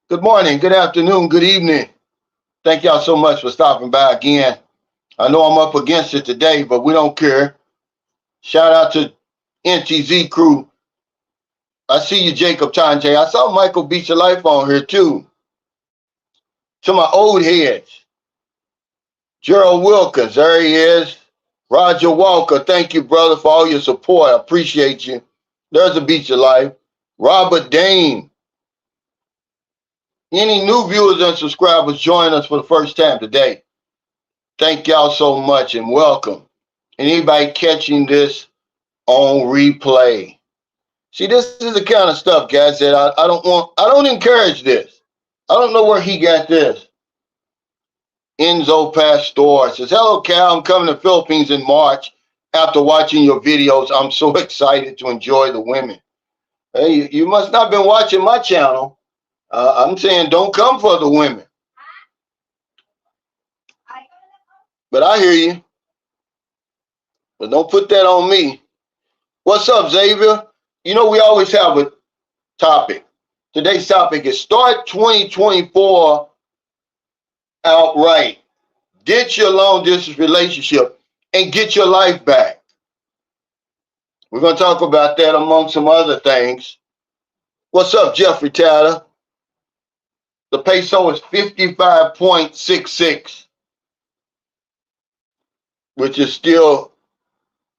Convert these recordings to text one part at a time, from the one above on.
Good morning, good afternoon, good evening. Thank y'all so much for stopping by again. I know I'm up against it today, but we don't care. Shout out to NTZ crew. I see you, Jacob Tanjay. I saw Michael Beach of Life on here too. To my old heads, Gerald Wilkins, there he is. Roger Walker, thank you, brother, for all your support. I appreciate you. There's a Beach of Life. Robert Dane. Any new viewers and subscribers join us for the first time today. Thank y'all so much and welcome. And anybody catching this on replay. See, this is the kind of stuff, guys, that I don't encourage this. I don't know where he got this. Enzo Pastor says, hello, Cal. I'm coming to the Philippines in March. After watching your videos, I'm so excited to enjoy the women. Hey, you must not have been watching my channel. I'm saying don't come for the women. But I hear you. But don't put that on me. What's up, Xavier? You know, we always have a topic. Today's topic is start 2024 outright. Ditch your long distance relationship and get your life back. We're going to talk about that among some other things. What's up, Jeffrey Tatter? The peso is 55.66, which is still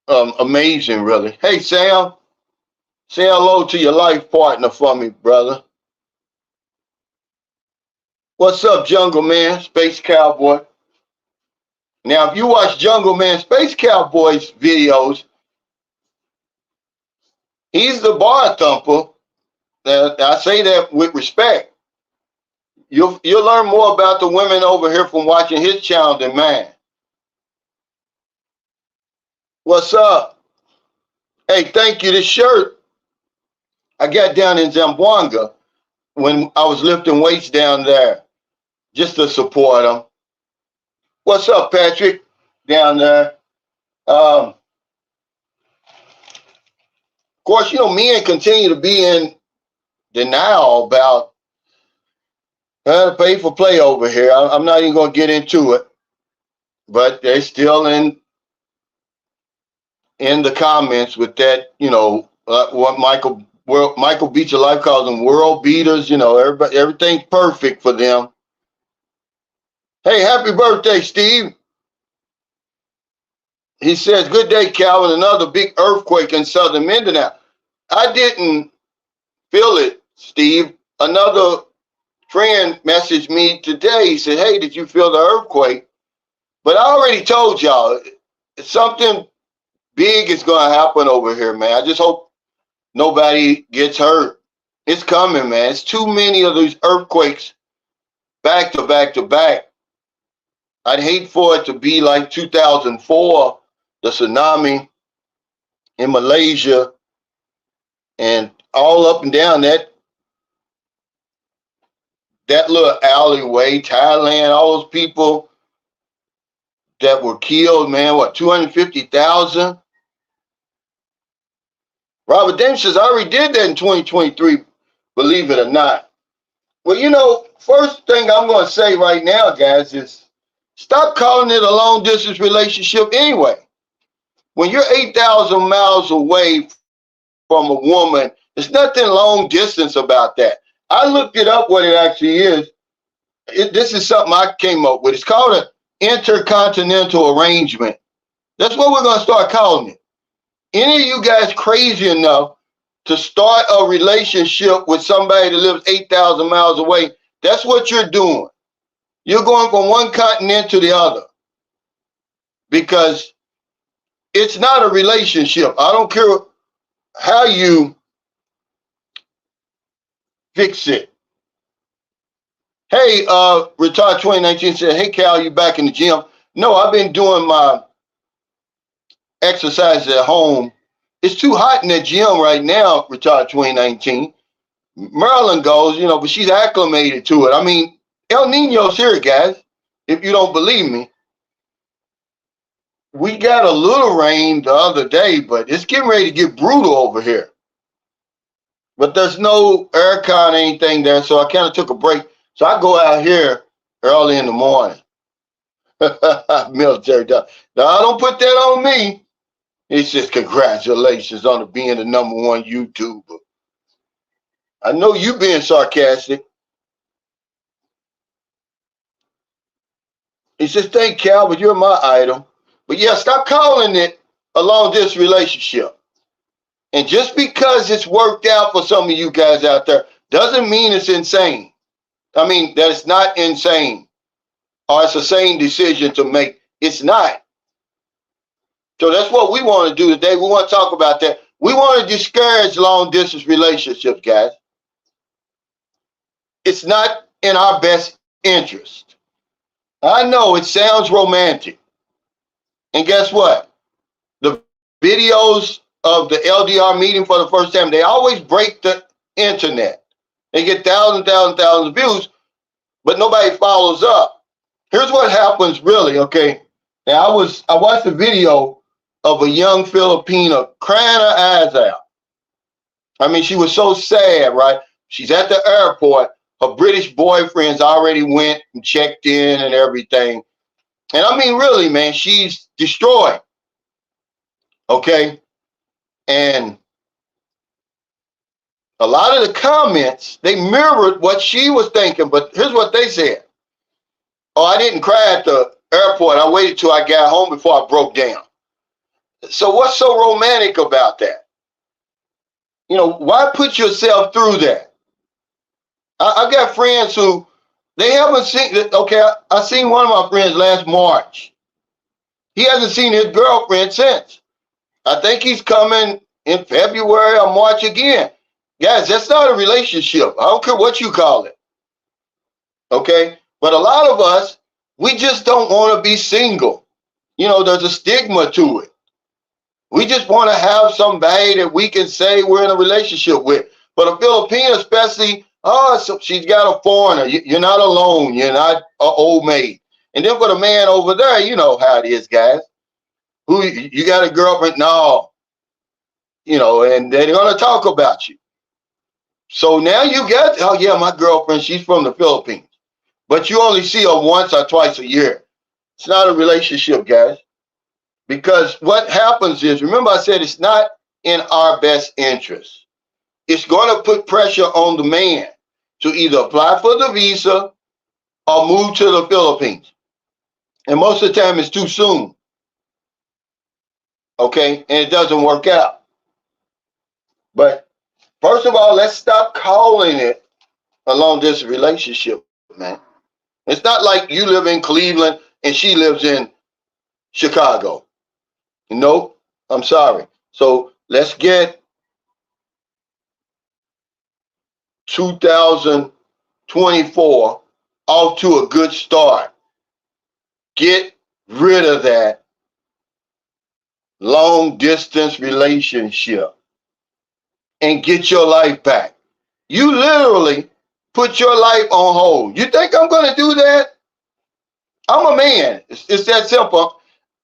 amazing, really. Hey, Sam, say hello to your life partner for me, brother. What's up, Jungle Man, Space Cowboy? Now, if you watch Jungle Man, Space Cowboy's videos, he's the bar thumper. I say that with respect. You'll learn more about the women over here from watching his channel than mine. What's up? Hey, thank you. This shirt I got down in Zamboanga when I was lifting weights down there, just to support them. What's up, Patrick? Down there. Of course, you know, men continue to be in denial about the pay for play over here. I'm not even going to get into it, but they're still in the comments with that. You know what Michael Beach of Life calls them world beaters. You know, everything's perfect for them. Hey, happy birthday, Steve. He says, good day, Calvin. Another big earthquake in southern Mindanao. I didn't feel it, Steve. Another friend messaged me today. He said, hey, did you feel the earthquake? But I already told y'all, something big is going to happen over here, man. I just hope nobody gets hurt. It's coming, man. It's too many of these earthquakes back to back to back. I'd hate for it to be like 2004, the tsunami in Malaysia, and all up and down that little alleyway, Thailand, all those people that were killed, man, what, 250,000? Robert Dempsey says, I already did that in 2023, believe it or not. Well, you know, first thing I'm going to say right now, guys, is stop calling it a long distance relationship anyway. When you're 8,000 miles away from a woman, there's nothing long distance about that. I looked it up what it actually is. This is something I came up with. It's called an intercontinental arrangement. That's what we're going to start calling it. Any of you guys crazy enough to start a relationship with somebody that lives 8,000 miles away, that's what you're doing. You're going from one continent to the other because it's not a relationship. I don't care how you fix it. Hey, Retired 2019 said, hey, Cal, you back in the gym? No, I've been doing my exercises at home. It's too hot in that gym right now, Retired 2019. Maryland goes, you know, but she's acclimated to it. I mean, El Nino's here, guys, if you don't believe me. We got a little rain the other day, but it's getting ready to get brutal over here. but there's no air con or anything there, so I kind of took a break. So I go out here early in the morning. Military dog. Now, don't put that on me. It's just congratulations on being the #1 YouTuber. I know you being sarcastic. He says, thank Calvin, you're my idol. But yeah, stop calling it a long distance relationship. And just because it's worked out for some of you guys out there doesn't mean it's insane. I mean, that it's not insane or it's a sane decision to make. It's not. So that's what we want to do today. We want to talk about that. We want to discourage long distance relationships, guys. It's not in our best interest. I know it sounds romantic. And guess what? The videos of the LDR meeting for the first time, they always break the internet. They get thousands of views, but nobody follows up. Here's what happens really, okay? Now I watched a video of a young Filipina crying her eyes out. I mean, she was so sad, right? She's at the airport. Her British boyfriends already went and checked in and everything. And I mean, really, man, she's destroyed. Okay? And a lot of the comments, they mirrored what she was thinking, but here's what they said. Oh, I didn't cry at the airport. I waited till I got home before I broke down. So what's so romantic about that? You know, why put yourself through that? I got friends who, they haven't seen, okay, I seen one of my friends last March. He hasn't seen his girlfriend since. I think he's coming in February or March again. Guys, that's not a relationship. I don't care what you call it. Okay? But a lot of us, we just don't want to be single. You know, there's a stigma to it. We just want to have somebody that we can say we're in a relationship with. But a Filipino especially, oh, so she's got a foreigner. You're not alone. You're not an old maid. And then for the man over there, you know how it is, guys. Who, you got a girlfriend? No. You know, and they're going to talk about you. So now you got, oh yeah, my girlfriend, she's from the Philippines. But you only see her once or twice a year. It's not a relationship, guys. Because what happens is, remember I said it's not in our best interest. It's going to put pressure on the man to either apply for the visa or move to the Philippines. And most of the time it's too soon. Okay? And it doesn't work out. But first of all, let's stop calling it a long distance relationship, man. It's not like you live in Cleveland and she lives in Chicago. Nope, I'm sorry. So let's get 2024 off to a good start. Get rid of that long distance relationship and get your life back. You literally put your life on hold. You think I'm going to do that? I'm a man. It's that simple.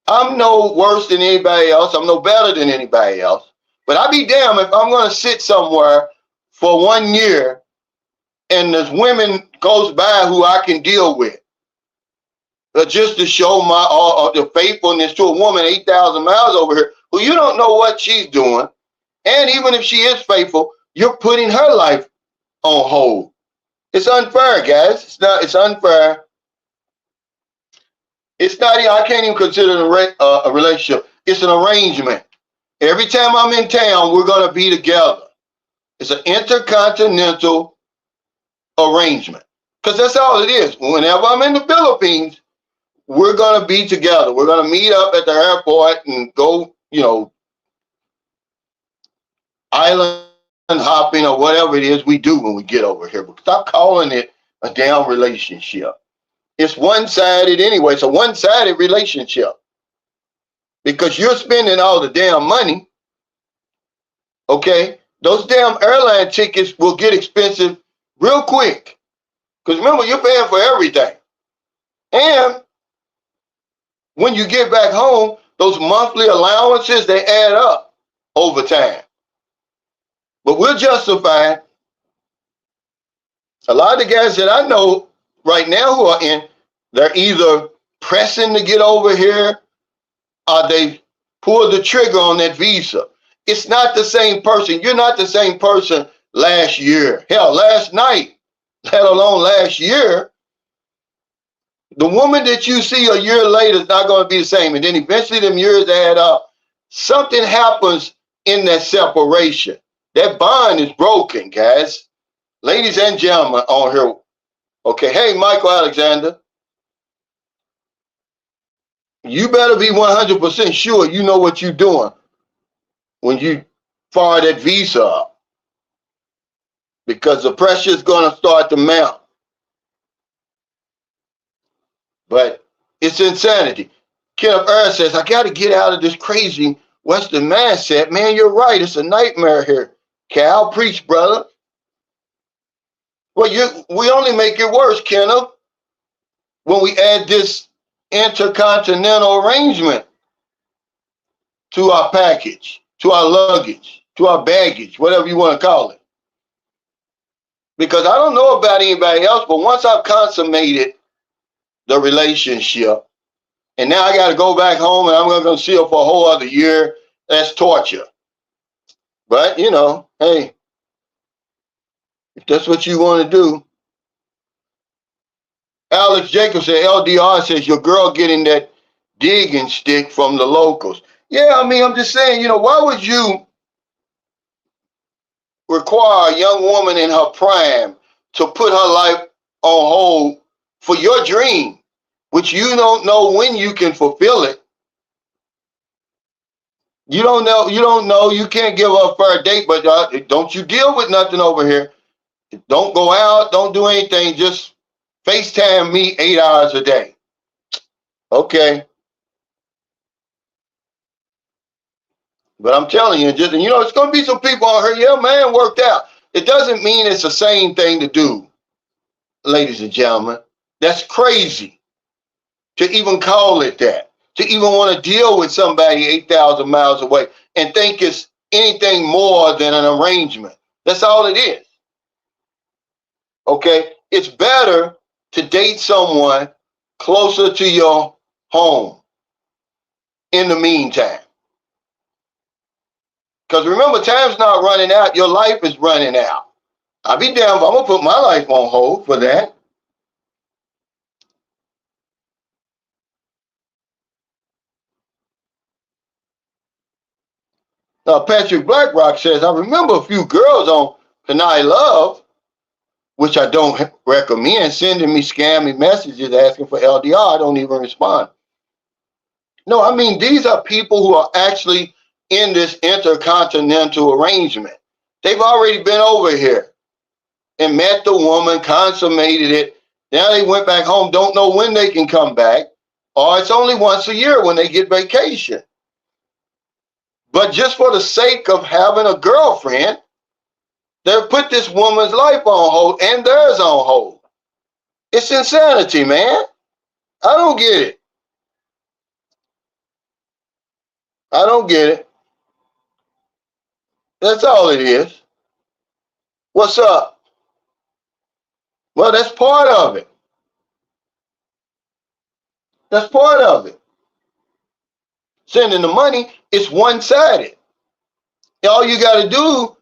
I'm no worse than anybody else. I'm no better than anybody else. But I'd be damned if I'm going to sit somewhere for 1 year and there's women goes by who I can deal with. Just to show my the faithfulness to a woman 8,000 miles over here who you don't know what she's doing. And even if she is faithful, you're putting her life on hold. It's unfair, guys. It's unfair. It's not, I can't even consider it a relationship. It's an arrangement. Every time I'm in town, we're going to be together. It's an intercontinental arrangement. Because that's all it is. Whenever I'm in the Philippines, we're going to be together. We're going to meet up at the airport and go, you know, island hopping or whatever it is we do when we get over here. But stop calling it a damn relationship. It's one-sided anyway. It's a one-sided relationship because you're spending all the damn money. Okay, those damn airline tickets will get expensive real quick because remember, you're paying for everything. And when you get back home, those monthly allowances, they add up over time. But we'll justify a lot of the guys that I know right now who are in, they're either pressing to get over here or they pulled the trigger on that visa. It's not the same person. You're not the same person last year. Hell, last night, let alone last year. The woman that you see a year later is not going to be the same. And then eventually them years add up. Something happens in that separation. That bond is broken, guys. Ladies and gentlemen on here. Okay, hey, Michael Alexander. You better be 100% sure you know what you're doing when you fire that visa up, because the pressure is going to start to mount. But it's insanity. Kenneth Earl says, I got to get out of this crazy Western mindset. Man, you're right. It's a nightmare here. Cal, preach, brother. Well, we only make it worse, Kenneth, when we add this intercontinental arrangement to our package, to our luggage, to our baggage, whatever you want to call it. Because I don't know about anybody else, but once I've consummated the relationship, and now I got to go back home and I'm going to seal for a whole other year, that's torture. But, you know, hey, if that's what you want to do. Alex Jacobs said, LDR says, your girl getting that digging stick from the locals. Yeah, I mean, I'm just saying, you know, why would you require a young woman in her prime to put her life on hold for your dream, which you don't know when you can fulfill it? You don't know, you can't give her a fair date, but don't you deal with nothing over here. Don't go out, don't do anything, just FaceTime me 8 hours a day. Okay. But I'm telling you, just, you know, it's going to be some people on here, yeah, man, worked out. It doesn't mean it's the same thing to do, ladies and gentlemen. That's crazy to even call it that, to even want to deal with somebody 8,000 miles away and think it's anything more than an arrangement. That's all it is. Okay? It's better to date someone closer to your home in the meantime. Because remember, time's not running out. Your life is running out. I'll be damned if I'm going to put my life on hold for that. Now, Patrick Blackrock says, I remember a few girls on Tonight Love, which I don't recommend, sending me scammy messages asking for LDR. I don't even respond. No, I mean, these are people who are actually in this intercontinental arrangement. They've already been over here and met the woman, consummated it. Now they went back home, don't know when they can come back, or it's only once a year when they get vacation. But just for the sake of having a girlfriend, they've put this woman's life on hold and theirs on hold. It's insanity, man. I don't get it. I don't get it. That's all it is. What's up? Well, that's part of it. That's part of it. Sending the money is one-sided. All you got to do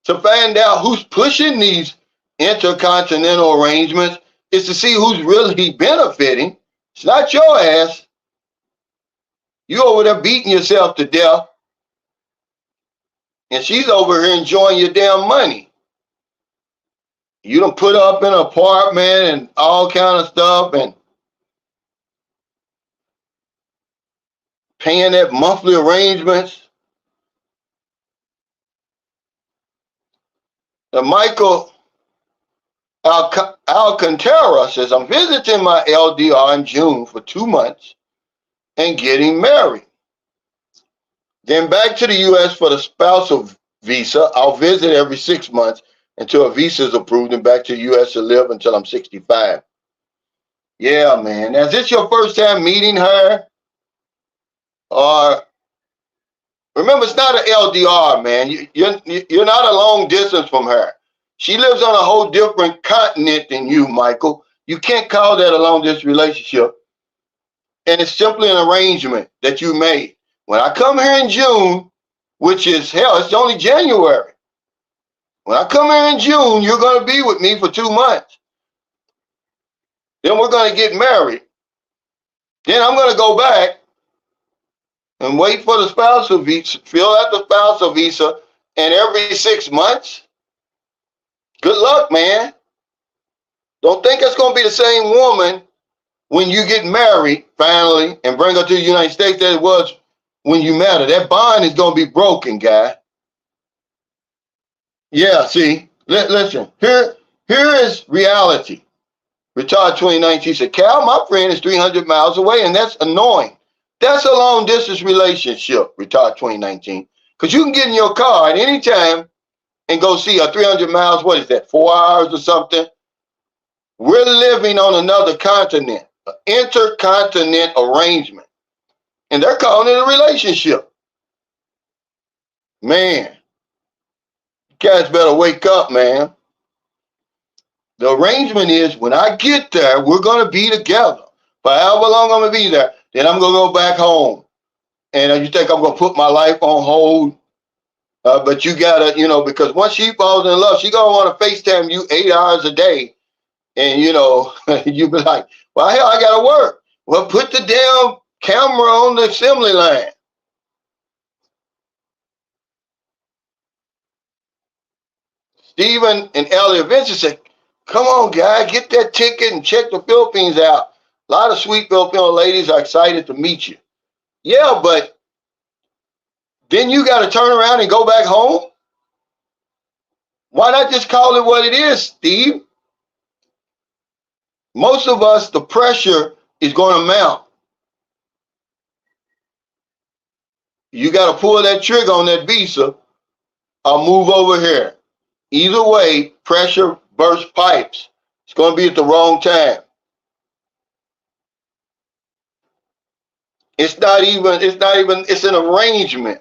to find out who's pushing these intercontinental arrangements is to see who's really benefiting. It's not your ass. You over there beating yourself to death, and she's over here enjoying your damn money. You done put up an apartment and all kind of stuff and paying that monthly arrangements. Michael Alcantara says, I'm visiting my LDR in June for 2 months and getting married. Then back to the U.S. for the spousal visa. I'll visit every 6 months until a visa is approved and back to the U.S. to live until I'm 65. Yeah, man. Now, is this your first time meeting her? Or Remember, it's not an LDR, man. You're not a long distance from her. She lives on a whole different continent than you, Michael. You can't call that a long distance relationship. And it's simply an arrangement that you made. When I come here in June, which is hell, it's only January. When I come here in June, you're going to be with me for 2 months. Then we're going to get married. Then I'm going to go back and wait for the spousal visa, fill out the spousal visa, and every 6 months, good luck, man. Don't think it's going to be the same woman when you get married finally and bring her to the United States that it was when you met her. That bond is going to be broken, guy. Yeah, see, listen, here is reality. Retired 2019 said, Cal, my friend is 300 miles away, and that's annoying. That's a long distance relationship, retired 2019. Because you can get in your car at any time and go see her 300 miles. What is that, 4 hours or something? We're living on another continent, an intercontinent arrangement. And they're calling it a relationship. Man, you guys better wake up, man. The arrangement is when I get there, we're going to be together. For however long I'm going to be there, then I'm going to go back home. And you think I'm going to put my life on hold? But you got to, because once she falls in love, she going to want to FaceTime you 8 hours a day. And, you be like, well, hell, I got to work. Well, put the damn camera on the assembly line. Stephen and Elliot Vincent said, come on, guy, get that ticket and check the Philippines out. A lot of sweet Filipino ladies are excited to meet you. Yeah, but then you got to turn around and go back home? Why not just call it what it is, Steve? Most of us, the pressure is going to mount. You got to pull that trigger on that visa or move over here. Either way, pressure bursts pipes. It's going to be at the wrong time. It's an arrangement,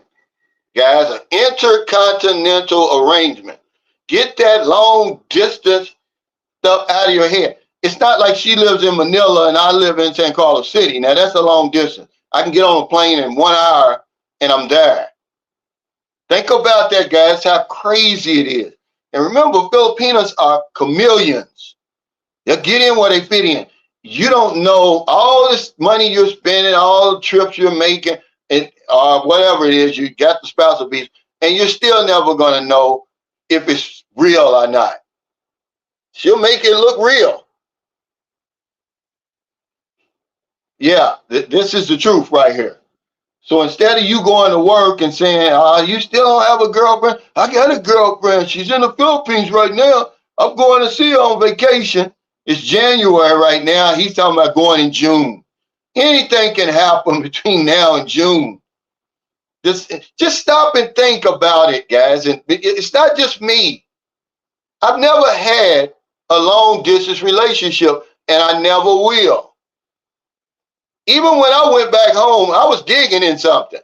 guys, an intercontinental arrangement. Get that long distance stuff out of your head. It's not like she lives in Manila and I live in San Carlos City. Now, that's a long distance. I can get on a plane in 1 hour and I'm there. Think about that, guys, how crazy it is. And remember, Filipinos are chameleons. They'll get in where they fit in. You don't know all this money you're spending, all the trips you're making, and whatever it is, you got the spousal visa, and you're still never going to know if it's real or not. She'll make it look real. Yeah, this is the truth right here. So instead of you going to work and saying, you still don't have a girlfriend? I got a girlfriend. She's in the Philippines right now. I'm going to see her on vacation. It's January right now. He's talking about going in June. Anything can happen between now and June. Just stop and think about it, guys. And it's not just me. I've never had a long distance relationship, and I never will. Even when I went back home, I was digging in something,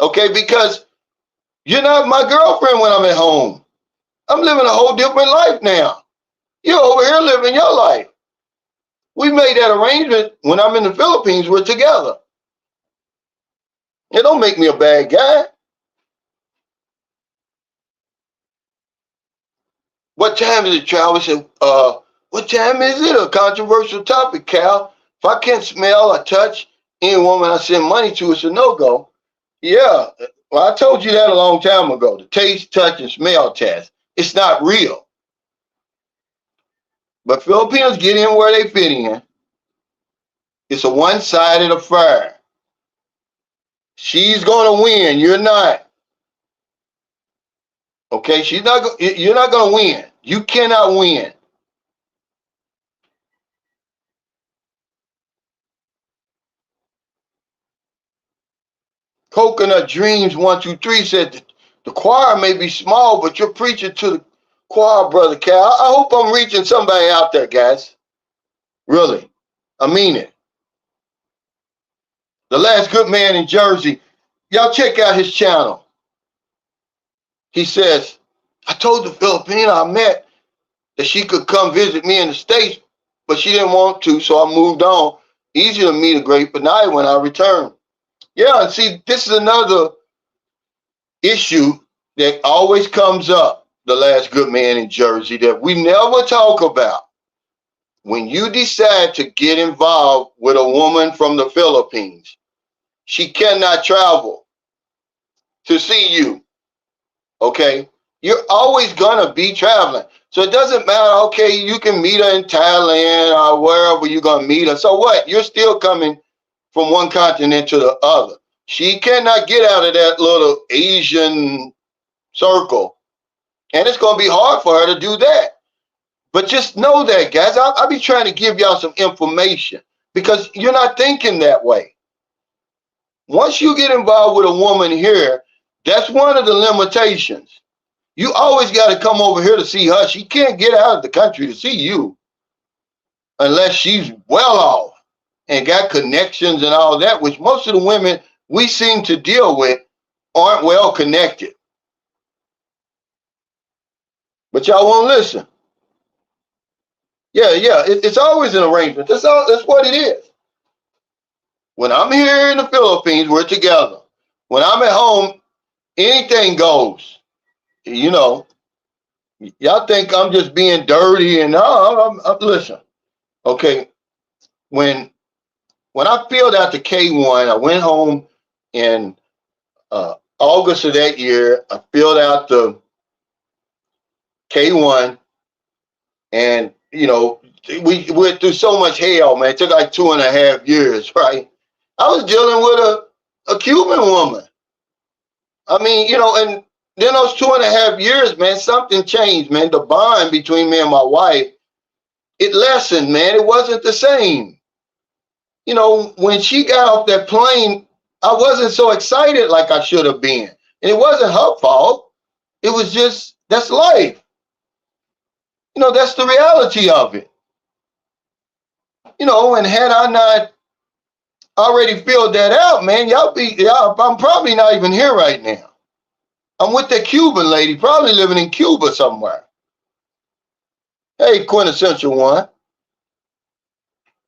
okay? Because you're not my girlfriend when I'm at home. I'm living a whole different life now. You're over here living your life. We made that arrangement when I'm in the Philippines, we're together. It don't make me a bad guy. What time is it, Travis? Said, what time is it? A controversial topic, Cal. If I can't smell or touch any woman I send money to, it's a no-go. Yeah, well, I told you that a long time ago. The taste, touch, and smell test. It's not real. But Filipinos get in where they fit in. It's a one-sided affair. She's going to win. You're not. Okay, you're not going to win. You cannot win. Coconut Dreams 123 said the choir may be small, but you're preaching to the choir, Brother Cal. I hope I'm reaching somebody out there, guys. Really. I mean it. The last good man in Jersey. Y'all check out his channel. He says, I told the Filipino I met that she could come visit me in the States, but she didn't want to, so I moved on. Easy to meet a great benign when I return. Yeah, and see, this is another issue that always comes up, the last good man in Jersey, that we never talk about. When you decide to get involved with a woman from the Philippines, she cannot travel to see you, okay? You're always gonna be traveling. So it doesn't matter, okay, you can meet her in Thailand or wherever you're gonna meet her. So what? You're still coming from one continent to the other. She cannot get out of that little Asian circle. And it's gonna be hard for her to do that. But just know that, guys. I'll be trying to give y'all some information because you're not thinking that way. Once you get involved with a woman here, that's one of the limitations. You always got to come over here to see her. She can't get out of the country to see you unless she's well off and got connections and all that, which most of the women we seem to deal with aren't well connected. But y'all won't listen. Yeah, it's always an arrangement. That's what it is. When I'm here in the Philippines, we're together. When I'm at home, anything goes. You know, y'all think I'm just being dirty and listen. Okay, when I filled out the K1, I went home in August of that year. I filled out the K1, and we went through so much hell, man. It took like 2.5 years, right? I was dealing with a Cuban woman. I mean, and then those 2.5 years, man, something changed, man. The bond between me and my wife, it lessened, man. It wasn't the same. When she got off that plane, I wasn't so excited like I should have been. And it wasn't her fault. It was just, that's life. That's the reality of it. And had I not already filled that out, man, I'm probably not even here right now. I'm with that Cuban lady, probably living in Cuba somewhere. Hey, quintessential one.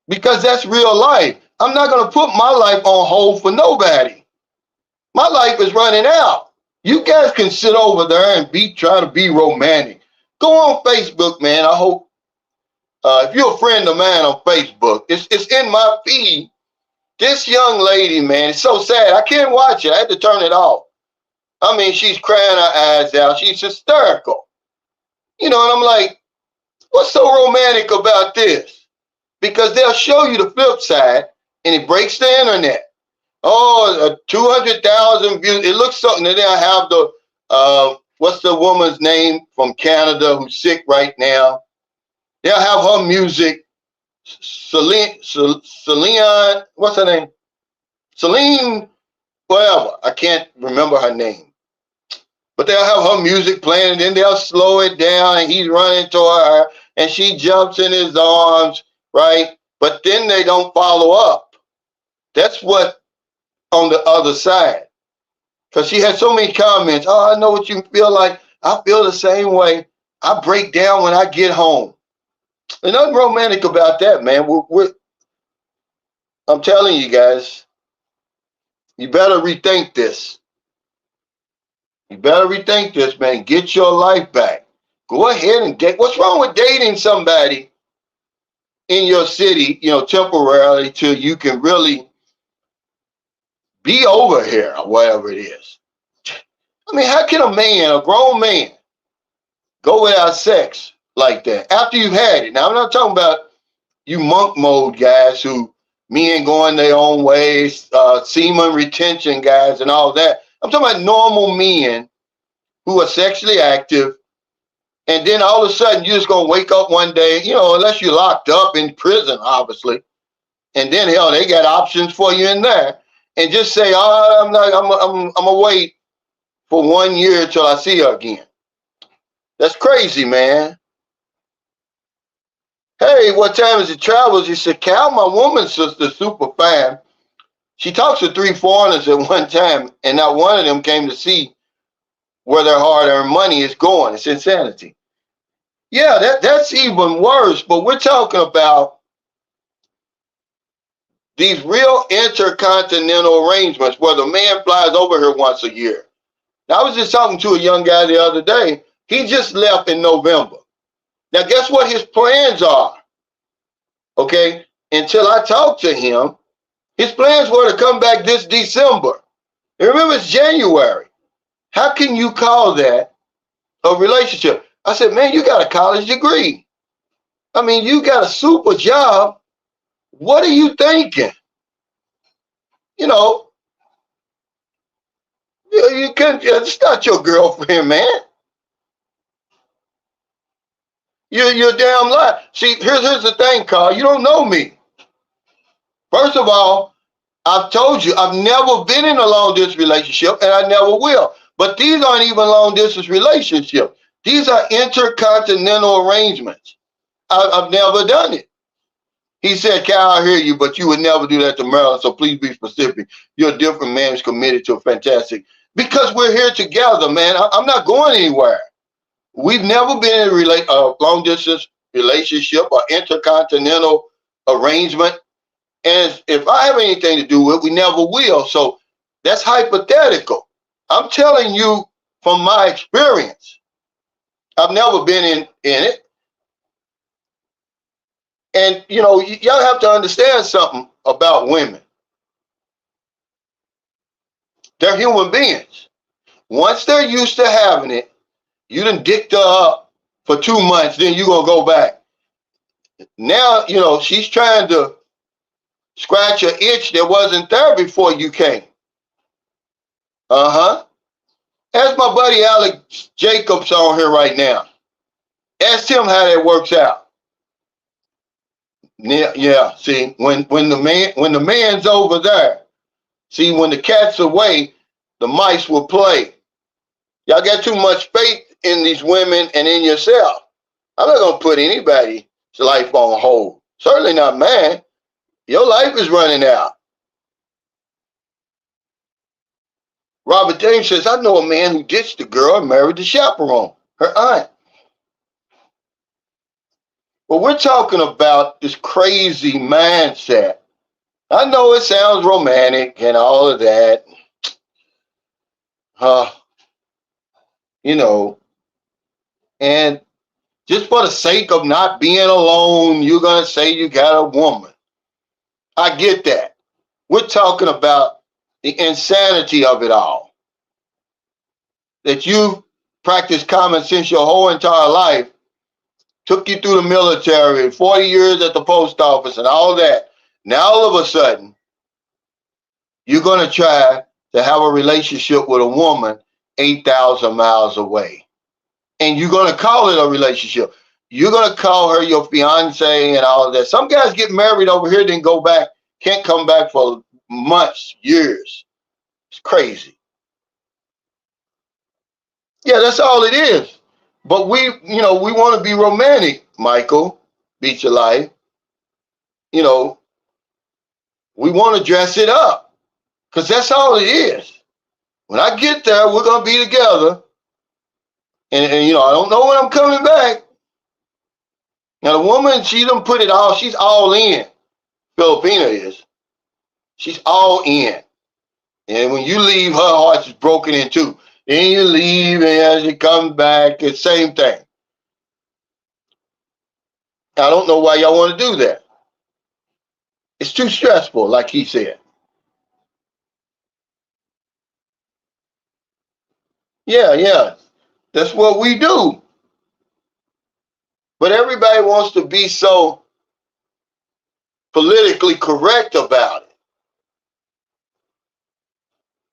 Because that's real life. I'm not going to put my life on hold for nobody. My life is running out. You guys can sit over there and try to be romantic. Go on Facebook, man. I hope if you're a friend of mine on Facebook, it's in my feed. This young lady, man, it's so sad. I can't watch it. I had to turn it off. I mean, she's crying her eyes out. She's hysterical. And I'm like, what's so romantic about this? Because they'll show you the flip side, and it breaks the internet. Oh, 200,000 views. It looks something. And then I have the, what's the woman's name from Canada who's sick right now? They'll have her music. Celine, what's her name? Celine, whatever. I can't remember her name. But they'll have her music playing, and then they'll slow it down, and he's running toward her, and she jumps in his arms, right? But then they don't follow up. That's what on the other side. Because she had so many comments. Oh, I know what you feel like. I feel the same way. I break down when I get home. There's nothing romantic about that, man. I'm telling you guys, you better rethink this. You better rethink this, man. Get your life back. Go ahead and date. What's wrong with dating somebody in your city, temporarily till you can really be over here or whatever it is? I mean, how can a grown man, go without sex like that after you've had it? Now, I'm not talking about you monk mode guys who men going their own ways, semen retention guys and all that. I'm talking about normal men who are sexually active, and then all of a sudden you're just gonna wake up one day, unless you're locked up in prison, obviously, and then hell, they got options for you in there, and just say, oh, I'm gonna wait for 1 year till I see her again. That's crazy, man. Hey, what time is it? Travels? He said, Cal, my woman sister, super fan. She talks to 3 foreigners at one time, and not one of them came to see where their hard-earned money is going. It's insanity. Yeah, that's even worse, but we're talking about these real intercontinental arrangements where the man flies over here once a year. Now, I was just talking to a young guy the other day. He just left in November. Now, guess what his plans are? Okay, until I talked to him, his plans were to come back this December. And remember, it's January. How can you call that a relationship? I said, man, you got a college degree. I mean, you got a super job. What are you thinking? You know, you can't, it's not your girlfriend, man. You're damn lie. See, here's the thing, Carl. You don't know me. First of all, I've told you, I've never been in a long distance relationship, and I never will. But these aren't even long distance relationships. These are intercontinental arrangements. I've never done it. He said, Cal, I hear you, but you would never do that to Maryland, so please be specific. You're a different man who's committed to a fantastic, because we're here together, man. I'm not going anywhere. We've never been in a long distance relationship or intercontinental arrangement. And if I have anything to do with it, we never will. So that's hypothetical. I'm telling you from my experience. I've never been in it. And, you know, y'all have to understand something about women. They're human beings. Once they're used to having it, you done dicked her up for 2 months, then you're going to go back. Now, you know, she's trying to scratch an itch that wasn't there before you came. Uh-huh. Ask my buddy Alex Jacobs on here right now. Ask him how that works out. Yeah. See, when the man's over there, see, when the cat's away, the mice will play. Y'all got too much faith in these women and in yourself. I'm not gonna put anybody's life on hold. Certainly not mine. Your life is running out. Robert James says, I know a man who ditched the girl and married the chaperone, her aunt. Well, we're talking about this crazy mindset. I know it sounds romantic and all of that. You know, and just for the sake of not being alone, you're going to say you got a woman. I get that. We're talking about the insanity of it all. That you've practiced common sense your whole entire life, took you through the military, 40 years at the post office and all that. Now all of a sudden, you're going to try to have a relationship with a woman 8,000 miles away. And you're going to call it a relationship. You're going to call her your fiance and all of that. Some guys get married over here, then go back, can't come back for months, years. It's crazy. Yeah, that's all it is. But we want to be romantic, Michael, Beach of Life. You know, we want to dress it up because that's all it is. When I get there, we're going to be together. And, you know, I don't know when I'm coming back. Now, the woman, she done put it all, she's all in. Filipina is. She's all in. And when you leave, her heart is broken in two. Then you leave, and as you come back, it's the same thing. I don't know why y'all want to do that. It's too stressful, like he said. Yeah. That's what we do. But everybody wants to be so politically correct about it.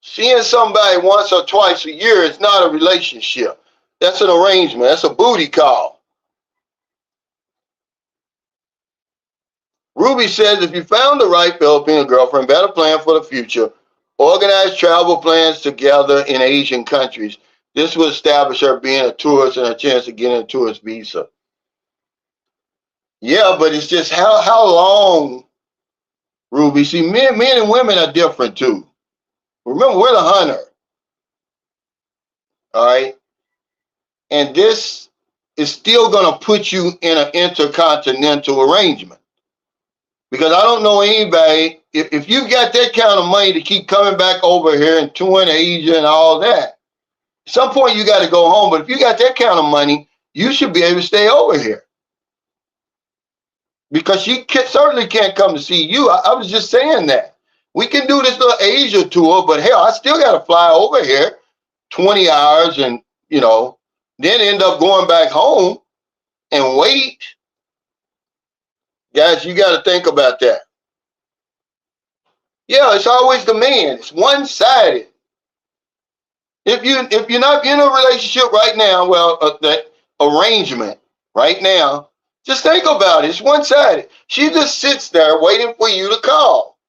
Seeing somebody once or twice a year is not a relationship. That's an arrangement. That's a booty call. Ruby says, if you found the right Filipino girlfriend, better plan for the future. Organize travel plans together in Asian countries. This will establish her being a tourist and a chance to get a tourist visa. Yeah, but it's just how long Ruby. See, men and women are different too. Remember, we're the hunter, all right? And this is still going to put you in an intercontinental arrangement. Because I don't know anybody, if you got that kind of money to keep coming back over here and touring Asia and all that, at some point you got to go home. But if you got that kind of money, you should be able to stay over here. Because certainly can't come to see you. I was just saying that. We can do this little Asia tour, but hell, I still got to fly over here 20 hours and, then end up going back home and wait. Guys, you got to think about that. Yeah, it's always the man. It's one-sided. If you're not in a relationship right now, well, that arrangement right now, just think about it. It's one-sided. She just sits there waiting for you to call.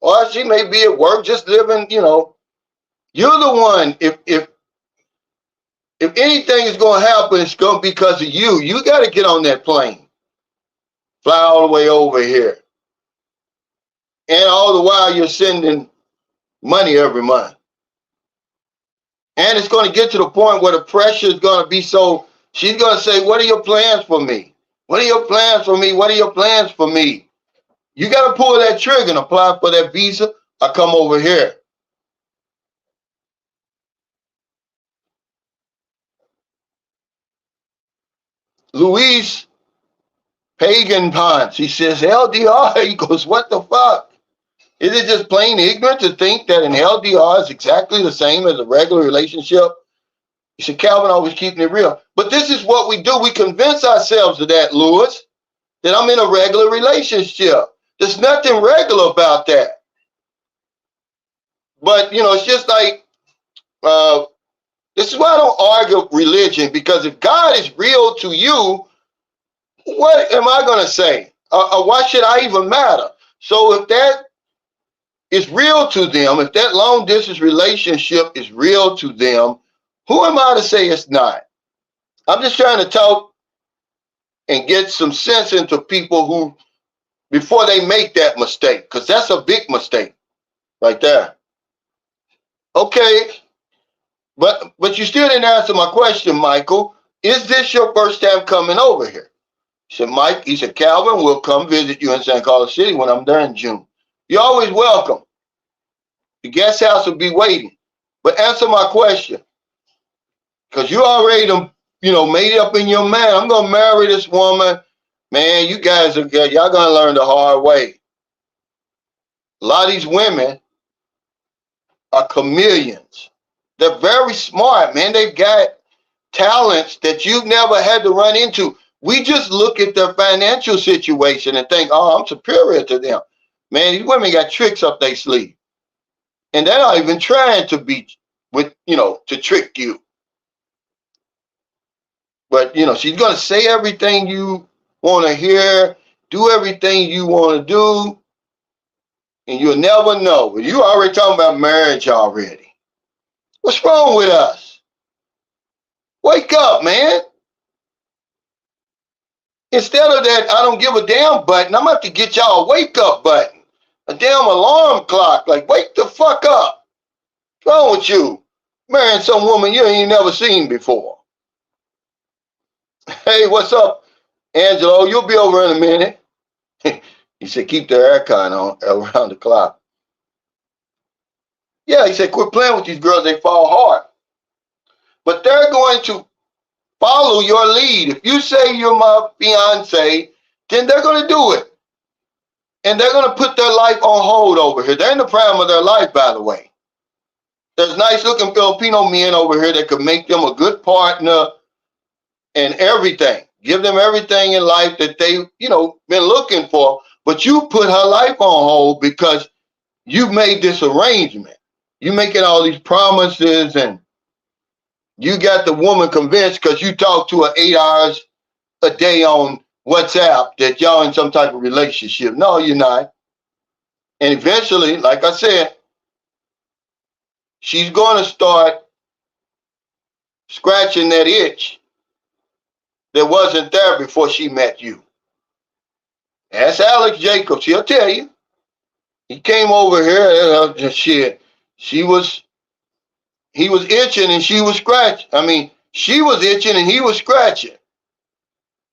Or she may be at work, just living, You're the one. If anything is going to happen, it's going to be because of you. You got to get on that plane, fly all the way over here, and all the while you're sending money every month. And it's going to get to the point where the pressure is going to be so. She's going to say, "What are your plans for me? What are your plans for me? What are your plans for me?" You got to pull that trigger and apply for that visa. I come over here. Luis Pagan Ponce, he says, LDR. He goes, what the fuck? Is it just plain ignorant to think that an LDR is exactly the same as a regular relationship? He said, Calvin always keeping it real. But this is what we do. We convince ourselves of that, Lewis, that I'm in a regular relationship. There's nothing regular about that. But, it's just like, this is why I don't argue religion, because if God is real to you, what am I going to say? Why should I even matter? So if that is real to them, if that long distance relationship is real to them, who am I to say it's not? I'm just trying to talk and get some sense into people who, before they make that mistake, because that's a big mistake right there. Okay, but you still didn't answer my question, Michael. Is this your first time coming over here? He said, Mike, he said, Calvin, we'll come visit you in St. Carlos City when I'm there in June. You're always welcome. The guest house will be waiting. But answer my question. Because you already, made up in your mind. I'm going to marry this woman. Man, you guys y'all going to learn the hard way. A lot of these women are chameleons. They're very smart, man. They've got talents that you've never had to run into. We just look at their financial situation and think, oh, I'm superior to them. Man, these women got tricks up their sleeve. And they're not even trying to to trick you. But, she's going to say everything you want to hear, do everything you want to do, and you'll never know. You already talking about marriage already. What's wrong with us? Wake up, man. Instead of that, I don't give a damn button, I'm going to have to get y'all a wake up button. A damn alarm clock. Like, wake the fuck up. What's wrong with you? Marrying some woman you ain't never seen before. Hey, what's up, Angelo? You'll be over in a minute. He said, keep the aircon on around the clock. Yeah, he said, quit playing with these girls. They fall hard. But they're going to follow your lead. If you say you're my fiance, then they're going to do it. And they're going to put their life on hold over here. They're in the prime of their life, by the way. There's nice looking Filipino men over here that could make them a good partner and everything. Give them everything in life that they, been looking for. But you put her life on hold because you made this arrangement. You making all these promises and you got the woman convinced because you talk to her 8 hours a day on WhatsApp that y'all in some type of relationship. No, you're not. And eventually, like I said, she's going to start scratching that itch that wasn't there before she met you. Ask Alex Jacobs. He'll tell you. He came over here. Shit. She was. He was itching and she was scratching. I mean, she was itching and he was scratching.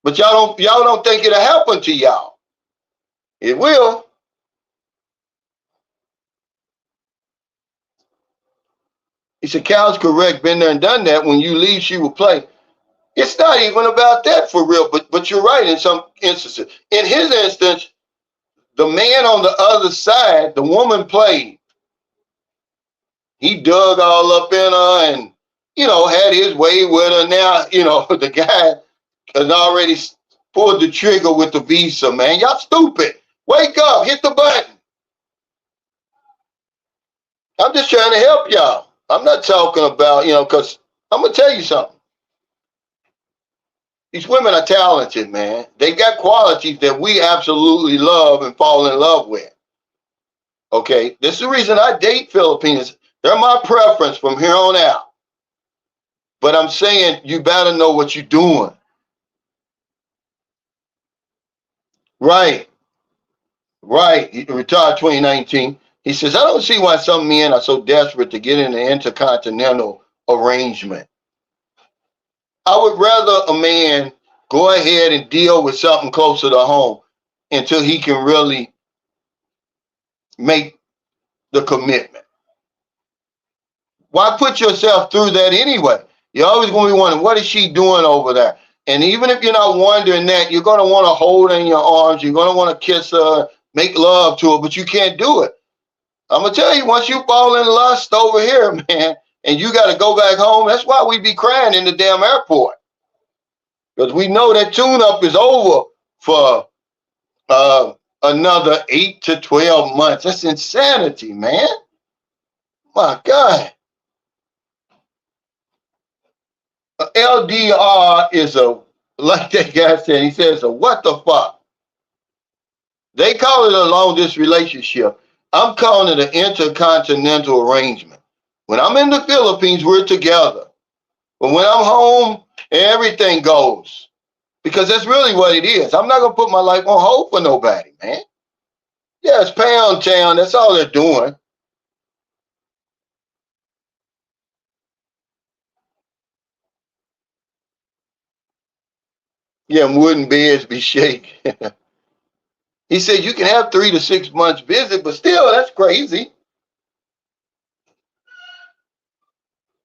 But y'all don't think it'll happen to y'all. It will. He said, Cal's correct. Been there and done that. When you leave, she will play. It's not even about that for real. But you're right in some instances. In his instance, the man on the other side, the woman played. He dug all up in her and, had his way with her. Now, the guy has already pulled the trigger with the visa, man. Y'all stupid. Wake up, hit the button. I'm just trying to help y'all. I'm not talking about, because I'm going to tell you something. These women are talented, man. They got qualities that we absolutely love and fall in love with. Okay, this is the reason I date Filipinos. They're my preference from here on out. But I'm saying you better know what you're doing. Right. He retired 2019. He says, I don't see why some men are so desperate to get in an intercontinental arrangement. I would rather a man go ahead and deal with something closer to home until he can really make the commitment. Why put yourself through that anyway? You're always going to be wondering, what is she doing over there? And even if you're not wondering that, you're going to want to hold her in your arms. You're going to want to kiss her, make love to her, but you can't do it. I'm going to tell you, once you fall in lust over here, man, and you got to go back home, that's why we be crying in the damn airport. Because we know that tune-up is over for another 8 to 12 months. That's insanity, man. My God. LDR is like that guy said, he says, what the fuck? They call it a long distance relationship. I'm calling it an intercontinental arrangement. When I'm in the Philippines, we're together. But when I'm home, everything goes. Because that's really what it is. I'm not going to put my life on hold for nobody, man. Yeah, it's pound town. That's all they're doing. Yeah, wooden beds be shaking. He said you can have 3 to 6 months visit, but still, that's crazy.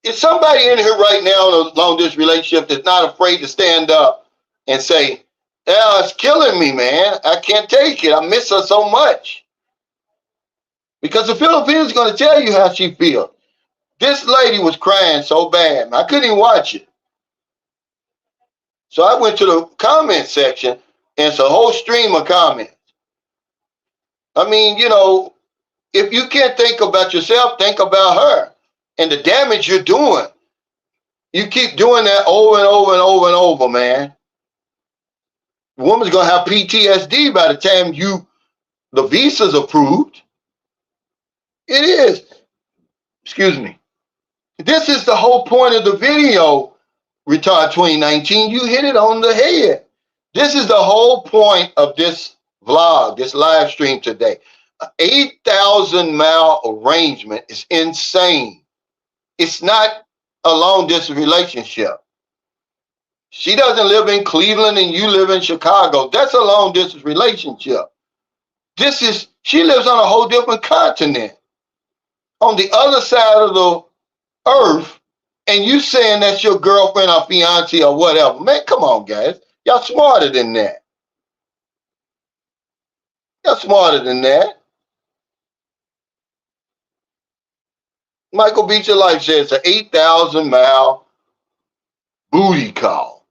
Is somebody in here right now in a long distance relationship that's not afraid to stand up and say, yeah, it's killing me, man. I can't take it. I miss her so much. Because the Filipinos is going to tell you how she feels. This lady was crying so bad. I couldn't even watch it. So I went to the comment section, and it's a whole stream of comments. I mean, if you can't think about yourself, think about her and the damage you're doing. You keep doing that over and over and over and over, man. The woman's going to have PTSD by the time the visa's approved. It is. Excuse me. This is the whole point of the video, Retard 2019. You hit it on the head. This is the whole point of this vlog, this live stream today. An 8,000-mile arrangement is insane. It's not a long-distance relationship. She doesn't live in Cleveland and you live in Chicago. That's a long-distance relationship. She lives on a whole different continent, on the other side of the earth, and you saying that's your girlfriend or fiance or whatever. Man, come on, guys. Y'all smarter than that. Y'all smarter than that. Michael Beecher Life says it's an 8,000-mile booty call.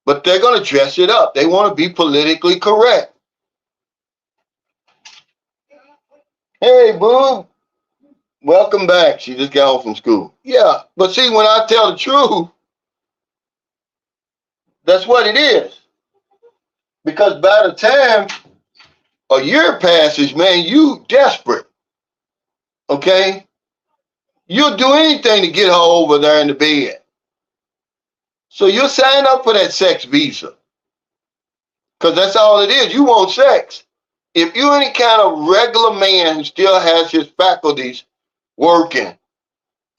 But they're going to dress it up. They want to be politically correct. Hey, boo. Welcome back. She just got home from school. Yeah, but see, when I tell the truth, that's what it is. Because by the time a year passes, man, you desperate. Okay? You'll do anything to get her over there in the bed. So you'll sign up for that sex visa. Because that's all it is. You want sex. If you're any kind of regular man who still has his faculties working,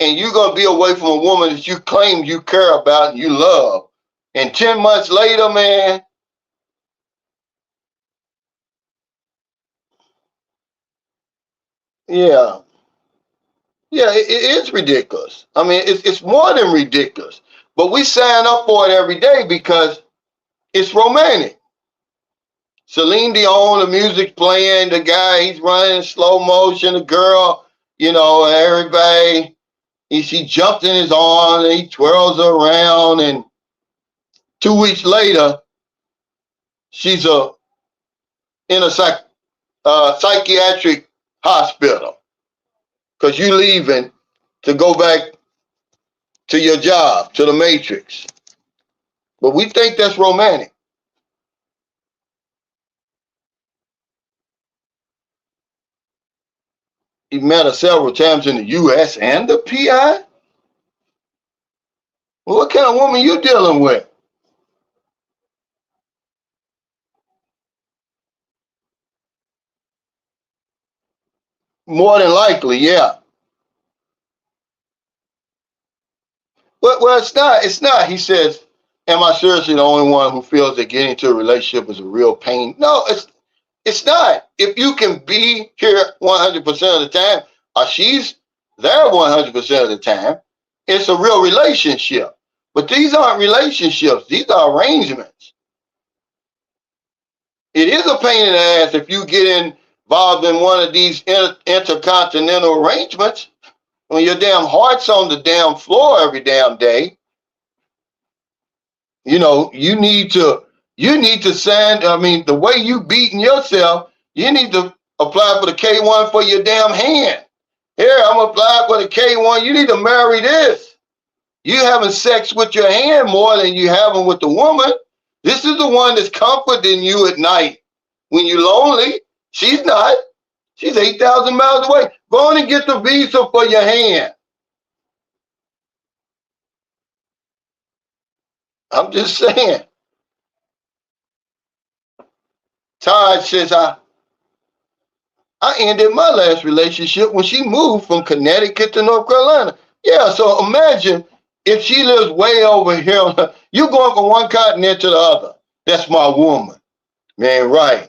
and you're going to be away from a woman that you claim you care about and you love, and 10 months later, man, yeah, yeah, it is ridiculous. I mean, it's more than ridiculous. But we sign up for it every day because it's romantic. Celine Dion, the music's playing, the guy, he's running in slow motion, the girl, everybody, she jumped in his arms and he twirls her around, and 2 weeks later, she's in a psychiatric hospital because you leaving to go back to your job, to the matrix. But we think that's romantic. He met her several times in the U.S. and the PI. Well, what kind of woman you dealing with? More than likely, yeah. Well, it's not. It's not. He says, "Am I seriously the only one who feels that getting into a relationship is a real pain?" No, it's not. If you can be here 100% of the time, or she's there 100% of the time, it's a real relationship. But these aren't relationships. These are arrangements. It is a pain in the ass if you get involved in one of these intercontinental arrangements when your damn heart's on the damn floor every damn day. You need to send, I mean, the way you beating yourself, you need to apply for the K1 for your damn hand. Here, I'm applying for the K1. You need to marry this. You having sex with your hand more than you having with the woman. This is the one that's comforting you at night when you're lonely. She's not. She's 8,000 miles away. Go on and get the visa for your hand. I'm just saying. Todd says, I ended my last relationship when she moved from Connecticut to North Carolina. Yeah, so imagine if she lives way over here. You going from one continent to the other. That's my woman. Man, right.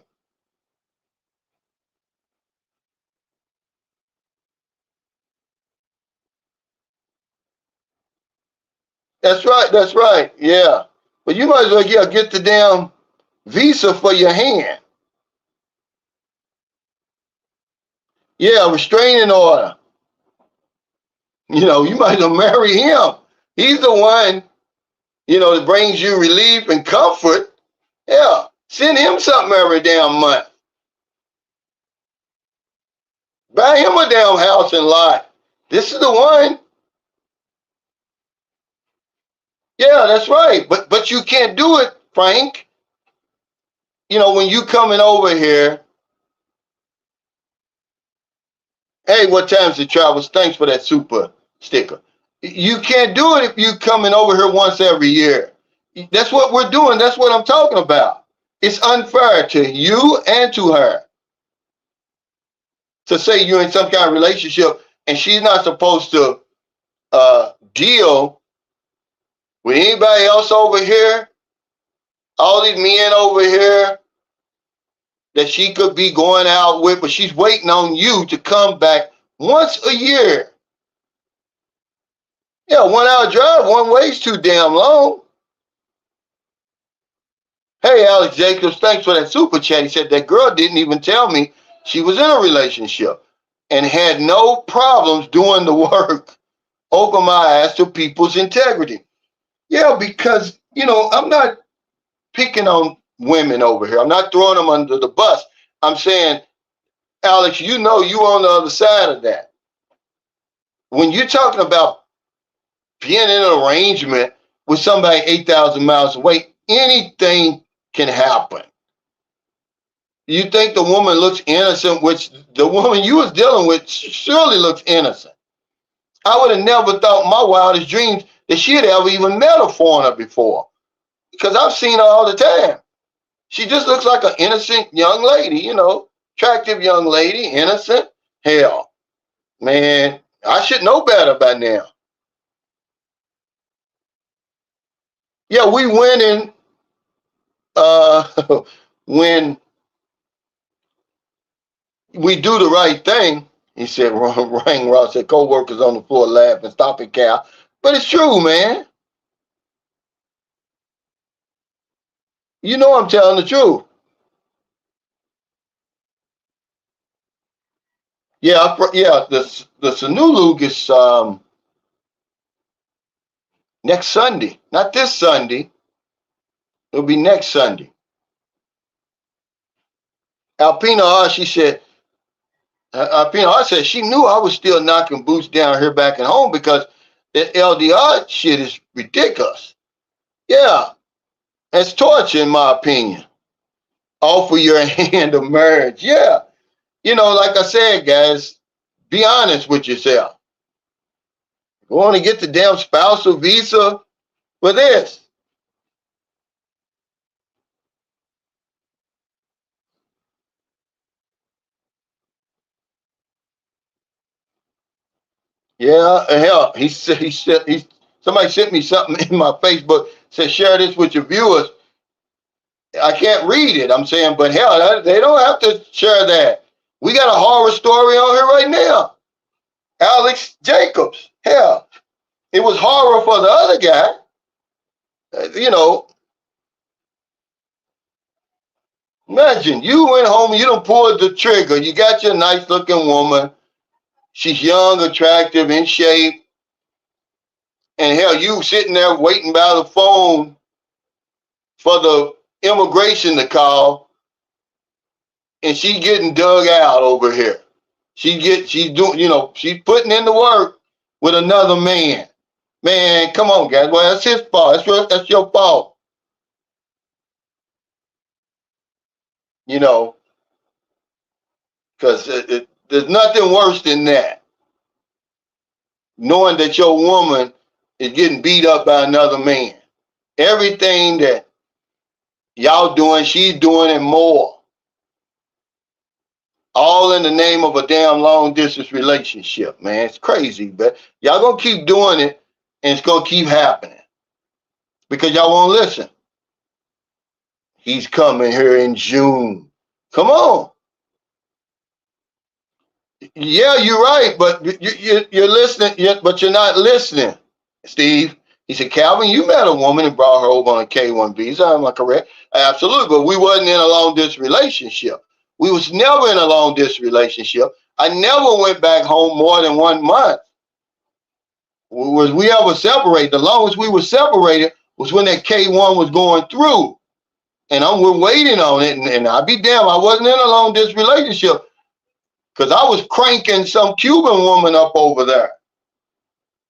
That's right. That's right. Yeah. But you might as well get the damn visa for your hand. Yeah, restraining order. You might as well marry him. He's the one, that brings you relief and comfort. Yeah. Send him something every damn month. Buy him a damn house and lot. This is the one. Yeah, that's right. But you can't do it, Frank. When you coming over here, hey, what time's the travels? Thanks for that super sticker. You can't do it if you coming over here once every year. That's what we're doing. That's what I'm talking about. It's unfair to you and to her to say you're in some kind of relationship and she's not supposed to deal with anybody else over here, all these men over here that she could be going out with, but she's waiting on you to come back once a year. Yeah, 1 hour drive one way is too damn long. Hey, Alex Jacobs, thanks for that super chat. He said that girl didn't even tell me she was in a relationship and had no problems doing the work. Open my eyes to people's integrity. Yeah, because, I'm not picking on women over here. I'm not throwing them under the bus. I'm saying, Alex, you on the other side of that. When you're talking about being in an arrangement with somebody 8,000 miles away, anything can happen. You think the woman looks innocent, which the woman you was dealing with surely looks innocent. I would have never thought in my wildest dreams that she had ever even met a foreigner before, because I've seen her all the time. She just looks like an innocent young lady, you know, attractive young lady, innocent. Hell, man, I should know better by now. Yeah, we went in when we do the right thing. He said, Rang Ross said, co-workers on the floor laughing, stop it, Cal. But it's true, man. You know I'm telling the truth. Yeah, yeah. The Sunulu gets next Sunday, not this Sunday. It'll be next Sunday. Alpina, she said. Alpina said she knew I was still knocking boots down here back at home because the LDR shit is ridiculous. Yeah, it's torture in my opinion. Offer your hand of marriage. Yeah, you know, like I said, guys, be honest with yourself. You want to get the damn spousal visa for this? Yeah, hell, somebody sent me something in my Facebook, said share this with your viewers. I can't read it. I'm saying, but hell, they don't have to share that. We got a horror story on here right now. Alex Jacobs. Hell, it was horror for the other guy. You know, imagine you went home, you done pulled the trigger. You got your nice looking woman. She's young, attractive, in shape. And hell, you sitting there waiting by the phone for the immigration to call, and she getting dug out over here. She's doing, you know, she's putting in the work with another man. Man, come on, guys. Well, that's his fault. That's your fault. You know, because there's nothing worse than that. Knowing that your woman is getting beat up by another man. Everything that y'all doing, she's doing and more. All in the name of a damn long distance relationship, man. It's crazy, but y'all gonna keep doing it, and it's gonna keep happening because y'all won't listen. He's coming here in June. Come on. Yeah, you're right, but you're listening, but you're not listening, Steve. He said, Calvin, you met a woman and brought her over on a K-1 visa. Am I correct? Absolutely, but we wasn't in a long distance relationship. We was never in a long distance relationship. I never went back home more than 1 month. Was we ever separated? The longest we were separated was when that K-1 was going through. And we're waiting on it, and I'd be damned, I wasn't in a long distance relationship because I was cranking some Cuban woman up over there.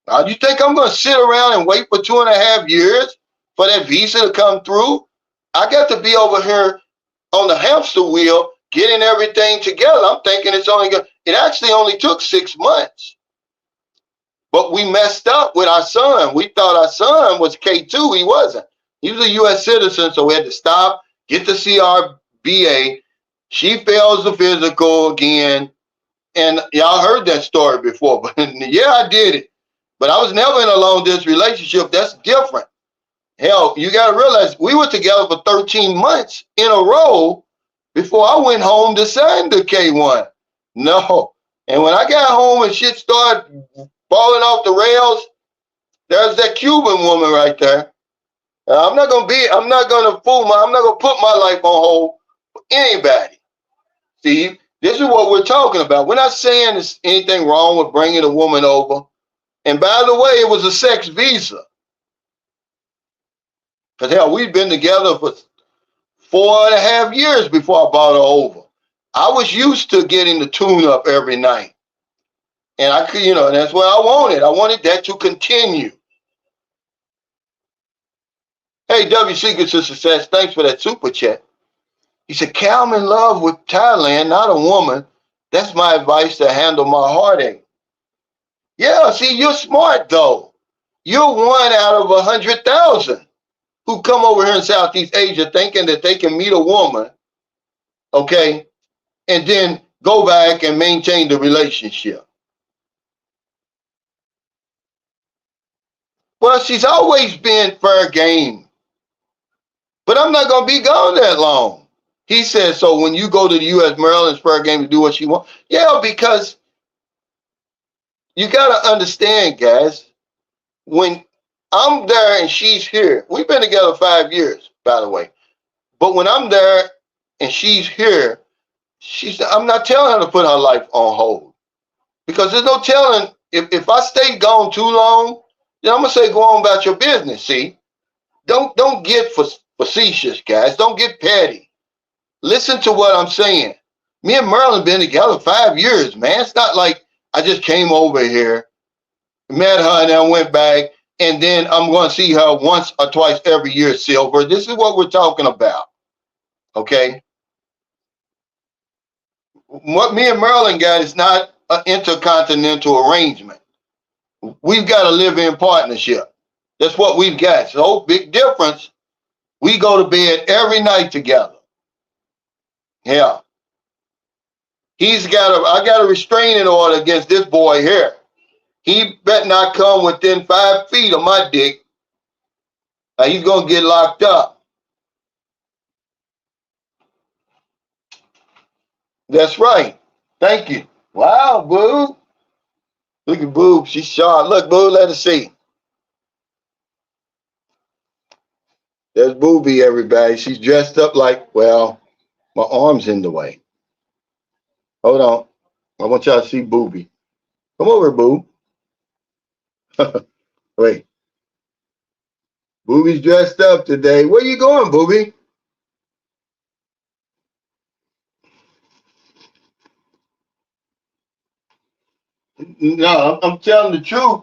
Now, do you think I'm going to sit around and wait for 2.5 years for that visa to come through? I got to be over here on the hamster wheel getting everything together. I'm thinking it actually only took 6 months. But we messed up with our son. We thought our son was K2. He wasn't. He was a U.S. citizen, so we had to stop, get the CRBA. She fails the physical again. And y'all heard that story before. But yeah, I did it. But I was never in a long distance relationship. That's different. Hell, you got to realize we were together for 13 months in a row before I went home to sign the K-1. No. And when I got home and shit started falling off the rails, there's that Cuban woman right there. I'm not gonna put my life on hold for anybody. Steve, this is what we're talking about. We're not saying there's anything wrong with bringing a woman over. And by the way, it was a sex visa. Because hell, we've been together for 4.5 years before I brought her over. I was used to getting the tune up every night. And I could, you know, and that's what I wanted. I wanted that to continue. Hey, W Secrets to Success, thanks for that super chat. He said, Cal, I'm in love with Thailand, not a woman. That's my advice to handle my heartache. Yeah, see, you're smart though. You're 1 out of 100,000. who come over here in Southeast Asia thinking that they can meet a woman, okay, and then go back and maintain the relationship. Well, she's always been fair game, but I'm not going to be gone that long. He said, so when you go to the U.S., Maryland's fair game to do what she wants? Yeah, because you got to understand, guys, when I'm there and she's here, we've been together 5 years, by the way, but when I'm there and she's here, I'm not telling her to put her life on hold, because there's no telling if I stay gone too long, then I'm gonna say go on about your business. See, don't get facetious, guys. Don't get petty. Listen to what I'm saying. Me and Merlin been together 5 years, man. It's not like I just came over here, met her, and then went back, and then I'm going to see her once or twice every year, Silver. This is what we're talking about, okay? What me and Merlin got is not an intercontinental arrangement. We've got a live-in partnership. That's what we've got. So big difference. We go to bed every night together. Yeah. I got a restraining order against this boy here. He better not come within 5 feet of my dick. He's going to get locked up. That's right. Thank you. Wow, Boo. Look at Boo. She's sharp. Look, Boo, let us see. There's Booby, everybody. She's dressed up like, well, my arm's in the way. Hold on. I want y'all to see Booby. Come over, Boo. Wait. Booby's dressed up today. Where you going, Booby? No, I'm telling the truth.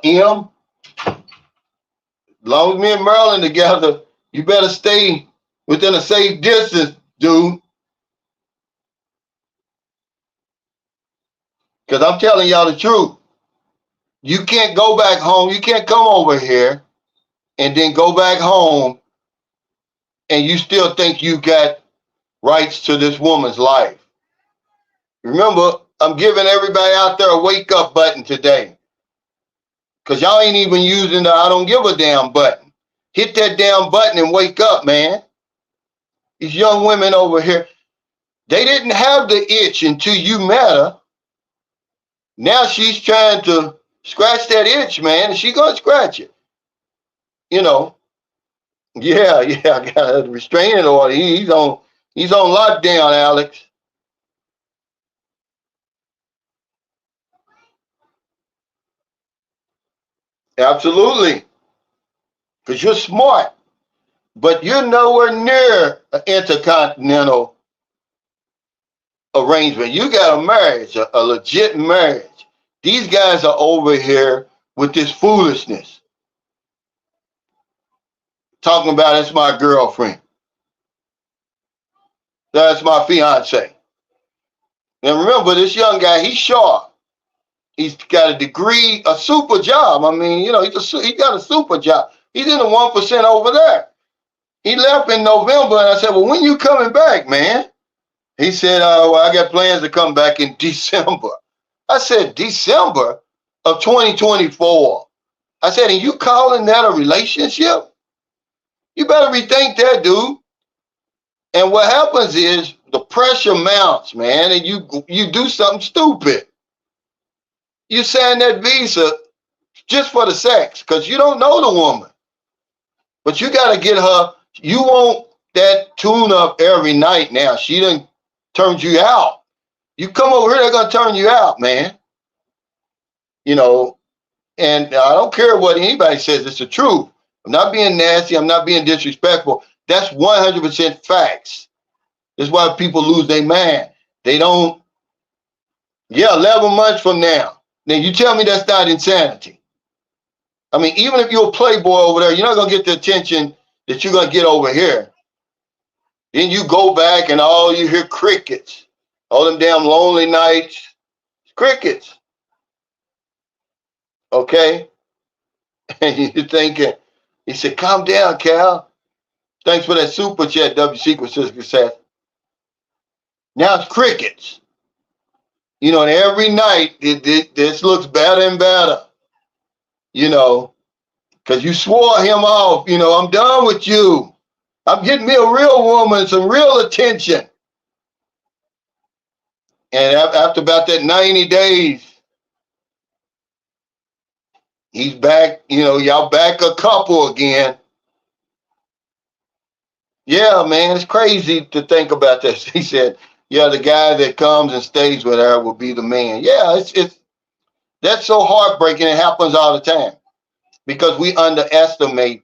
Em, as long as me and Merlin together, you better stay within a safe distance, dude. Because I'm telling y'all the truth. You can't go back home. You can't come over here and then go back home and you still think you got rights to this woman's life. Remember, I'm giving everybody out there a wake up button today. Because y'all ain't even using the I don't give a damn button. Hit that damn button and wake up, man. These young women over here, they didn't have the itch until you met her. Now she's trying to scratch that itch, man, and she's going to scratch it. You know, yeah, I got a restraining order. He's on lockdown, Alex. Absolutely. Because you're smart, but you're nowhere near an intercontinental arrangement. You got a marriage, a legit marriage. These guys are over here with this foolishness. Talking about it's my girlfriend. That's my fiance. And remember, this young guy, he's sharp. He's got a degree, a super job. I mean, you know, he got a super job. He's in the 1% over there. He left in November, and I said, well, when you coming back, man? He said, well, I got plans to come back in December. I said, December of 2024. I said, and you calling that a relationship? You better rethink that, dude. And what happens is the pressure mounts, man, and you do something stupid. You sign that visa just for the sex, because you don't know the woman. But you got to get her. You want that tune up every night now. She done turned you out. You come over here, they're going to turn you out, man. You know, and I don't care what anybody says. It's the truth. I'm not being nasty. I'm not being disrespectful. That's 100% facts. That's why people lose their mind. They don't, 11 months from now. Then you tell me that's not insanity. I mean, even if you're a playboy over there, you're not going to get the attention that you're going to get over here. Then you go back and all you hear crickets. All them damn lonely nights. Crickets. Okay? And you're thinking, He said, calm down, Cal. Thanks for that super chat, W Secret Sister says. Now it's crickets. You know, and every night this looks better and better. You know, because you swore him off. You know, I'm done with you. I'm getting me a real woman, some real attention. And after about that 90 days, he's back. You know, y'all back a couple again. Yeah, man, it's crazy to think about this. He said, yeah, the guy that comes and stays with her will be the man. Yeah, it's that's so heartbreaking. It happens all the time because we underestimate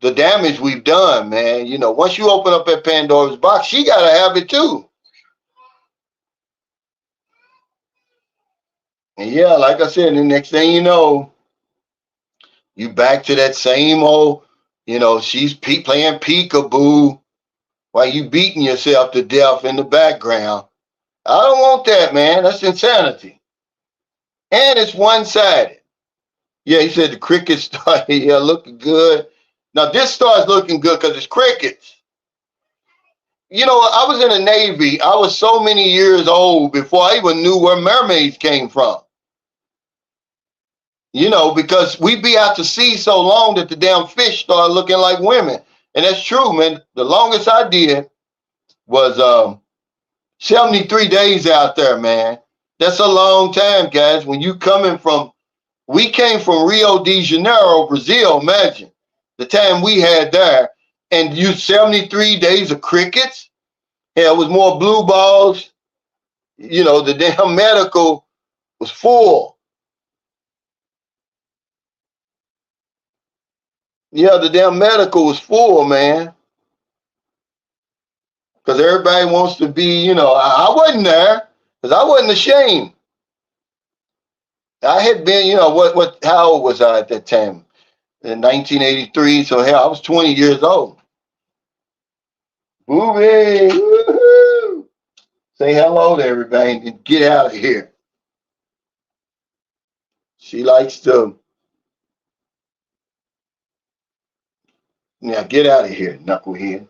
the damage we've done, man. You know, once you open up that Pandora's box, she got to have it too. And yeah, like I said, the next thing you know, you back to that same old, you know, she's playing peekaboo while you beating yourself to death in the background. I don't want that, man. That's insanity. And it's one-sided. Yeah, he said the crickets started, yeah, looking good. Now this starts looking good because it's crickets. You know, I was in the Navy. I was so many years old before I even knew where mermaids came from. You know, because we be out to sea so long that the damn fish started looking like women. And that's true, man. The longest I did was 73 days out there, man. That's a long time, guys. When you coming from, we came from Rio de Janeiro, Brazil, imagine the time we had there. And you 73 days of crickets. Yeah, it was more blue balls. You know, the damn medical was full. Yeah, the damn medical was full, man. Because everybody wants to be, you know, I wasn't there because I wasn't ashamed. I had been, you know, how old was I at that time? In 1983, so hell, I was 20 years old. Booby, woohoo! Say hello to everybody and get out of here. She likes to, yeah, get out of here, knucklehead.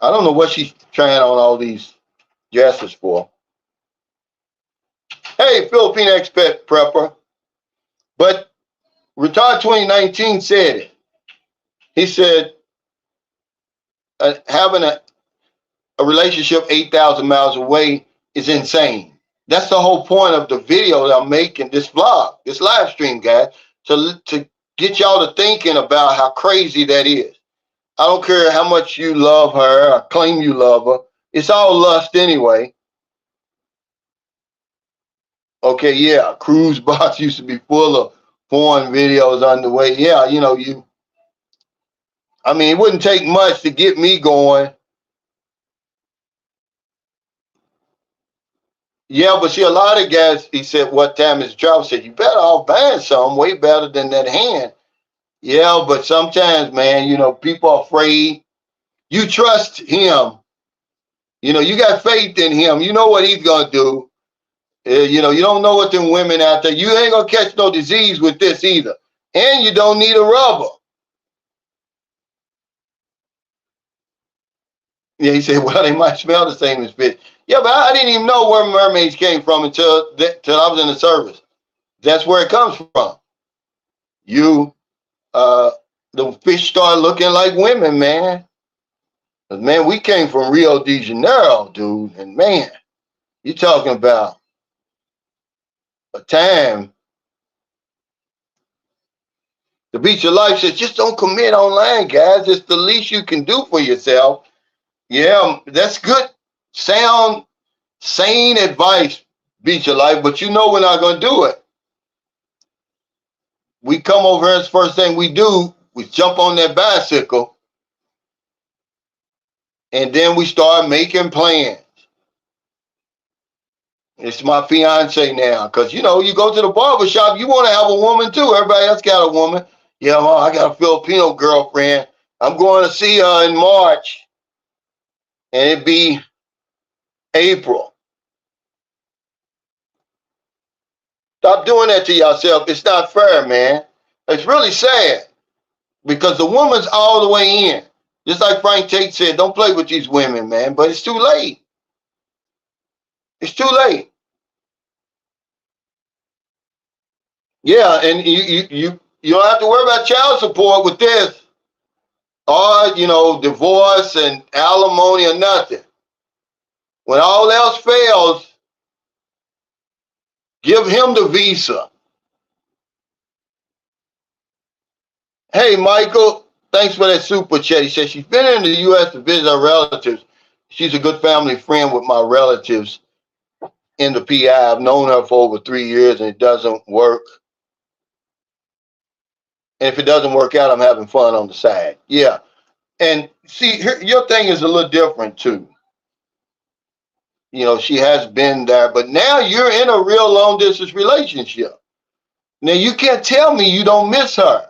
I don't know what she's trying on all these dresses for. Hey, Philippine expat prepper. But Retard 2019 said it. He said, having a relationship 8,000 miles away is insane. That's the whole point of the video that I'm making, this vlog, this live stream, guys, to get y'all to thinking about how crazy that is. I don't care how much you love her or claim you love her. It's all lust anyway. Okay, yeah, cruise box used to be full of porn videos on the way. Yeah, you know, I mean, it wouldn't take much to get me going. Yeah, but see, a lot of guys, he said, what time is the travel? Said, you better off buying something way better than that hand. Yeah, but sometimes, man, you know, people are afraid. You trust him. You know, you got faith in him. You know what he's going to do. You know, you don't know what them women out there. You ain't going to catch no disease with this either. And you don't need a rubber. Yeah, he said, well, they might smell the same as fish. Yeah, but I didn't even know where mermaids came from until I was in the service. That's where it comes from. The fish start looking like women, man. Man, we came from Rio de Janeiro, dude. And man, you're talking about a time. The Beach of Life says, just don't commit online, guys. It's the least you can do for yourself. Yeah, that's good, sound, sane advice, Beach of Life, but you know we're not going to do it. We come over here, the first thing we do, we jump on that bicycle, and then we start making plans. It's my fiance now, because, you know, you go to the barber shop, you want to have a woman too. Everybody else got a woman. Yeah, well, I got a Filipino girlfriend. I'm going to see her in March, and it'd be April. Stop doing that to yourself. It's not fair, man. It's really sad. because the woman's all the way in. Just like Frank Tate said, don't play with these women, man. But it's too late. It's too late. Yeah, and you don't have to worry about child support with this, or divorce and alimony or nothing. When all else fails, give him the visa. Hey, Michael, thanks for that super chat. He says she's been in the U.S. to visit her relatives. She's a good family friend with my relatives in the PI. I've known her for over 3 years, and it doesn't work. And if it doesn't work out, I'm having fun on the side. Yeah. And see, your thing is a little different, too. She has been there, but now you're in a real long distance relationship. Now, you can't tell me you don't miss her.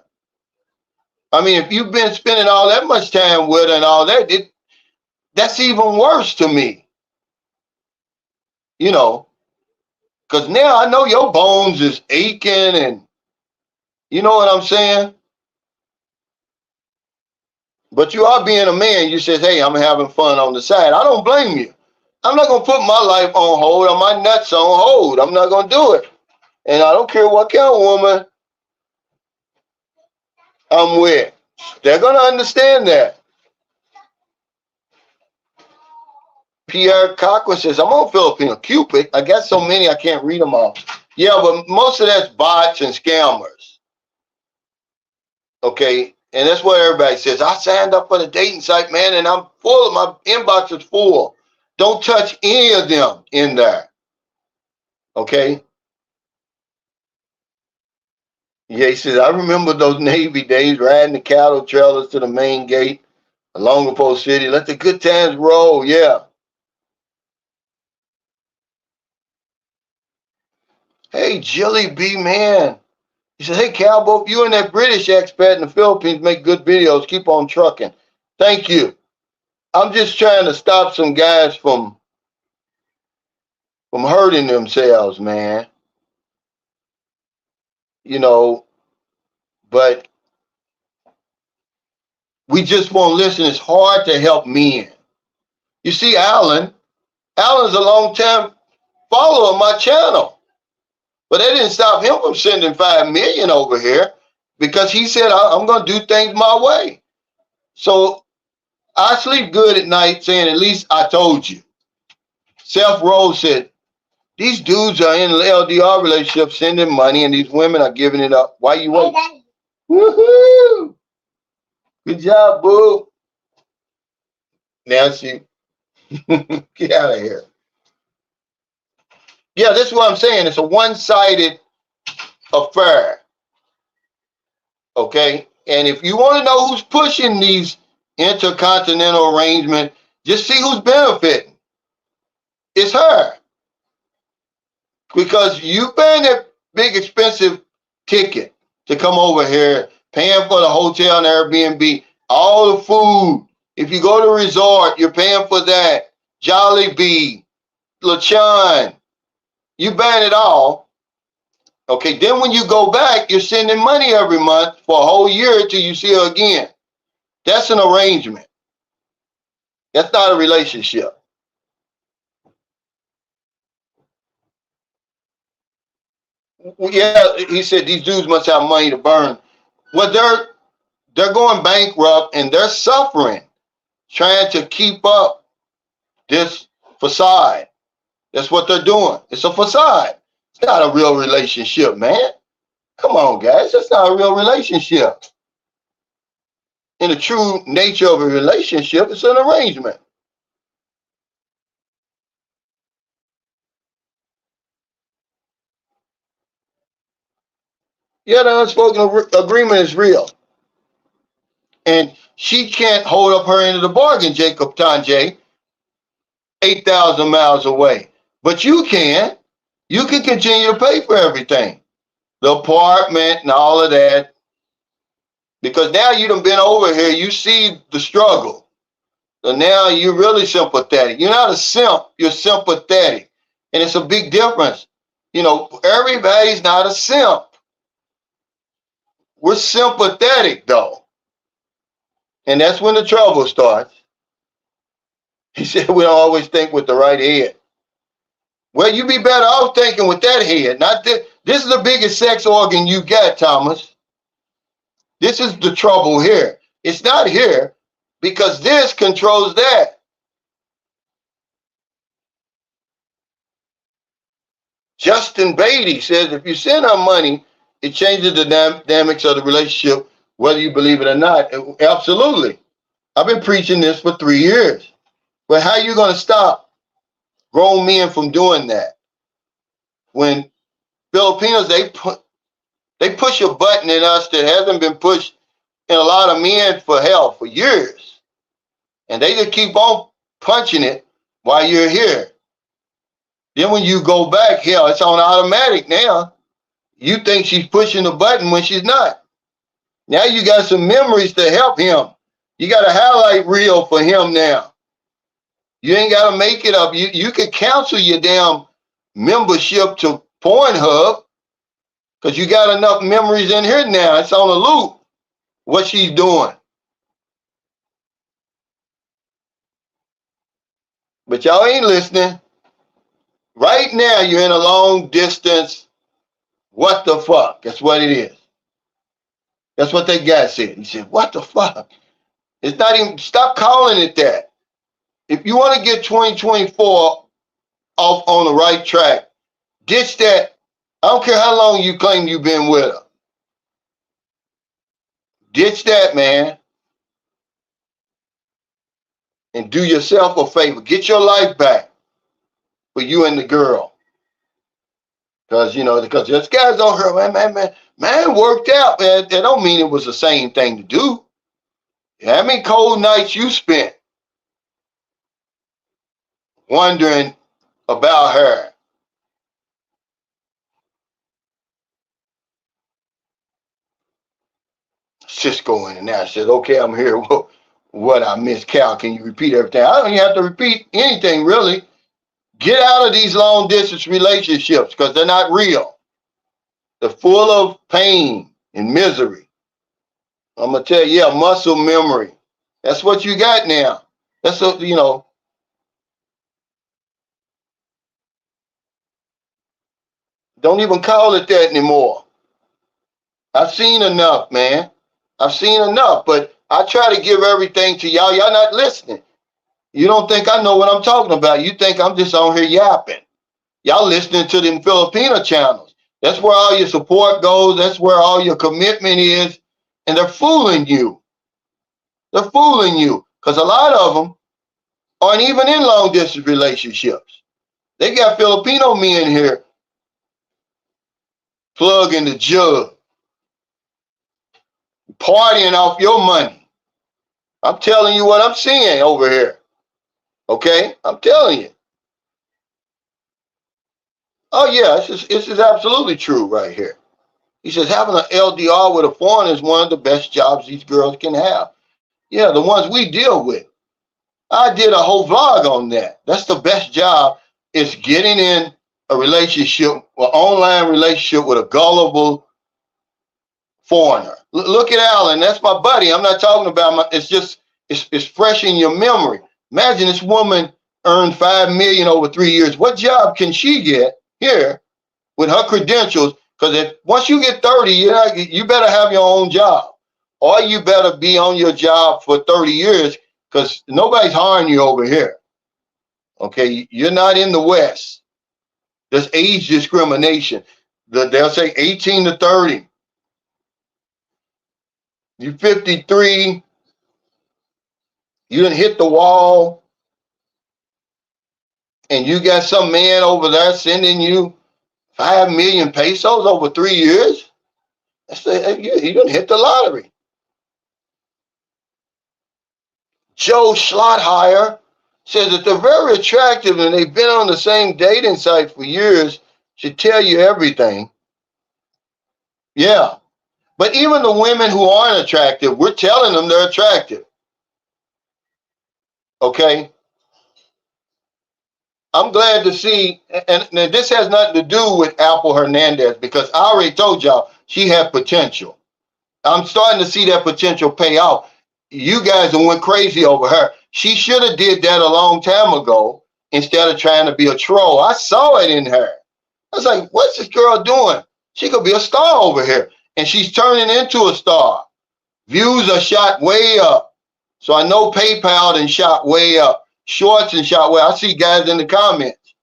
I mean, if you've been spending all that much time with her and all that, that's even worse to me. Because now I know your bones is aching, and you know what I'm saying? But you are being a man. You said, hey, I'm having fun on the side. I don't blame you. I'm not going to put my life on hold or my nuts on hold. I'm not going to do it. And I don't care what kind of woman I'm with. They're going to understand that. Pierre Cochran says, I'm on Filipino Cupid. I got so many I can't read them all. Yeah, but most of that's bots and scammers. Okay, and that's what everybody says. I signed up for the dating site, man, and I'm full. My inbox is full. Don't touch any of them in there. Okay? Yeah, he says, I remember those Navy days riding the cattle trailers to the main gate along the Post City. Let the good times roll. Yeah. Hey, Jilly B, man. He says, hey, Cowboy, you and that British expat in the Philippines make good videos. Keep on trucking. Thank you. I'm just trying to stop some guys from hurting themselves, man. But we just won't listen. It's hard to help men. You see, Alan's a long-time follower of my channel. But that didn't stop him from sending $5 million over here because he said, I'm going to do things my way. So I sleep good at night saying, at least I told you. Seth Rose said, these dudes are in an LDR relationship sending money and these women are giving it up. Why you waiting? Woohoo! Good job, boo. Nancy, get out of here. Yeah, this is what I'm saying. It's a one-sided affair. Okay? And if you want to know who's pushing these intercontinental arrangements, just see who's benefiting. It's her. Because you paying that big expensive ticket to come over here, paying for the hotel and Airbnb, all the food. If you go to a resort, you're paying for that. Jollibee, LaChan, you buying it all. Okay, then when you go back, you're sending money every month for a whole year till you see her again. That's an arrangement. That's not a relationship. Yeah, he said these dudes must have money to burn. Well, they're going bankrupt and they're suffering, trying to keep up this facade. That's what they're doing. It's a facade. It's not a real relationship, man. Come on, guys. That's not a real relationship. In the true nature of a relationship, it's an arrangement. Yeah, the unspoken agreement is real. And she can't hold up her end of the bargain, Jacob Tanjay, 8,000 miles away. But you can. You can continue to pay for everything. The apartment and all of that. Because now you done been over here, you see the struggle. So now you're really sympathetic. You're not a simp, you're sympathetic. And it's a big difference. Everybody's not a simp. We're sympathetic, though. And that's when the trouble starts. He said we don't always think with the right head. Well, you be better off thinking with that head. Not this. This is the biggest sex organ you got, Thomas. This is the trouble here. It's not here because this controls that. Justin Beatty says if you send her money, it changes the dynamics of the relationship, whether you believe it or not. Absolutely. I've been preaching this for 3 years. But how are you going to stop grown men from doing that? When Filipinos, they push a button in us that hasn't been pushed in a lot of men for years. And they just keep on punching it while you're here. Then when you go back, hell, it's on automatic now. You think she's pushing the button when she's not. Now you got some memories to help him. You got a highlight reel for him now. You ain't got to make it up. You could cancel your damn membership to Pornhub because you got enough memories in here now. It's on a loop. What she's doing. But y'all ain't listening. Right now, you're in a long distance. What the fuck? That's what it is. That's what that guy said. He said, what the fuck? It's not even, stop calling it that. If you want to get 2024 off on the right track, ditch that. I don't care how long you claim you've been with her. Ditch that, man. And do yourself a favor. Get your life back for you and the girl. Because this guy's on her, man worked out. Man, that don't mean it was the same thing to do. How many cold nights you spent wondering about her? Cisco in and out says, okay, I'm here. What I missed, Cal, can you repeat everything? I don't even have to repeat anything, really. Get out of these long distance relationships because they're not real. They're full of pain and misery. I'm going to tell you, muscle memory. That's what you got now. That's what, don't even call it that anymore. I've seen enough, man. I've seen enough, but I try to give everything to y'all. Y'all not listening. You don't think I know what I'm talking about. You think I'm just on here yapping. Y'all listening to them Filipino channels. That's where all your support goes. That's where all your commitment is. And they're fooling you. They're fooling you because a lot of them aren't even in long distance relationships. They got Filipino men here plugging the jug, partying off your money. I'm telling you what I'm seeing over here. Okay? I'm telling you. Oh, yeah, this is absolutely true right here. He says having an LDR with a foreigner is one of the best jobs these girls can have. Yeah, the ones we deal with. I did a whole vlog on that. That's the best job is getting in a relationship, an online relationship with a gullible foreigner. Look at Alan. That's my buddy. I'm not talking about it's fresh in your memory. Imagine this woman earned $5 million over 3 years. What job can she get here with her credentials? Because once you get 30, you better have your own job, or you better be on your job for 30 years because nobody's hiring you over here. Okay, you're not in the West. There's age discrimination. They'll say 18 to 30. You're 53. You done hit the wall, and you got some man over there sending you 5 million pesos over 3 years. He done hit the lottery. Joe Schlotheier says that they're very attractive and they've been on the same dating site for years. Should tell you everything. Yeah. But even the women who aren't attractive, we're telling them they're attractive. Okay? I'm glad to see, and this has nothing to do with Apple Hernandez because I already told y'all she had potential. I'm starting to see that potential pay off. you guys went crazy over her. She should have did that a long time ago instead of trying to be a troll. I saw it in her. I was like, what's this girl doing? She could be a star over here. And she's turning into a star. Views are shot way up. So I know PayPal and shot way up. Shorts and shot way up. I see guys in the comments.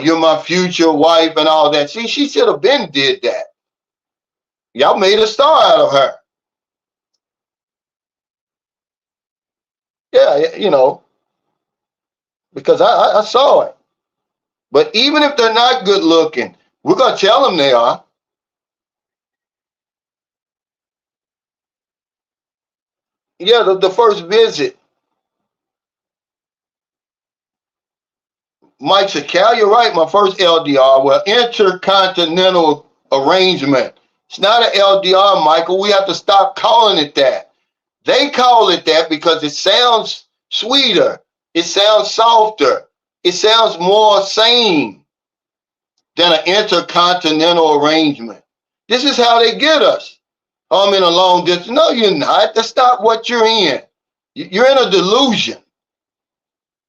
You're my future wife and all that. See, she should have been did that. Y'all made a star out of her. Yeah, you know, because I saw it. But even if they're not good looking, we're going to tell them they are. Yeah, the first visit. Mike said, Cal, you're right. My first LDR, well, intercontinental arrangement. It's not an LDR, Michael. We have to stop calling it that. They call it that because it sounds sweeter. It sounds softer. It sounds more sane than an intercontinental arrangement. This is how they get us. I'm in a long distance. No, you're not. That's not what you're in. You're in a delusion.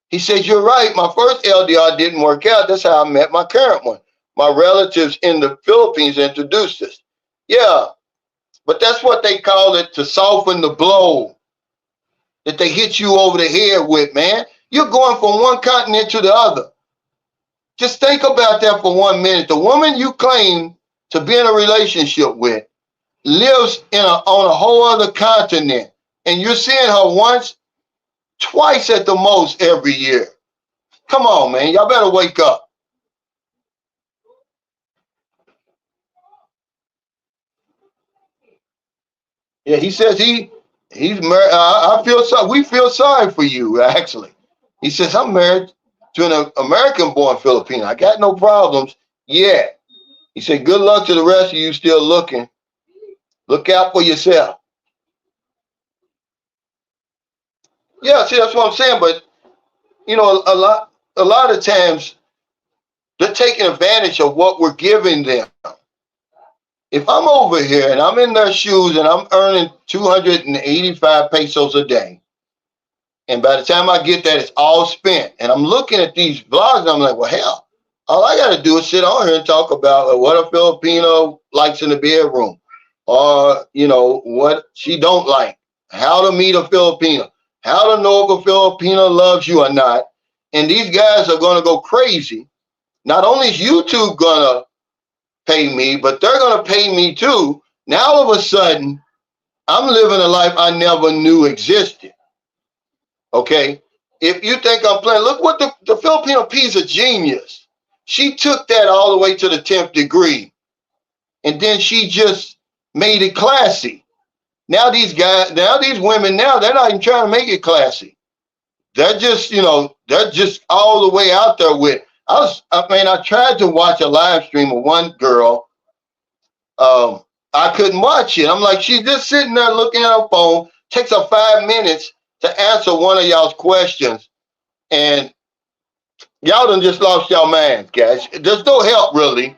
He says, you're right. My first LDR didn't work out. That's how I met my current one. My relatives in the Philippines introduced us. Yeah, but that's what they call it, to soften the blow that they hit you over the head with, man. You're going from one continent to the other. Just think about that for 1 minute. The woman you claim to be in a relationship with lives on a whole other continent, and you're seeing her once, twice at the most every year. Come on, man. Y'all better wake up. Yeah, he says he's married. I feel sorry. We feel sorry for you, actually. He says, I'm married to an American-born Filipino. I got no problems yet. He said, good luck to the rest of you still looking. Look out for yourself. Yeah, see, that's what I'm saying. But, you know, a lot of times they're taking advantage of what we're giving them. If I'm over here and I'm in their shoes and I'm earning 285 pesos a day, and by the time I get that, it's all spent, and I'm looking at these blogs, and I'm like, well, hell, all I got to do is sit on here and talk about what a Filipino likes in the bedroom, or, you know, what she don't like, how to meet a Filipino, how to know if a Filipino loves you or not. And these guys are going to go crazy. Not only is YouTube going to pay me, but they're going to pay me too. Now, all of a sudden, I'm living a life I never knew existed. Okay? If you think I'm playing, look what the Filipino P is a genius. She took that all the way to the 10th degree. And then she just made it classy. Now these women, they're not even trying to make it classy. They're just, you know, they're just all the way out there with. I tried to watch a live stream of one girl. I couldn't watch it. I'm like, she's just sitting there looking at her phone. Takes her 5 minutes to answer one of y'all's questions. And y'all done just lost y'all minds, guys. There's no help really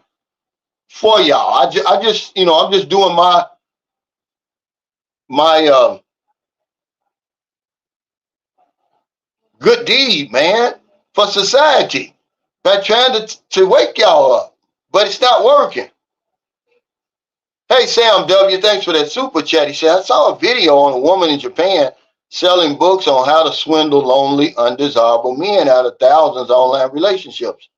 for y'all. I just, you know, I'm just doing my good deed, man, for society by trying to wake y'all up. But it's not working. Hey, Sam W., thanks for that super chat. He said, I saw a video on a woman in Japan selling books on how to swindle lonely, undesirable men out of thousands of online relationships.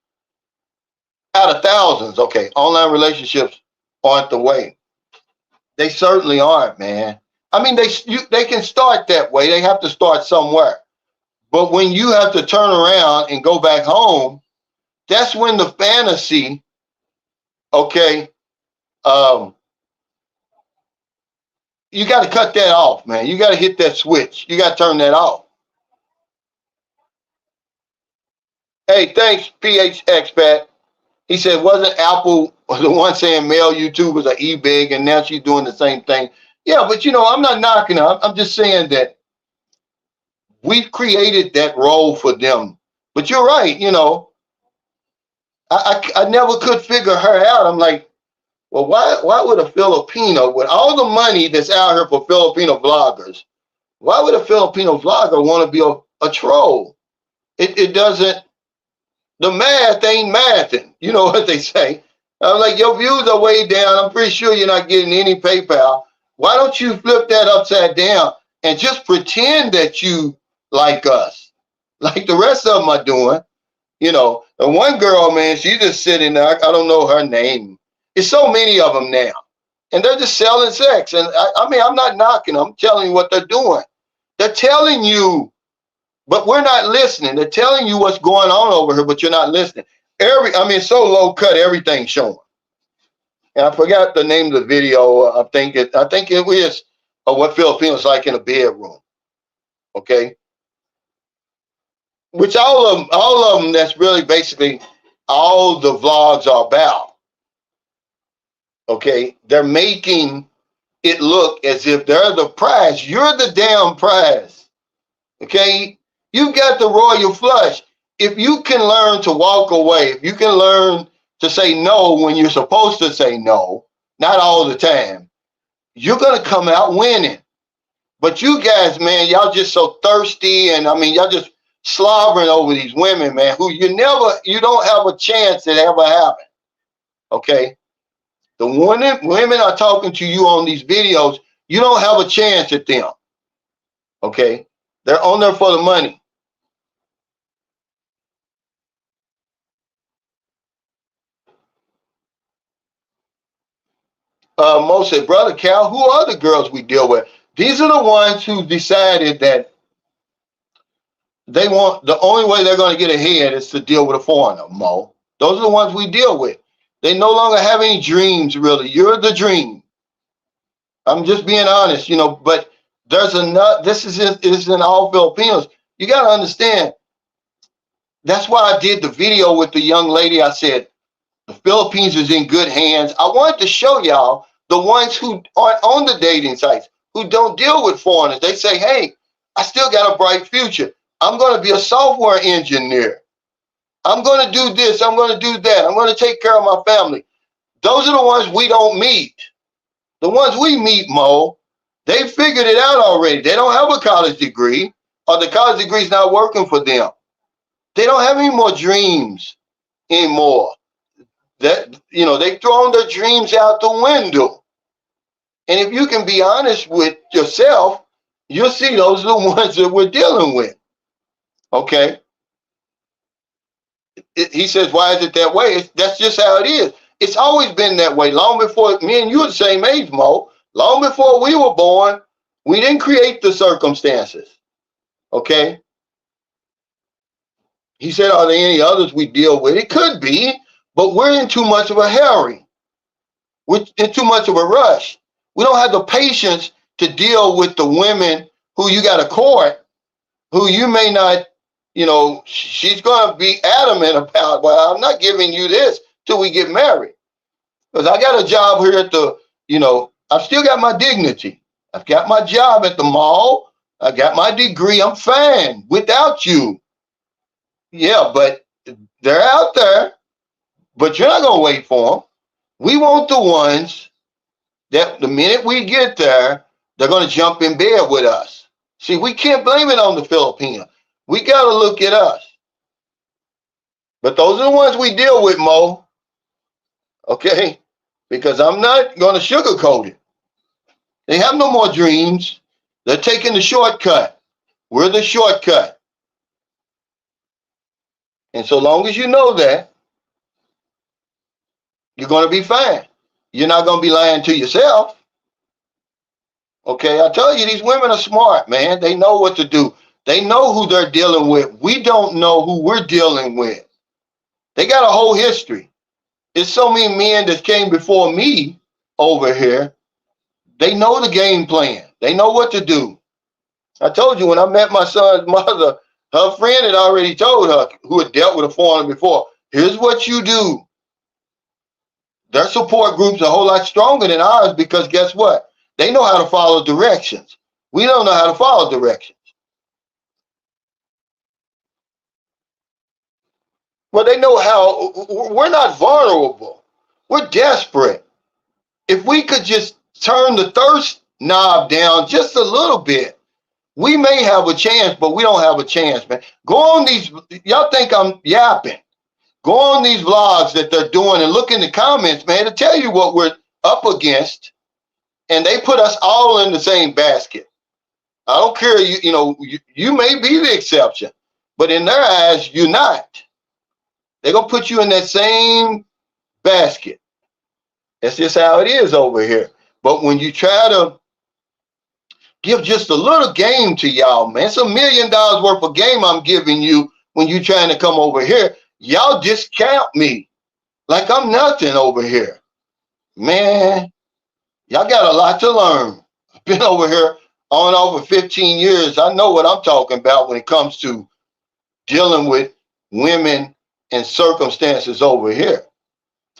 Out of thousands, okay. Online relationships aren't the way. They certainly aren't, man. I mean, they can start that way. They have to start somewhere. But when you have to turn around and go back home, that's when the fantasy, okay, you got to cut that off, man. You got to hit that switch. You got to turn that off. Hey, thanks, PH Expat. He said, wasn't Apple the one saying male YouTubers are e-big, and now she's doing the same thing? Yeah, but, you know, I'm not knocking her. I'm just saying that we've created that role for them. But you're right, you know. I never could figure her out. I'm like, well, why would a Filipino, with all the money that's out here for Filipino bloggers, Why would a Filipino vlogger want to be a troll? It doesn't, the math ain't mathing. You know what they say. I'm like, your views are way down. I'm pretty sure you're not getting any PayPal. Why don't you flip that upside down and just pretend that you like us, like the rest of them are doing? You know, and one girl, man, she just sitting there. I don't know her name. It's so many of them now, and they're just selling sex. And I mean, I'm not knocking them. I'm telling you what they're doing. They're telling you, but we're not listening. They're telling you what's going on over here, but you're not listening. I mean, it's so low cut, everything's showing. And I forgot the name of the video. I think it is what Filipinos like in a bedroom. Okay, which all of them. That's really basically all the vlogs are about. Okay, they're making it look as if they're the prize. You're the damn prize. Okay, you've got the royal flush. If you can learn to walk away, if you can learn to say no when you're supposed to say no, not all the time, you're gonna come out winning. But you guys, man, y'all just so thirsty, and I mean, y'all just slobbering over these women, man, who you don't have a chance at ever having. Okay, the women are talking to you on these videos. You don't have a chance at them. Okay, they're on there for the money. Mo said, Brother Cal, who are the girls we deal with? These are the ones who decided that they want, the only way they're going to get ahead is to deal with a foreigner, Mo. Those are the ones we deal with. They no longer have any dreams, really. You're the dream. I'm just being honest, you know, but there's enough. This isn't all Filipinos. You got to understand. That's why I did the video with the young lady. I said, the Philippines is in good hands. I wanted to show y'all the ones who aren't on the dating sites, who don't deal with foreigners. They say, hey, I still got a bright future. I'm going to be a software engineer. I'm going to do this. I'm going to do that. I'm going to take care of my family. Those are the ones we don't meet. The ones we meet, Mo, they figured it out already. They don't have a college degree, or the college degree is not working for them. They don't have any more dreams anymore. That, you know, they've thrown their dreams out the window. And if you can be honest with yourself, you'll see those are the ones that we're dealing with. Okay. He says, why is it that way? That's just how it is. It's always been that way. Long before me and you are the same age, Mo. Long before we were born, we didn't create the circumstances. Okay. He said, are there any others we deal with? It could be, but we're in too much of a hurry. We're in too much of a rush. We don't have the patience to deal with the women who you got to court, who you may not, you know, she's going to be adamant about, well, I'm not giving you this till we get married. Because I got a job here at the, you know, I've still got my dignity. I've got my job at the mall. I got my degree. I'm fine without you. Yeah, but they're out there, but you're not going to wait for them. We want the ones that the minute we get there, they're going to jump in bed with us. See, we can't blame it on the Filipino. We got to look at us. But those are the ones we deal with, Mo. Okay? Because I'm not going to sugarcoat it. They have no more dreams. They're taking the shortcut. We're the shortcut. And so long as you know that, you're going to be fine. You're not going to be lying to yourself. Okay, I tell you, these women are smart, man. They know what to do. They know who they're dealing with. We don't know who we're dealing with. They got a whole history. There's so many men that came before me over here. They know the game plan. They know what to do. I told you when I met my son's mother, her friend had already told her, who had dealt with a foreigner before, here's what you do. Their support groups are a whole lot stronger than ours because guess what? They know how to follow directions. We don't know how to follow directions. Well, they know how. We're not vulnerable. We're desperate. If we could just turn the thirst knob down just a little bit, We may have a chance, but we don't have a chance, man. Go on these, y'all think I'm yapping. Go on these vlogs that they're doing and look in the comments, man, to tell you what we're up against. And they put us all in the same basket. I don't care, you may be the exception, but in their eyes, you're not. They're going to put you in that same basket. That's just how it is over here. But when you try to give just a little game to y'all, man, it's $1 million worth of game I'm giving you when you're trying to come over here. Y'all discount me like I'm nothing over here. Man, y'all got a lot to learn. I've been over here on and off for 15 years. I know what I'm talking about when it comes to dealing with women and circumstances over here.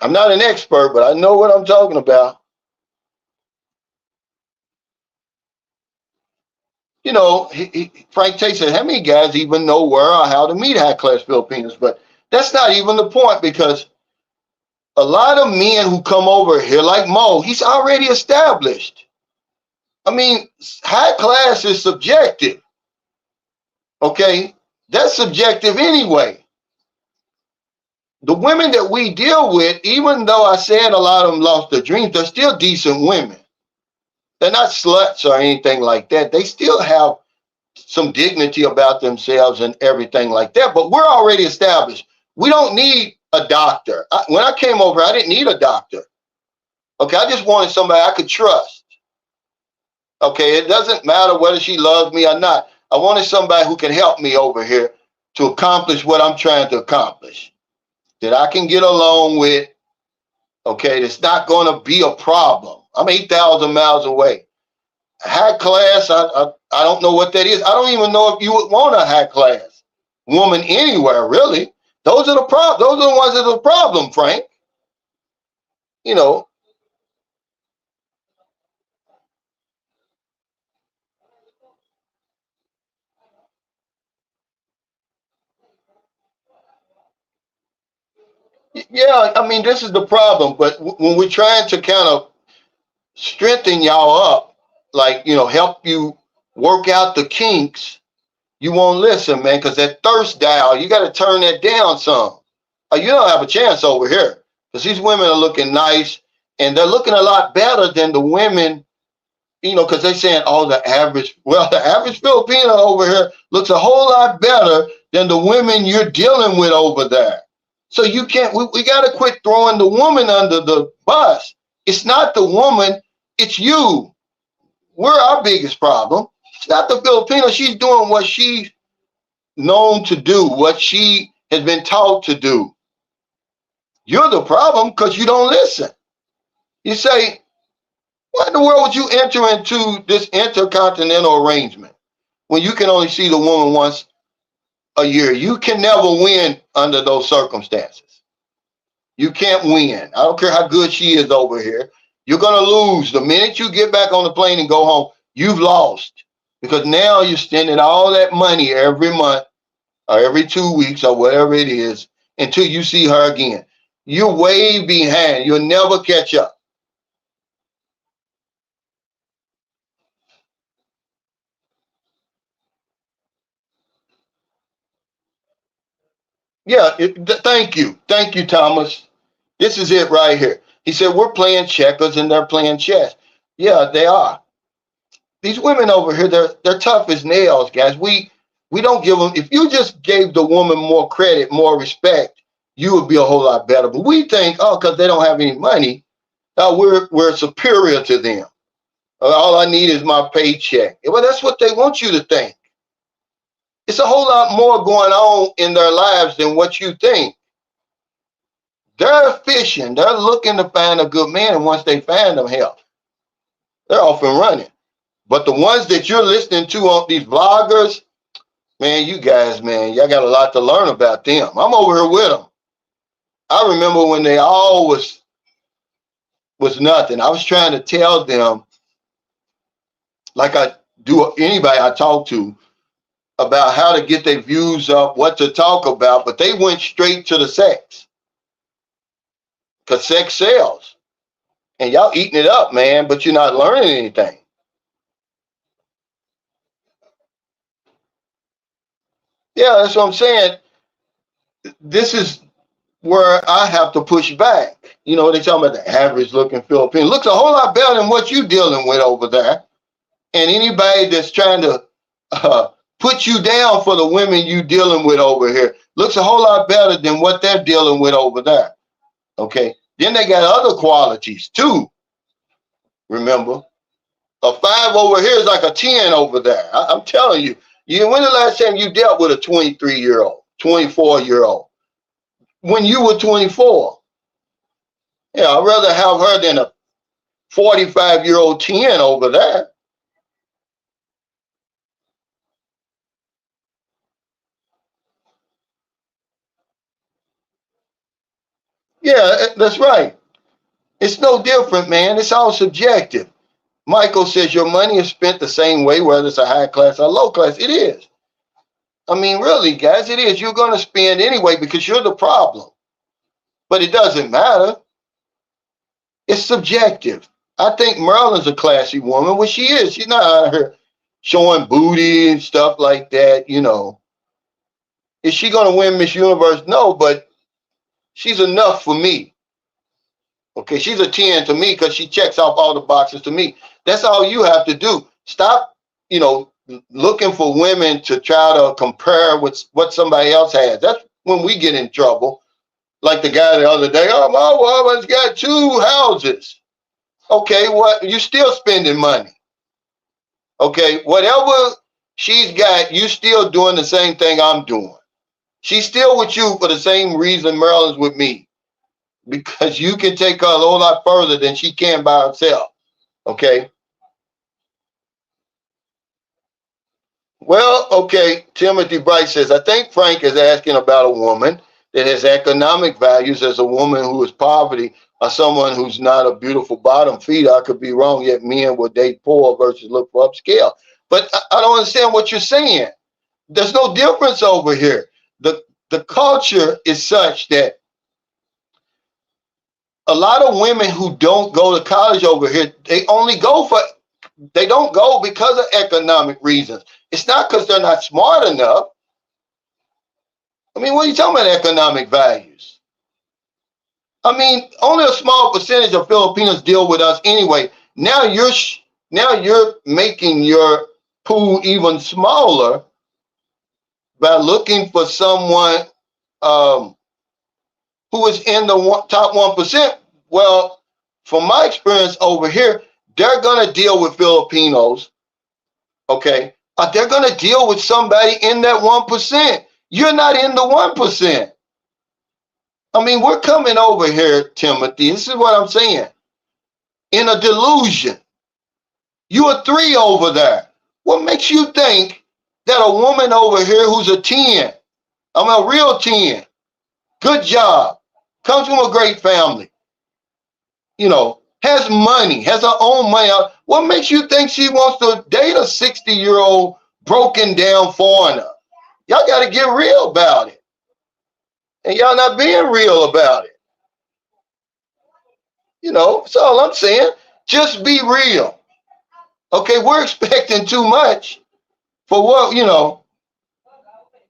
I'm not an expert, but I know what I'm talking about. Frank Tate said, how many guys even know where or how to meet high-class Filipinos? But that's not even the point, because a lot of men who come over here, like Mo, he's already established. I mean, high class is subjective. Okay? That's subjective anyway. The women that we deal with, even though I said a lot of them lost their dreams, they're still decent women. They're not sluts or anything like that. They still have some dignity about themselves and everything like that. But we're already established. We don't need a doctor. When I came over, I didn't need a doctor. Okay, I just wanted somebody I could trust. Okay, it doesn't matter whether she loves me or not. I wanted somebody who can help me over here to accomplish what I'm trying to accomplish, that I can get along with. Okay, that's not going to be a problem. I'm 8,000 miles away. High class, I don't know what that is. I don't even know if you would want a high class woman anywhere, really. Those are the ones that are the problem, Frank. You know, yeah, I mean, this is the problem. But when we're trying to kind of strengthen y'all up, like, help you work out the kinks, you won't listen, man, because that thirst dial, you got to turn that down some. You don't have a chance over here, because these women are looking nice, and they're looking a lot better than the women, because they're saying, oh, the average Filipino over here looks a whole lot better than the women you're dealing with over there. So you can't, we got to quit throwing the woman under the bus. It's not the woman, it's you. We're our biggest problem. It's not the Filipino. She's doing what she's known to do, what she has been taught to do. You're the problem because you don't listen. You say, why in the world would you enter into this intercontinental arrangement when you can only see the woman once a year? You can never win under those circumstances. You can't win. I don't care how good she is over here. You're going to lose. The minute you get back on the plane and go home, you've lost. Because now you're spending all that money every month or every 2 weeks or whatever it is until you see her again. You're way behind. You'll never catch up. Yeah, thank you. Thank you, Thomas. This is it right here. He said, we're playing checkers and they're playing chess. Yeah, they are. These women over here, they're tough as nails, guys. We don't give them, if you just gave the woman more credit, more respect, you would be a whole lot better. But we think, oh, because they don't have any money, we're superior to them. All I need is my paycheck. Well, that's what they want you to think. It's a whole lot more going on in their lives than what you think. They're fishing. They're looking to find a good man. And once they find them, hell, they're off and running. But the ones that you're listening to on these vloggers, man, you guys, man, y'all got a lot to learn about them. I'm over here with them. I remember when they all was nothing. I was trying to tell them, like I do anybody I talk to, about how to get their views up, what to talk about, but they went straight to the sex. Because sex sells. And y'all eating it up, man, but you're not learning anything. Yeah, that's what I'm saying. This is where I have to push back. You know, they talking about the average looking Filipino. Looks a whole lot better than what you dealing with over there. And anybody that's trying to uh, put you down for the women you dealing with over here looks a whole lot better than what they're dealing with over there. Okay. Then they got other qualities too. Remember, a 5 over here is like a 10 over there. I'm telling you. When the last time you dealt with a 23-year-old, 24-year-old? When you were 24. Yeah, I'd rather have her than a 45-year-old 10 over there. Yeah, that's right. It's no different, man. It's all subjective. Michael says your money is spent the same way, whether it's a high class or low class. It is. I mean, really, guys, it is. You're going to spend anyway because you're the problem. But it doesn't matter. It's subjective. I think Marilyn's a classy woman. Well, she is. She's not out here showing booty and stuff like that. You know, is she going to win Miss Universe? No, but she's enough for me. Okay, she's a 10 to me because she checks off all the boxes to me. That's all you have to do. Stop, you know, looking for women to try to compare with what somebody else has. That's when we get in trouble. Like the guy the other day, oh, my woman's got 2 houses. Okay, what? You still spending money. Okay, whatever she's got, you still doing the same thing I'm doing. She's still with you for the same reason Marilyn's with me. Because you can take her a whole lot further than she can by herself. Okay. Well, okay. Timothy Bright says, I think Frank is asking about a woman that has economic values as a woman who is poverty or someone who's not a beautiful bottom feeder. I could be wrong, yet men would date poor versus look for upscale. But I don't understand what you're saying. There's no difference over here. The culture is such that a lot of women who don't go to college over here, they don't go because of economic reasons. It's not because they're not smart enough. I mean, what are you talking about economic values? I mean, only a small percentage of Filipinos deal with us anyway. Now you're making your pool even smaller by looking for someone um, who is in the top 1%. Well, from my experience over here, they're going to deal with Filipinos, okay? They're going to deal with somebody in that 1%. You're not in the 1%. I mean, we're coming over here, Timothy. This is what I'm saying. In a delusion. You're a 3 over there. What makes you think that a woman over here who's a 10, I'm a real 10, good job, comes from a great family, you know, has money, has her own money. What makes you think she wants to date a 60-year-old broken down foreigner? Y'all got to get real about it. And y'all not being real about it. You know, that's all I'm saying. Just be real. Okay, we're expecting too much for what, you know.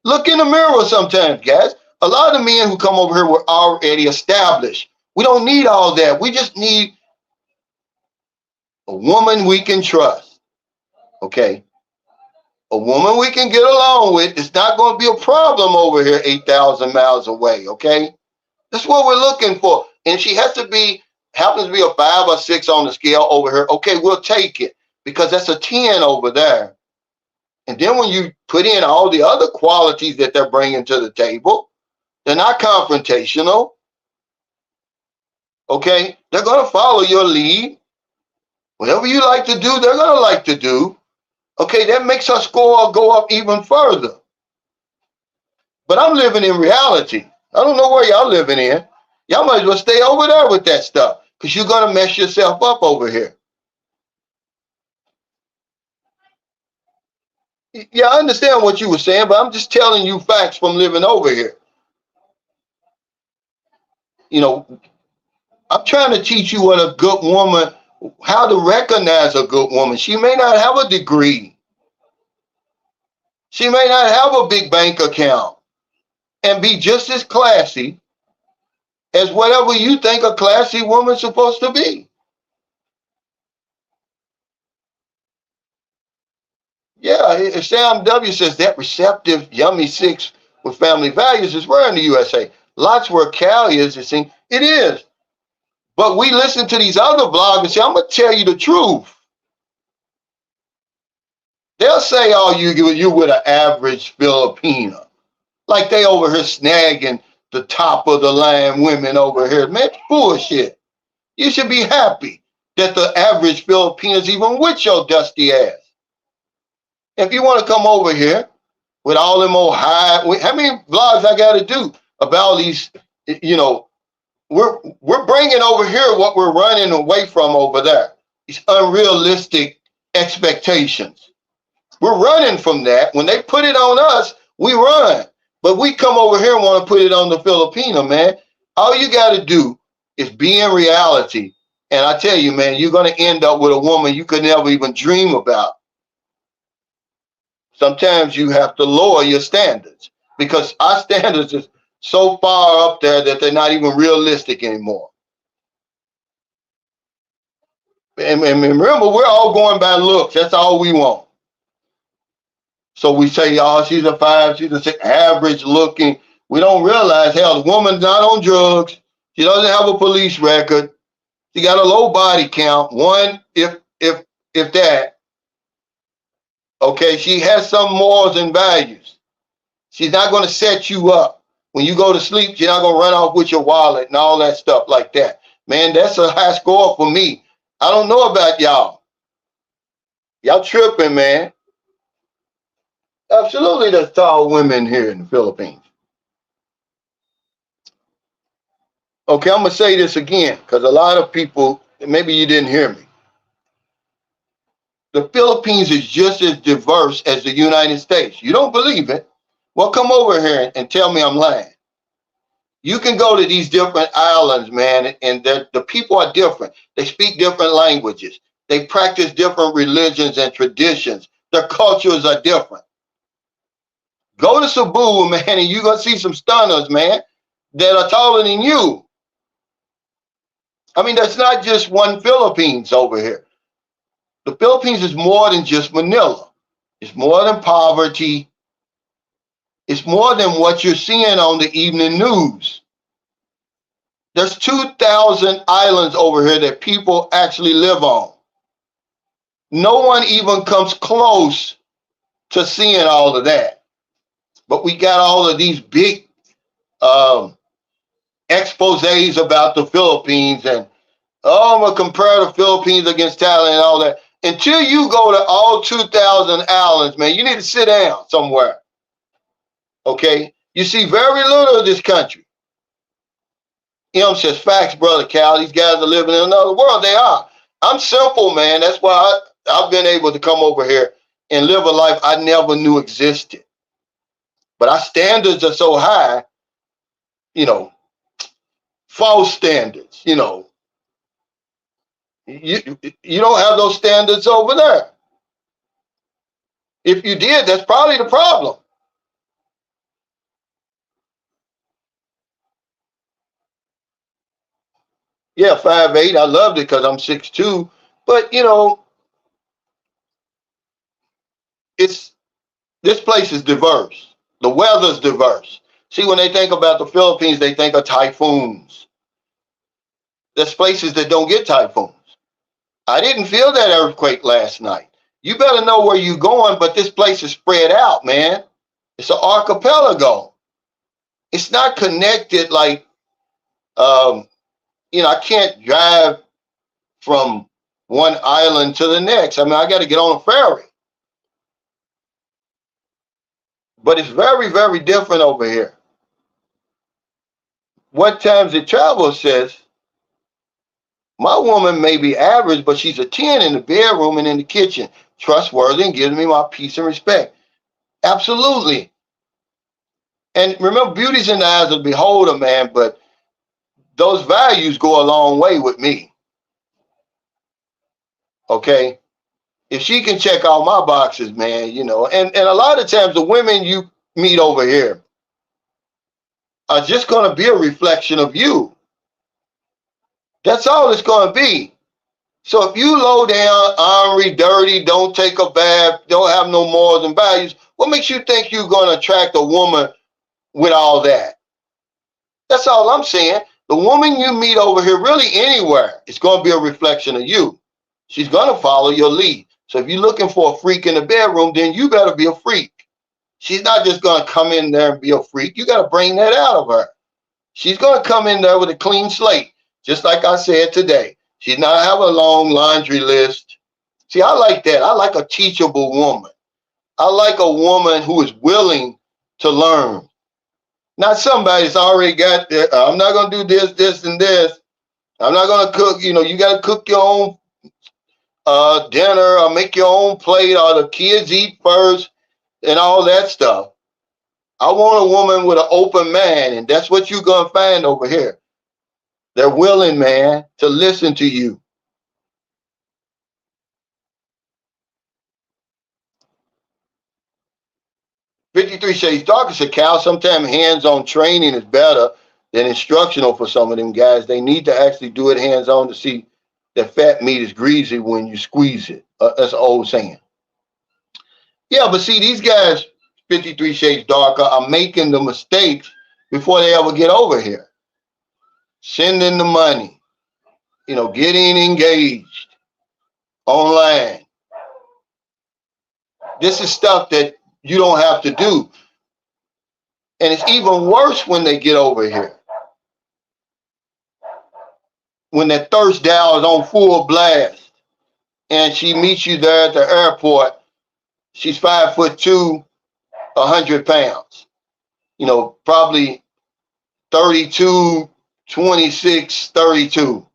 Look in the mirror sometimes, guys. A lot of the men who come over here were already established. We don't need all that. We just need a woman we can trust. Okay. A woman we can get along with. It's not going to be a problem over here 8,000 miles away. Okay. That's what we're looking for. And she has to be, happens to be a 5 or 6 on the scale over here. Okay, we'll take it because that's a 10 over there. And then when you put in all the other qualities that they're bringing to the table, they're not confrontational. Okay, they're going to follow your lead. Whatever you like to do, they're going to like to do. Okay, that makes our score go up even further. But I'm living in reality. I don't know where y'all living in. Y'all might as well stay over there with that stuff because you're going to mess yourself up over here. Yeah, I understand what you were saying, but I'm just telling you facts from living over here. You know, I'm trying to teach you what a good woman, how to recognize a good woman. She may not have a degree. She may not have a big bank account and be just as classy as whatever you think a classy woman's supposed to be. Yeah, Sam W says that receptive, yummy six with family values is rare in the USA. Lots where Cal is, it is. But we listen to these other bloggers and say, I'm going to tell you the truth. They'll say, oh, you with an average Filipina. Like they over here snagging the top of the line women over here. Man, bullshit. You should be happy that the average Filipina's even with your dusty ass. If you want to come over here with all them old high, how many vlogs I got to do about all these, you know, we're bringing over here what we're running away from over there. These unrealistic expectations. We're running from that. When they put it on us, we run. But we come over here and want to put it on the Filipino, man. All you got to do is be in reality. And I tell you, man, you're going to end up with a woman you could never even dream about. Sometimes you have to lower your standards because our standards is so far up there that they're not even realistic anymore. And remember, we're all going by looks. That's all we want. So we say, oh, she's a 5, she's a 6, average looking. We don't realize, hell, the woman's not on drugs. She doesn't have a police record. She got a low body count. One, if that. Okay, she has some morals and values. She's not going to set you up. When you go to sleep, she's not going to run off with your wallet and all that stuff like that. Man, that's a high score for me. I don't know about y'all. Y'all tripping, man. Absolutely, there's tall women here in the Philippines. Okay, I'm going to say this again because a lot of people, maybe you didn't hear me. The Philippines is just as diverse as the United States. You don't believe it? Well, come over here and tell me I'm lying. You can go to these different islands, man, and the people are different. They speak different languages. They practice different religions and traditions. Their cultures are different. Go to Cebu, man, and you're going to see some stunners, man, that are taller than you. I mean, that's not just one Philippines over here. The Philippines is more than just Manila. It's more than poverty. It's more than what you're seeing on the evening news. There's 2,000 islands over here that people actually live on. No one even comes close to seeing all of that. But we got all of these big exposés about the Philippines and, oh, I'm going to compare the Philippines against Thailand and all that. Until you go to all 2,000 islands, man, you need to sit down somewhere. Okay? You see very little of this country. You know, says facts, brother Cal. These guys are living in another world. They are. I'm simple, man. That's why I've been able to come over here and live a life I never knew existed. But our standards are so high, you know, false standards, you know. You don't have those standards over there. If you did, that's probably the problem. Yeah, 5'8". I loved it because I'm 6'2". But you know, this place is diverse. The weather's diverse. See, when they think about the Philippines, they think of typhoons. There's places that don't get typhoons. I didn't feel that earthquake last night. You better know where you're going, but this place is spread out, man. It's an archipelago. It's not connected like, you know, I can't drive from one island to the next. I mean, I got to get on a ferry. But it's very, very different over here. What Times It Travel says, my woman may be average, but she's a 10 in the bedroom and in the kitchen. Trustworthy and gives me my peace and respect. Absolutely. And remember, beauty's in the eyes of the beholder, man, but those values go a long way with me. Okay? If she can check all my boxes, man, you know, and a lot of times the women you meet over here are just going to be a reflection of you. That's all it's going to be. So if you low down, ornery, dirty, don't take a bath, don't have no morals and values, what makes you think you're going to attract a woman with all that? That's all I'm saying. The woman you meet over here, really anywhere, it's going to be a reflection of you. She's going to follow your lead. So if you're looking for a freak in the bedroom, then you better be a freak. She's not just going to come in there and be a freak. You got to bring that out of her. She's going to come in there with a clean slate, just like I said today. She's not have a long laundry list. See, I like that. I like a teachable woman. I like a woman who is willing to learn. Not somebody that's already got there. I'm not going to do this, this, and this. I'm not going to cook. You know, you got to cook your own dinner or make your own plate, or the kids eat first and all that stuff. I want a woman with an open mind, and that's what you're going to find over here. They're willing, man, to listen to you. "53 Shades Darker" said, Cal, sometimes hands-on training is better than instructional for some of them guys. They need to actually do it hands-on to see that fat meat is greasy when you squeeze it. That's an old saying. Yeah, but see, these guys, 53 Shades Darker, are making the mistakes before they ever get over here. Sending the money, you know, getting engaged online. This is stuff that you don't have to do. And it's even worse when they get over here. When that thirst dial is on full blast and she meets you there at the airport, she's 5'2", 100 pounds. You know, probably 32, 26, 32.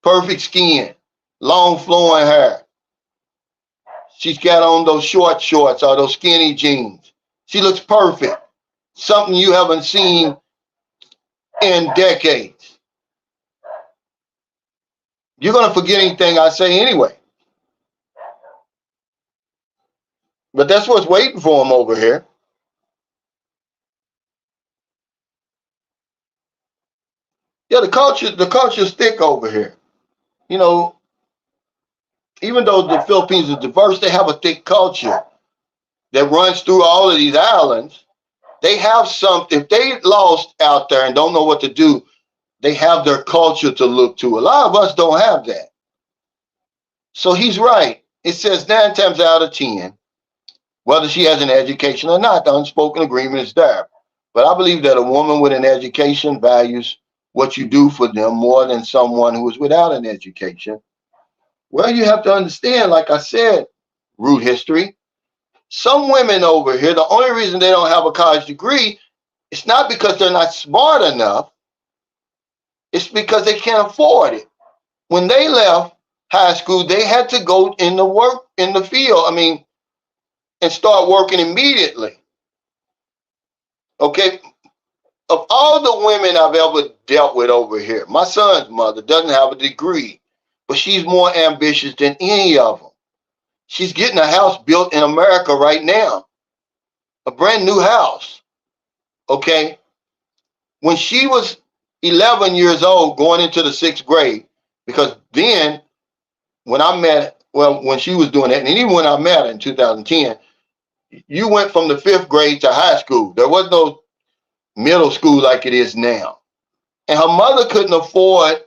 Perfect skin, long flowing hair. She's got on those short shorts or those skinny jeans. She looks perfect. Something you haven't seen in decades. You're going to forget anything I say anyway. But that's what's waiting for them over here. Yeah, the culture's thick over here. You know, even though the Philippines is diverse, they have a thick culture that runs through all of these islands. They have something. If they lost out there and don't know what to do, they have their culture to look to. A lot of us don't have that. So he's right. It says 9 times out of 10, whether she has an education or not, the unspoken agreement is there. But I believe that a woman with an education values what you do for them more than someone who is without an education. Well, you have to understand, like I said, root history. Some women over here, the only reason they don't have a college degree, it's not because they're not smart enough. It's because they can't afford it. When they left high school, they had to go in the work in the field. And start working immediately. Okay. Of all the women I've ever dealt with over here, my son's mother doesn't have a degree, but she's more ambitious than any of them. She's getting a house built in America right now, a brand new house. Okay. When she was 11 years old, going into the 6th grade, because then when I met, well, when she was doing that, and even when I met her in 2010, you went from the 5th grade to high school. There was no middle school like it is now. And her mother couldn't afford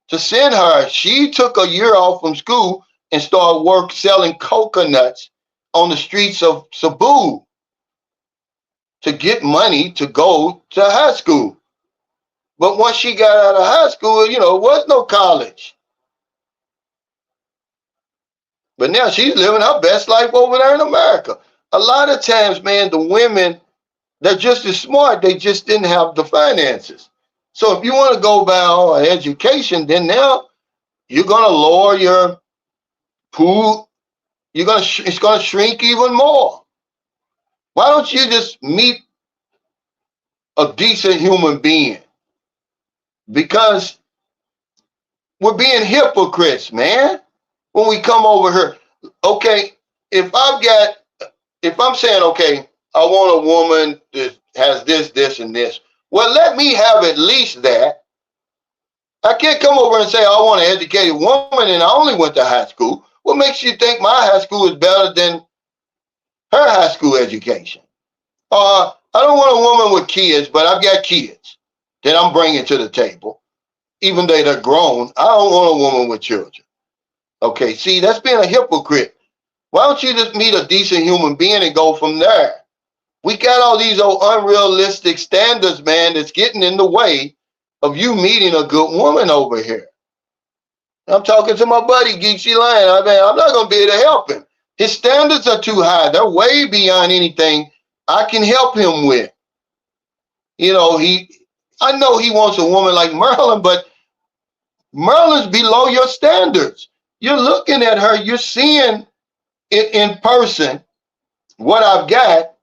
to send her. She took a year off from school and started selling coconuts on the streets of Cebu to get money to go to high school. But once she got out of high school, you know, there was no college. But now she's living her best life over there in America. A lot of times, man, the women, they're just as smart. They just didn't have the finances. So if you want to go by education, then now you're going to lower your pool. It's going to shrink even more. Why don't you just meet a decent human being? Because we're being hypocrites, man, when we come over here. Okay, if I'm saying, okay, I want a woman that has this, this, and this. Well, let me have at least that. I can't come over and say I want an educated woman and I only went to high school. What makes you think my high school is better than her high school education? I don't want a woman with kids, but I've got kids that I'm bringing to the table. Even though they're grown, I don't want a woman with children. Okay, see, that's being a hypocrite. Why don't you just meet a decent human being and go from there? We got all these old unrealistic standards, man, that's getting in the way of you meeting a good woman over here. I'm talking to my buddy, Geeksy Lion. I'm not going to be able to help him. His standards are too high. They're way beyond anything I can help him with. You know, I know he wants a woman like Merlin, but Merlin's below your standards. You're looking at her, you're seeing it in person, what I've got,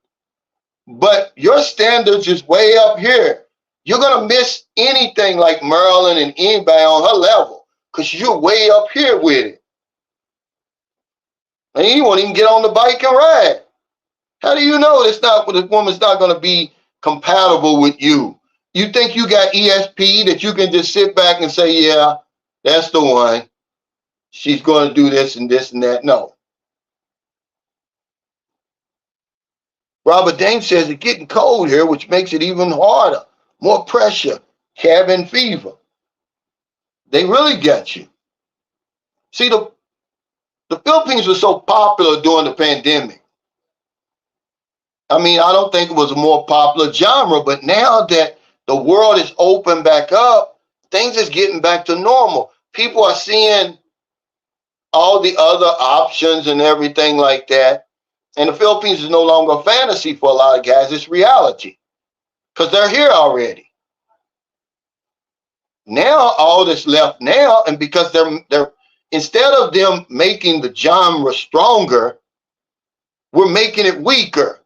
but your standards is way up here. You're going to miss anything like Merlin and anybody on her level because you're way up here with it. And you won't even get on the bike and ride. How do you know the woman's not going to be compatible with you? You think you got ESP that you can just sit back and say, yeah, that's the one. She's going to do this and this and that. No. Robert Dane says it's getting cold here, which makes it even harder. More pressure, cabin fever. They really get you. See, the Philippines was so popular during the pandemic. I mean, I don't think it was a more popular genre, but now that the world is open back up, things is getting back to normal. People are seeing all the other options and everything like that. And the Philippines is no longer a fantasy for a lot of guys. It's reality because they're here already. Now all that's left now, and because they're instead of them making the genre stronger, we're making it weaker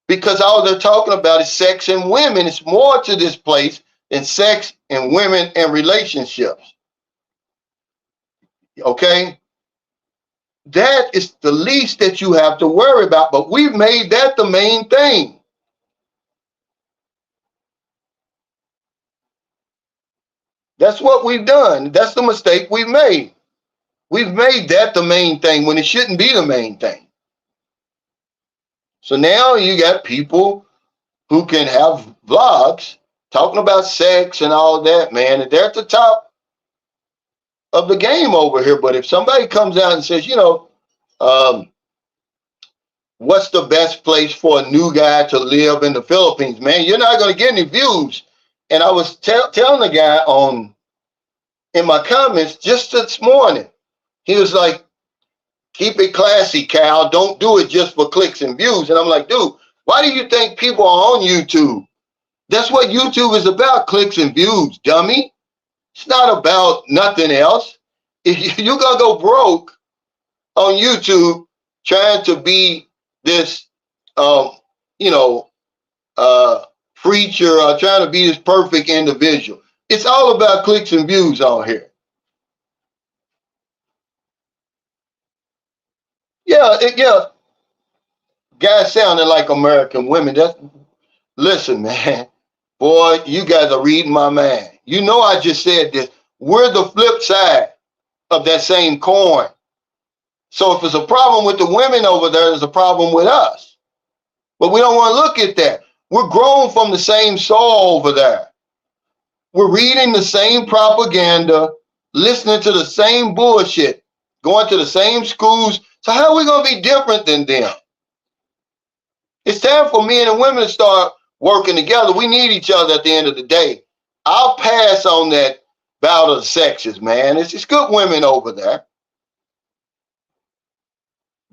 because all they're talking about is sex and women. It's more to this place than sex and women and relationships. Okay? That is the least that you have to worry about, but we've made that the main thing. That's what we've done. That's the mistake we've made. We've made that the main thing when it shouldn't be the main thing. So now you got people who can have vlogs talking about sex and all that, man, and they're at the top of the game over here. But if somebody comes out and says, what's the best place for a new guy to live in the Philippines, man, you're not going to get any views. And I was telling the guy in my comments just this morning, he was like, keep it classy, Cal. Don't do it just for clicks and views. And I'm like, dude, why do you think people are on YouTube? That's what YouTube is about, clicks and views, dummy. It's not about nothing else. If you're going to go broke on YouTube trying to be this, preacher or trying to be this perfect individual, it's all about clicks and views on here. Yeah. Guys sounding like American women. Listen, man. Boy, you guys are reading my mind. You know I just said this. We're the flip side of that same coin. So if it's a problem with the women over there, there's a problem with us. But we don't want to look at that. We're grown from the same soil over there. We're reading the same propaganda, listening to the same bullshit, going to the same schools. So how are we going to be different than them? It's time for men and women to start working together. We need each other at the end of the day. I'll pass on that bout of the sexes, man. It's good women over there.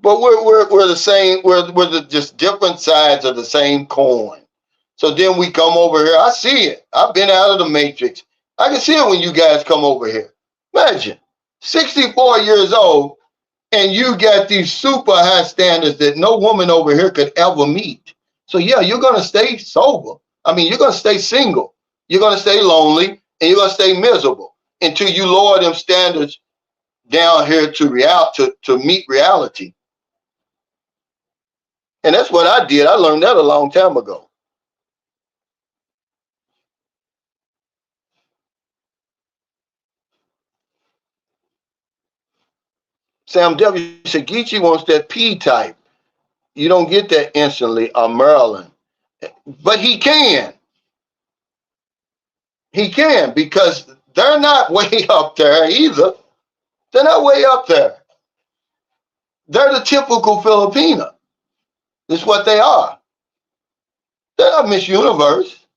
But we're the same, we're just different sides of the same coin. So then we come over here. I see it. I've been out of the matrix. I can see it when you guys come over here. Imagine 64 years old and you got these super high standards that no woman over here could ever meet. So yeah, you're going to stay sober. I mean, you're going to stay single. You're going to stay lonely and you're going to stay miserable until you lower them standards down here to meet reality. And that's what I did. I learned that a long time ago. Sam W said Geechee wants that P type. You don't get that instantly on Maryland. But he can. He can because they're not way up there either. They're not way up there. They're the typical Filipina. That's what they are. They're not Miss Universe.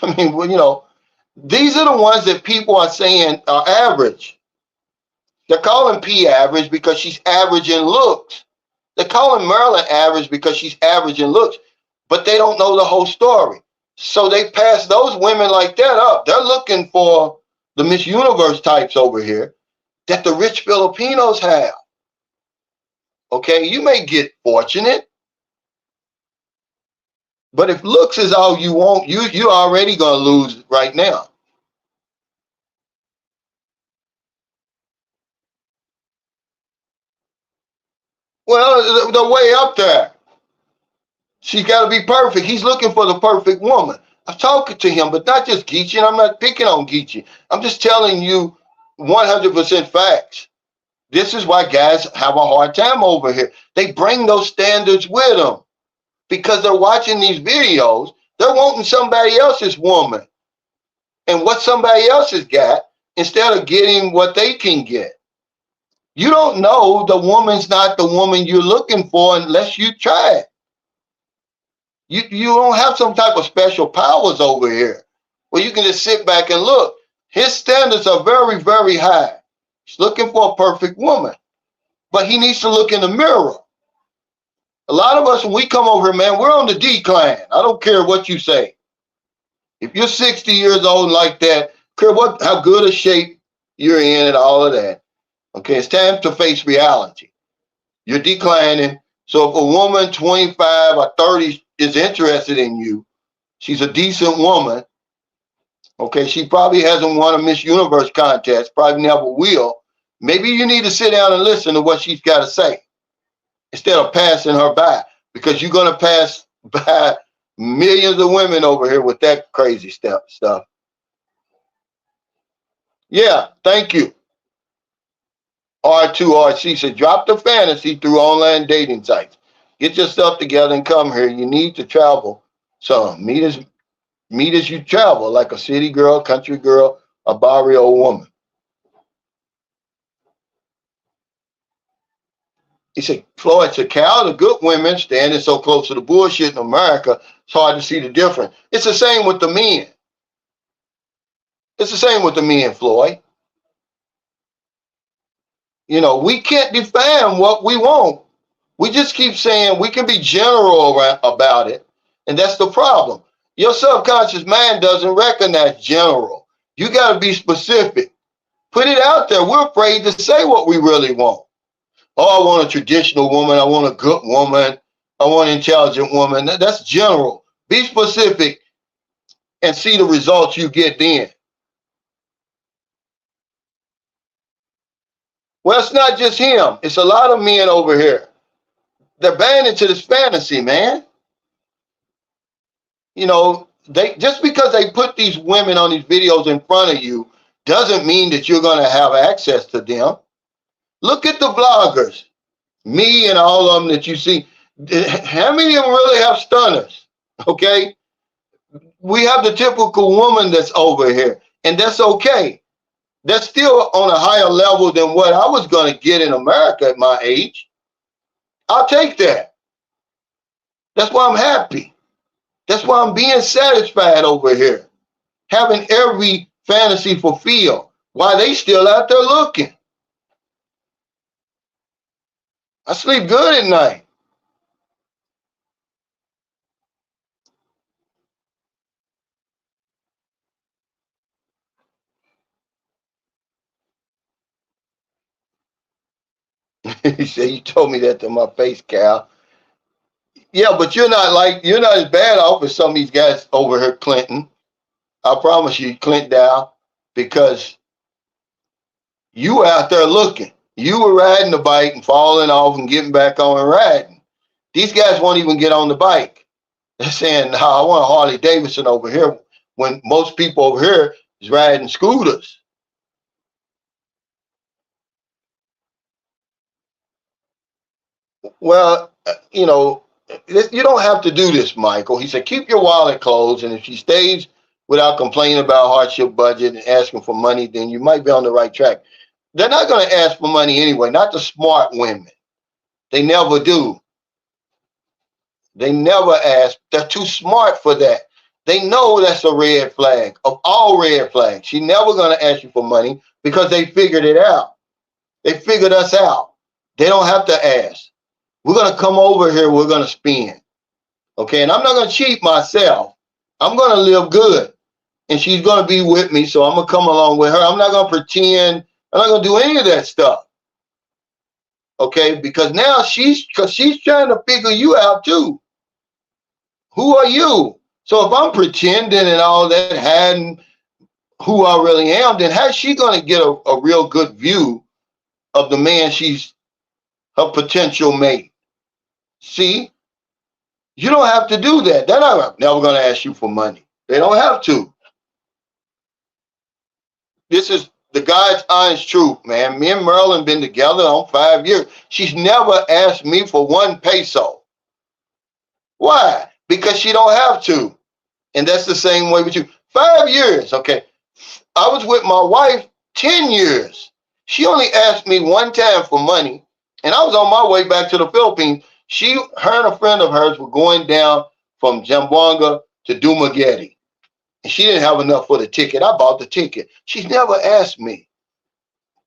I mean, well, these are the ones that people are saying are average. They're calling P average because she's average in looks. They're calling Maryland average because she's average in looks, but they don't know the whole story. So they pass those women like that up. They're looking for the Miss Universe types over here that the rich Filipinos have. Okay, you may get fortunate, but if looks is all you want, you're already gonna lose right now. Well, the way up there. She's got to be perfect. He's looking for the perfect woman. I'm talking to him, but not just Geechee. And I'm not picking on Geechee. I'm just telling you 100% facts. This is why guys have a hard time over here. They bring those standards with them because they're watching these videos. They're wanting somebody else's woman and what somebody else has got instead of getting what they can get. You don't know the woman's not the woman you're looking for unless you try it. You don't have some type of special powers over here where you can just sit back and look. His standards are very, very high. He's looking for a perfect woman, but he needs to look in the mirror. A lot of us, when we come over here, man, we're on the decline. I don't care what you say. If you're 60 years old like that, care how good a shape you're in and all of that. Okay, it's time to face reality. You're declining. So if a woman 25 or 30 is interested in you, she's a decent woman. Okay, she probably hasn't won a Miss Universe contest, probably never will. Maybe you need to sit down and listen to what she's got to say instead of passing her by, because you're going to pass by millions of women over here with that crazy stuff. Yeah, thank you. R2RC said, drop the fantasy through online dating sites. Get your stuff together and come here. You need to travel some. Meet as you travel, like a city girl, country girl, a barrio woman. He said, Floyd said, Cal, the good women standing so close to the bullshit in America, it's hard to see the difference. It's the same with the men. It's the same with the men, Floyd. We can't define what we want. We just keep saying we can be general about it, and that's the problem. Your subconscious mind doesn't recognize general. You got to be specific. Put it out there. We're afraid to say what we really want. Oh, I want a traditional woman. I want a good woman. I want an intelligent woman. That's general. Be specific and see the results you get then. Well, it's not just him. It's a lot of men over here. They're buying into this fantasy, man. They just because they put these women on these videos in front of you doesn't mean that you're going to have access to them. Look at the vloggers, me and all of them that you see. How many of them really have stunners? Okay. We have the typical woman that's over here, and that's okay. That's still on a higher level than what I was going to get in America at my age. I'll take that. That's why I'm happy. That's why I'm being satisfied over here, having every fantasy fulfilled. Why they still out there looking? I sleep good at night. He said, you told me that to my face, Cal. Yeah, but you're not as bad off as some of these guys over here, Clinton. I promise you, Clint Dow, because You were out there looking. You were riding the bike and falling off and getting back on and riding. These guys won't even get on the bike. They're saying, "Nah, I want a Harley Davidson over here," when most people over here is riding scooters. Well, you don't have to do this, Michael. He said, keep your wallet closed, and if she stays without complaining about hardship budget and asking for money, then you might be on the right track. They're not going to ask for money anyway, not the smart women. They never do. They never ask. They're too smart for that. They know that's a red flag of all red flags. She's never going to ask you for money because they figured it out. They figured us out. They don't have to ask. We're going to come over here. We're going to spend. Okay. And I'm not going to cheat myself. I'm going to live good. And she's going to be with me. So I'm going to come along with her. I'm not going to pretend. I'm not going to do any of that stuff. Okay. Because now she's trying to figure you out too. Who are you? So if I'm pretending and all that, hiding who I really am, then how's she going to get a real good view of the man she's her potential mate? See, you don't have to do that. They're not never going to ask you for money. They don't have to. This is the God's honest truth, man. Me and Marilyn been together on 5 years. She's never asked me for 1 peso. Why? Because she don't have to. And that's the same way with you. 5 years, okay. I was with my wife 10 years. She only asked me 1 time for money, and I was on my way back to the Philippines. Her and a friend of hers were going down from Zamboanga to Dumaguete, and she didn't have enough for the ticket. I bought the ticket. She's never asked me.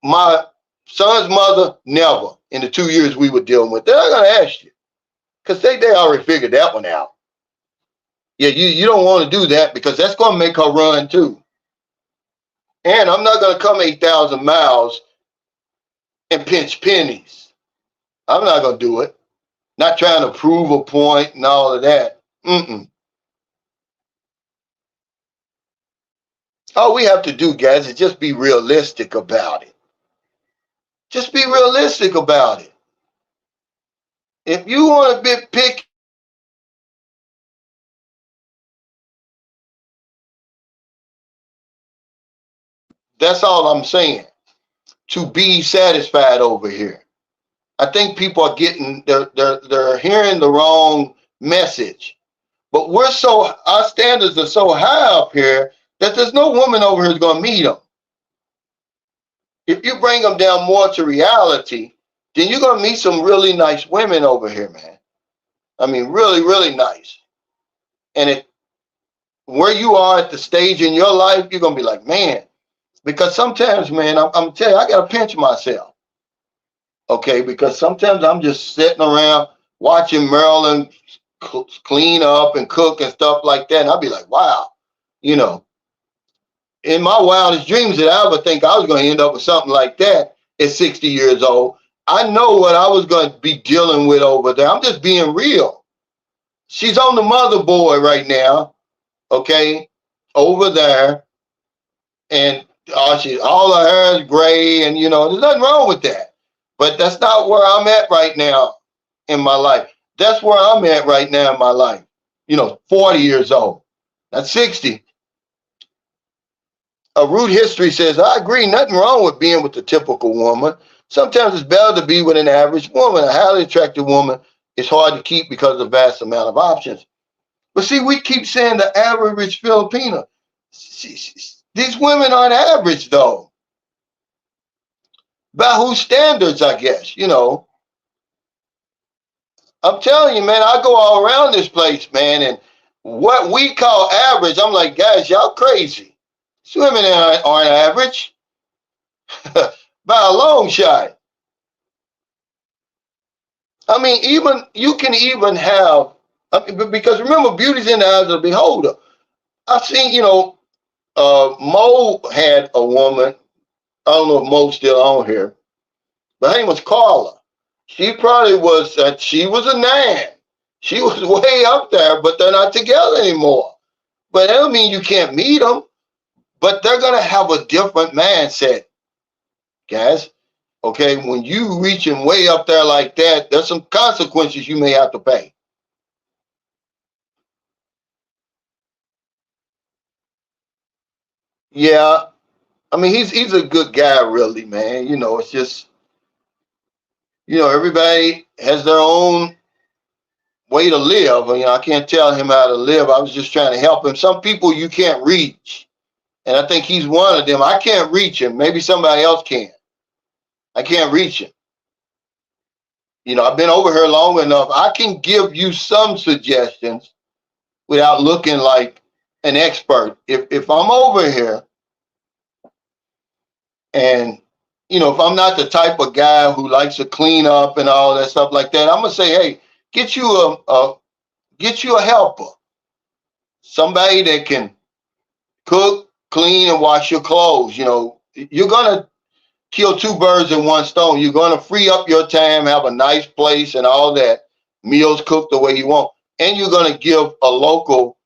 My son's mother, never. In the 2 years we were dealing with, they're not going to ask you because they already figured that one out. Yeah, you don't want to do that because that's going to make her run too. And I'm not going to come 8,000 miles and pinch pennies. I'm not going to do it. Not trying to prove a point and all of that. All we have to do, guys, is just be realistic about it. Just be realistic about it. If you want to be picky, that's all I'm saying. To be satisfied over here. I think people are they're hearing the wrong message. But our standards are so high up here that there's no woman over here who's going to meet them. If you bring them down more to reality, then you're going to meet some really nice women over here, man. I mean, really, really nice. And where you are at the stage in your life, you're going to be like, man, because sometimes, man, I'm telling you, I got to pinch myself. Okay, because sometimes I'm just sitting around watching Marilyn clean up and cook and stuff like that. And I'll be like, wow, in my wildest dreams that I ever think I was going to end up with something like that at 60 years old. I know what I was going to be dealing with over there. I'm just being real. She's on the motherboard right now, okay, over there. And all her hair is gray, and there's nothing wrong with that. But that's not where I'm at right now in my life. That's where I'm at right now in my life. 40 years old. Not 60. A root history says, I agree, nothing wrong with being with the typical woman. Sometimes it's better to be with an average woman. A highly attractive woman is hard to keep because of the vast amount of options. But see, we keep saying the average Filipino. These women aren't average, though. By whose standards, I guess, I'm telling you, man, I go all around this place, man, and what we call average, I'm like, guys, y'all crazy. These women aren't average by a long shot. I mean, you can even have, because remember, beauty's in the eyes of the beholder. I've seen, Mo had a woman. I don't know if Mo's still on here, but her name was Carla. She probably was. She was a 9. She was way up there, but they're not together anymore. But that don't mean you can't meet them. But they're gonna have a different mindset. guys. Okay, when you reaching way up there like that, there's some consequences you may have to pay. Yeah, I mean he's a good guy, really, man. It's just everybody has their own way to live. I can't tell him how to live. I was just trying to help him. Some people you can't reach, and I think he's one of them. I can't reach him. Maybe somebody else can. I can't reach him. I've been over here long enough. I can give you some suggestions without looking like an expert. If I'm over here and if I'm not the type of guy who likes to clean up and all that stuff like that, I'm gonna say, hey, get you a helper, somebody that can cook, clean, and wash your clothes. You're gonna kill two birds in one stone. You're gonna free up your time, have a nice place, and all that. Meals cooked the way you want, and you're gonna give a local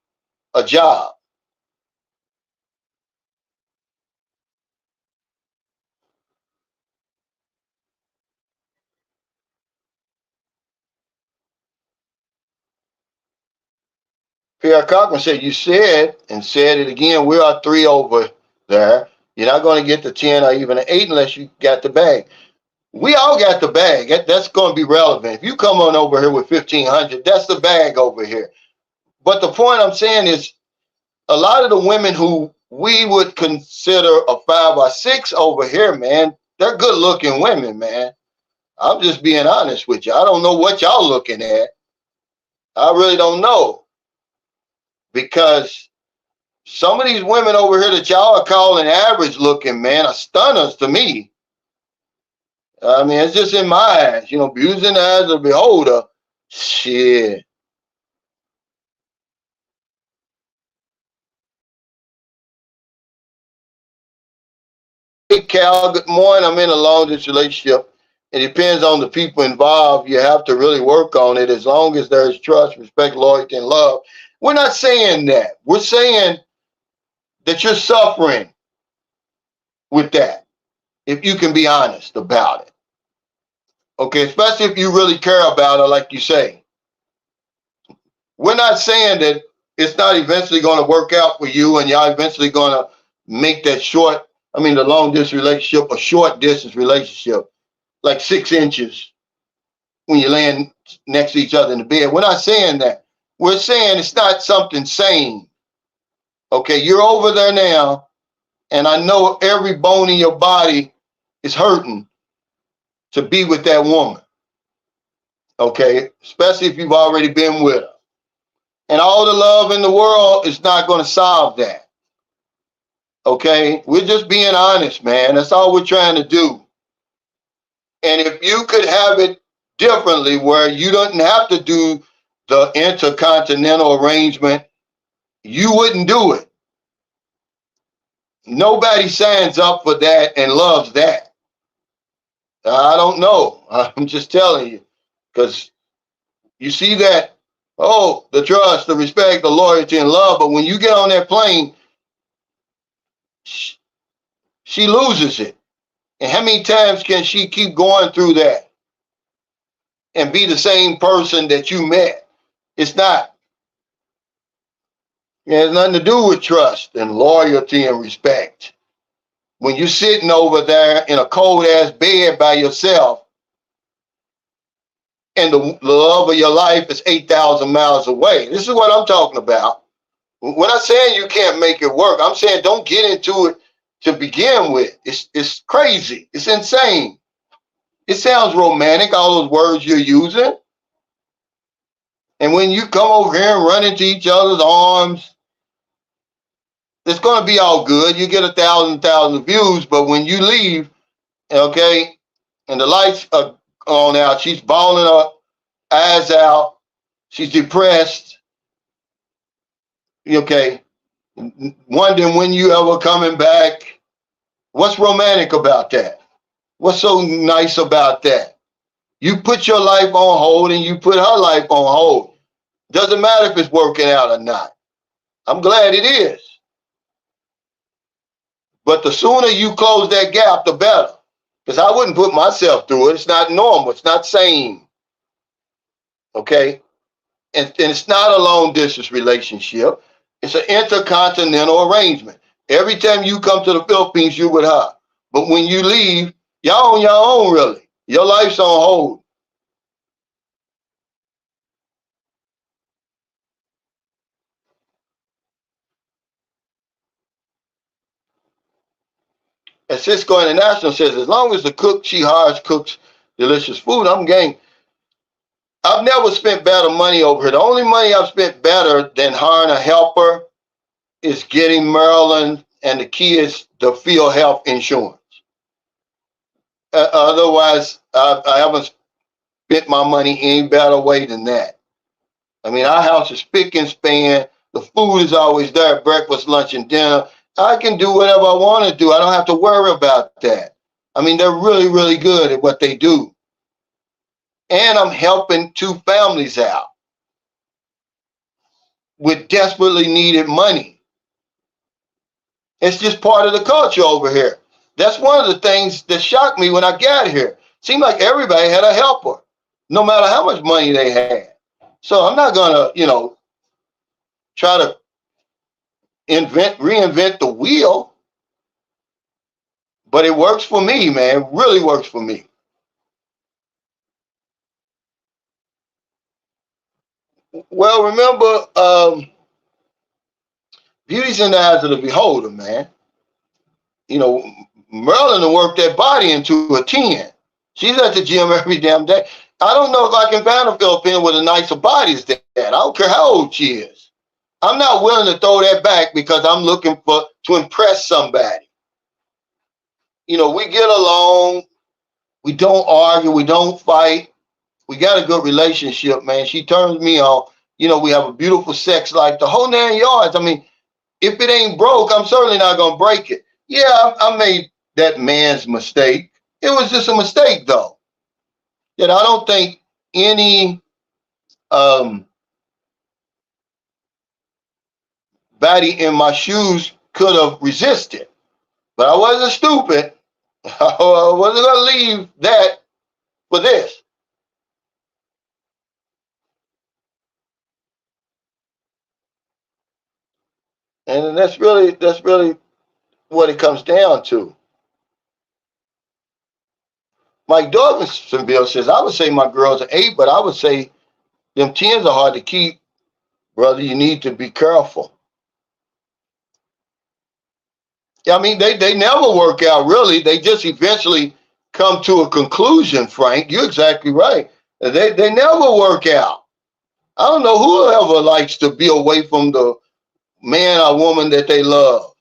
a job. Pierre Cochran said, you said and said it again, we are three over there. You're not going to get the 10 or even an 8 unless you got the bag. We all got the bag. That's going to be relevant. If you come on over here with 1,500, that's the bag over here. But the point I'm saying is a lot of the women who we would consider a 5 or 6 over here, man, they're good looking women, man. I'm just being honest with you. I don't know what y'all looking at. I really don't know because some of these women over here that y'all are calling average looking, man, are stunners to me. I mean, it's just in my eyes, beauty in the eyes of the beholder. Shit. Hey, Cal, good morning. I'm in a long distance relationship. It depends on the people involved. You have to really work on it as long as there's trust, respect, loyalty, and love. We're not saying that. We're saying that you're suffering with that, if you can be honest about it. Okay, especially if you really care about her, like you say. We're not saying that it's not eventually going to work out for you and y'all eventually going to make that the long distance relationship, a short distance relationship, like 6 inches when you're laying next to each other in the bed. We're not saying that. We're saying it's not something sane. Okay, you're over there now, and I know every bone in your body is hurting to be with that woman. Okay, especially if you've already been with her. And all the love in the world is not going to solve that. Okay, we're just being honest, man. That's all we're trying to do. And if you could have it differently, where you don't have to do the intercontinental arrangement, you wouldn't do it. Nobody signs up for that and loves that. I don't know. I'm just telling you, because you see that, oh, the trust, the respect, the loyalty, and love. But when you get on that plane, she loses it. And how many times can she keep going through that and be the same person that you met? It's not. It has nothing to do with trust and loyalty and respect. When you're sitting over there in a cold ass bed by yourself and the love of your life is 8,000 miles away. This is what I'm talking about. When I'm saying you can't make it work, I'm saying don't get into it to begin with. It's crazy. It's insane. It sounds romantic, all those words you're using. And when you come over here and run into each other's arms, it's going to be all good. You get 1,000 views, but when you leave, okay, and the lights are on out, she's bawling her eyes out. She's depressed. Okay, wondering when you ever coming back. What's romantic about that? What's so nice about that? You put your life on hold and you put her life on hold. Doesn't matter if it's working out or not. I'm glad it is. But the sooner you close that gap, the better. because I wouldn't put myself through it. It's not normal. It's not sane. Okay, and it's not a long distance relationship. It's an intercontinental arrangement. Every time you come to the Philippines, you with her. But when you leave, y'all on your own, really. Your life's on hold. And Cisco International says, as long as the cook she hires cooks delicious food, I'm game. I've never spent better money over here. The only money I've spent better than hiring a helper is getting Maryland and the kids the field health insurance. Otherwise, I haven't spent my money any better way than that. I mean, our house is spick and span. The food is always there, breakfast, lunch, and dinner. I can do whatever I want to do. I don't have to worry about that. I mean, they're really, really good at what they do. And I'm helping two families out with desperately needed money. It's just part of the culture over here. That's one of the things that shocked me when I got here. Seemed like everybody had a helper, no matter how much money they had. So I'm not gonna, try to reinvent the wheel, but it works for me, man. It really works for me. Well, remember, beauty's in the eyes of the beholder, man. You know, Merlin will work that body into a 10. She's at the gym every damn day. I don't know if I can find a Filipino with a nicer body as that. I don't care how old she is. I'm not willing to throw that back because I'm looking to impress somebody. We get along. We don't argue. We don't fight. We got a good relationship, man. She turns me on. We have a beautiful sex life, the whole 9 yards. I mean, if it ain't broke, I'm certainly not going to break it. Yeah, I made that man's mistake. It was just a mistake, though, that I don't think any body in my shoes could have resisted. But I wasn't stupid. I wasn't going to leave that for this. And that's really what it comes down to. Mike Dorvinsonville says, I would say my girls are 8, but I would say them 10s are hard to keep, brother. You need to be careful. I mean, they never work out, really. They just eventually come to a conclusion, Frank. You're exactly right. They never work out. I don't know who ever likes to be away from the man or woman that they love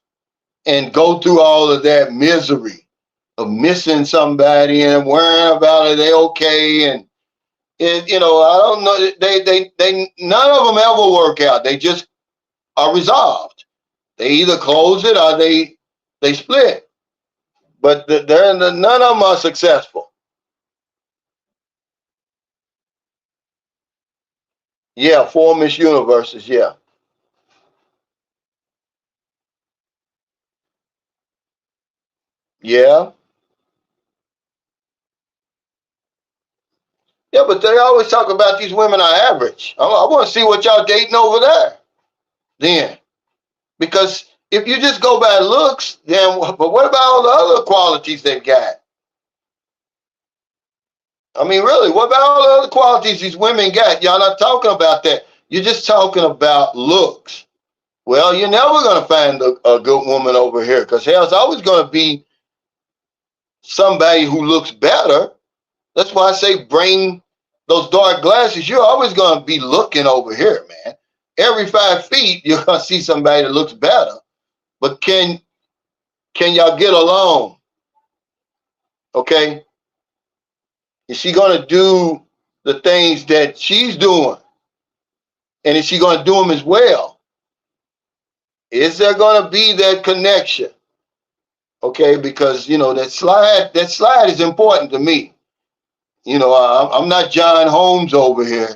and go through all of that misery of missing somebody and worrying about are they okay, and I don't know. They none of them ever work out. They just are resolved. They either close it or they split. But none of them are successful. Yeah, 4 Miss Universes. Yeah, yeah, yeah. But they always talk about these women are average. I want to see what y'all dating over there. Then, because if you just go by looks, then but what about all the other qualities they got? I mean, really, what about all the other qualities these women got? Y'all not talking about that. You're just talking about looks. Well, you're never going to find a good woman over here because there's always going to be somebody who looks better. That's why I say bring those dark glasses. You're always going to be looking over here, man. Every 5 feet, you're going to see somebody that looks better. But can y'all get along? Okay? Is she going to do the things that she's doing? And is she going to do them as well? Is there going to be that connection? Okay, because that slide is important to me. I'm not John Holmes over here.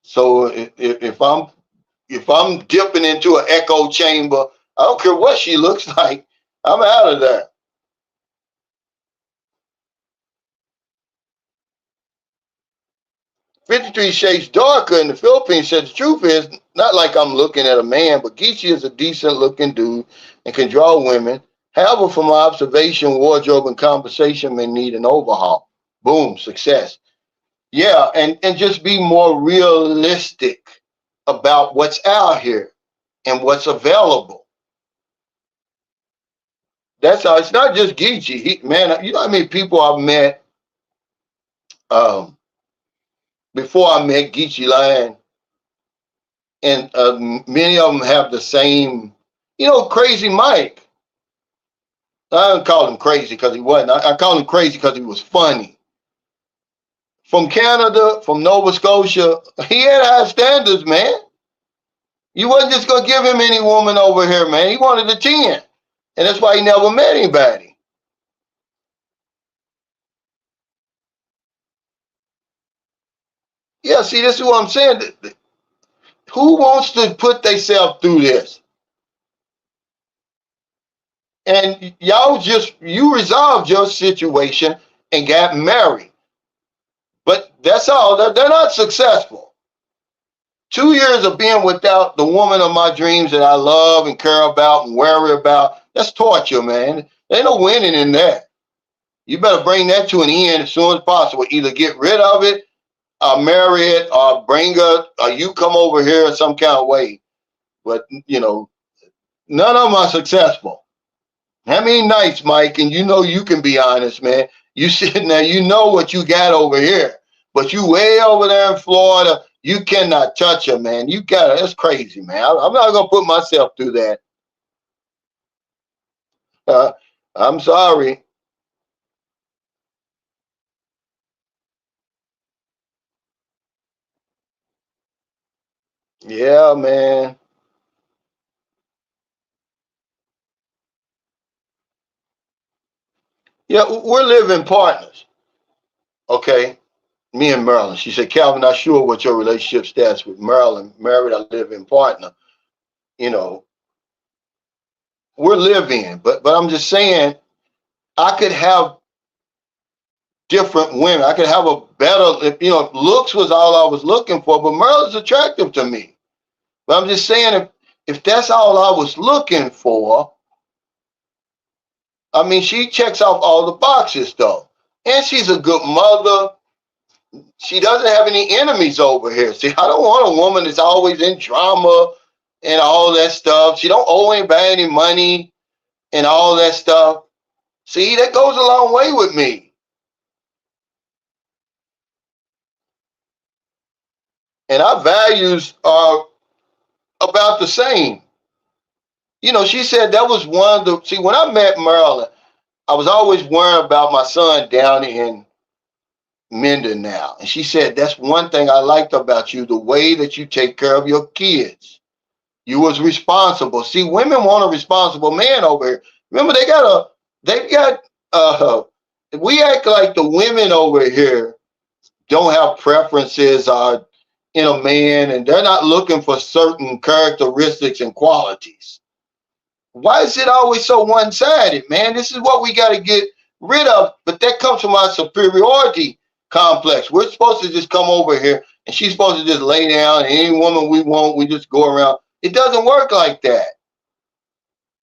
So if I'm dipping into an echo chamber, I don't care what she looks like. I'm out of there. 53 Shades Darker in the Philippines said the truth is, not like I'm looking at a man, but Geechee is a decent looking dude and can draw women. However, from my observation, wardrobe and conversation may need an overhaul. Boom, success. Yeah, and just be more realistic about what's out here and what's available. That's how. It's not just Geechee. Man, you know how many people I've met um, before I met Geechee Lion, and many of them have the same, Crazy Mike. I don't call him crazy because he wasn't. I call him crazy because he was funny. From Canada, from Nova Scotia, he had high standards, man. You wasn't just gonna give him any woman over here, man. He wanted a 10. And that's why he never met anybody. Yeah, see, this is what I'm saying. Who wants to put themselves through this? And you resolved your situation and got married. But that's all. They're not successful. 2 years of being without the woman of my dreams that I love and care about and worry about, that's torture, man. There ain't no winning in that. You better bring that to an end as soon as possible. Either get rid of it, or marry it, or bring her, or you come over here in some kind of way. But, none of them are successful. How many nights, Mike, and you can be honest, man. You sitting there, you know what you got over here. But you way over there in Florida, you cannot touch her, man. You got it. That's crazy, man. I'm not going to put myself through that. I'm sorry. Yeah, man. Yeah, we're living partners. Okay. Me and Marilyn. She said, Calvin, not sure what your relationship status with Marilyn. Married, I live in partner. You know, we're living, but I'm just saying I could have different women. I could have a better, if looks was all I was looking for, but Marilyn's attractive to me. But I'm just saying if that's all I was looking for, I mean, she checks off all the boxes though. And she's a good mother. She doesn't have any enemies over here. See, I don't want a woman that's always in drama and all that stuff. She don't owe anybody any money and all that stuff. See, that goes a long way with me. And our values are about the same. She said that was one of the, see, when I met Marilyn, I was always worrying about my son down in Menden now. And she said, that's one thing I liked about you, the way that you take care of your kids. You was responsible. See, women want a responsible man over here. Remember, we act like the women over here don't have preferences in a man, and they're not looking for certain characteristics and qualities. Why is it always so one-sided, man? This is what we got to get rid of. But that comes from our superiority complex. We're supposed to just come over here, and she's supposed to just lay down, and any woman we want, we just go around. It doesn't work like that.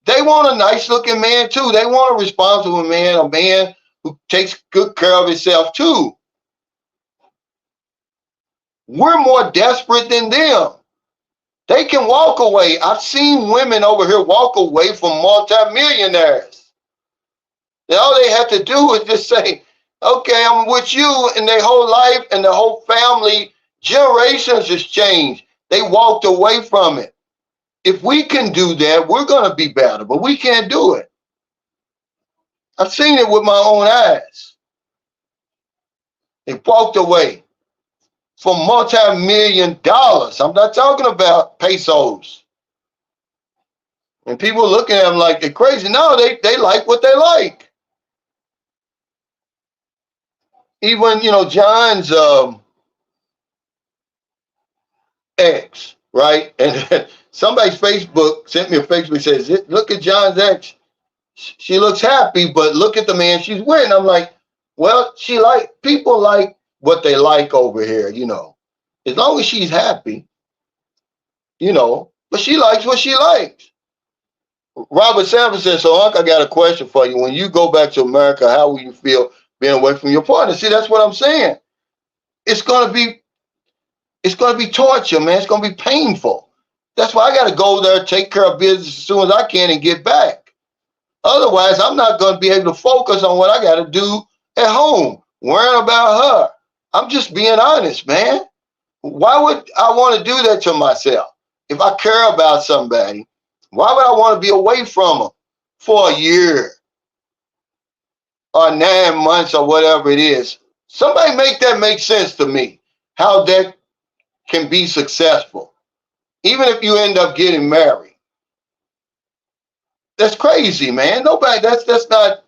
They want a nice-looking man, too. They want a responsible man, a man who takes good care of himself, too. We're more desperate than them. They can walk away. I've seen women over here walk away from multimillionaires. And all they have to do is just say, okay, I'm with you, and their whole life and their whole family, generations has changed. They walked away from it. If we can do that, we're going to be better, but we can't do it. I've seen it with my own eyes. They walked away from multi-million dollars. I'm not talking about pesos. And people looking at them like they're crazy. No, they like what they like. Even, John's ex, right? And somebody's Facebook sent me a Facebook, says, look at John's ex. She looks happy, but look at the man she's with. I'm like, well, people like what they like over here, As long as she's happy, you know, but she likes what she likes. Robert Sanford said, so Unc, I got a question for you. When you go back to America, how will you feel being away from your partner? See, that's what I'm saying. It's gonna be torture, man. It's gonna be painful. That's why I gotta go there, take care of business as soon as I can and get back. Otherwise, I'm not gonna be able to focus on what I gotta do at home, worrying about her. I'm just being honest, man. Why would I want to do that to myself? If I care about somebody, why would I want to be away from them for a year or 9 months or whatever it is? Somebody make that make sense to me. How that can be successful, even if you end up getting married. That's crazy, man. Nobody. That's not.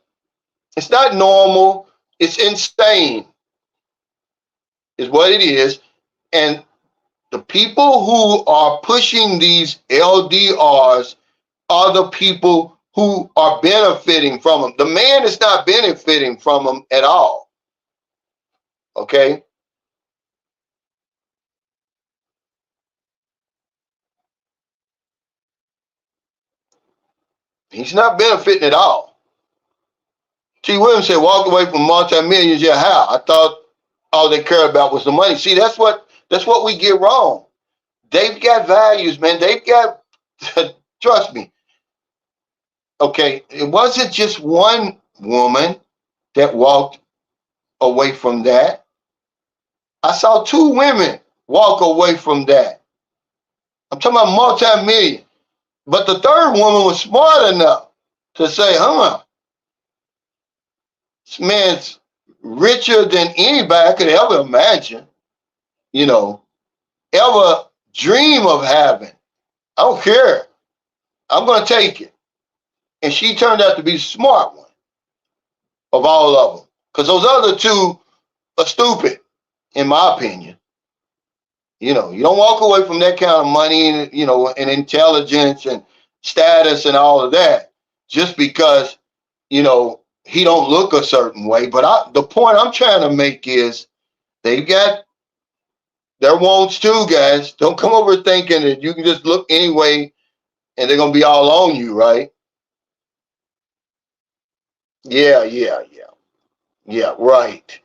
It's not normal. It's insane, is what it is. And the people who are pushing these LDRs are the people who are benefiting from them. The man is not benefiting from them at all. Okay? He's not benefiting at all. T. Williams said, walked away from multi-millions. Yeah, how? I thought all they cared about was the money. See, that's what we get wrong. They've got values, man. They've got, trust me. Okay, it wasn't just one woman that walked away from that. I saw two women walk away from that. I'm talking about multi-million. But the third woman was smart enough to say, this man's richer than anybody I could ever imagine, you know, ever dream of having. I don't care. I'm going to take it. And she turned out to be the smart one of all of them. Because those other two are stupid, in my opinion. You know, you don't walk away from that kind of money, you know, and intelligence and status and all of that just because, you know, he don't look a certain way. But the point I'm trying to make is they've got their wants too, guys. Don't come over thinking that you can just look anyway and they're going to be all on you, right? Yeah, right.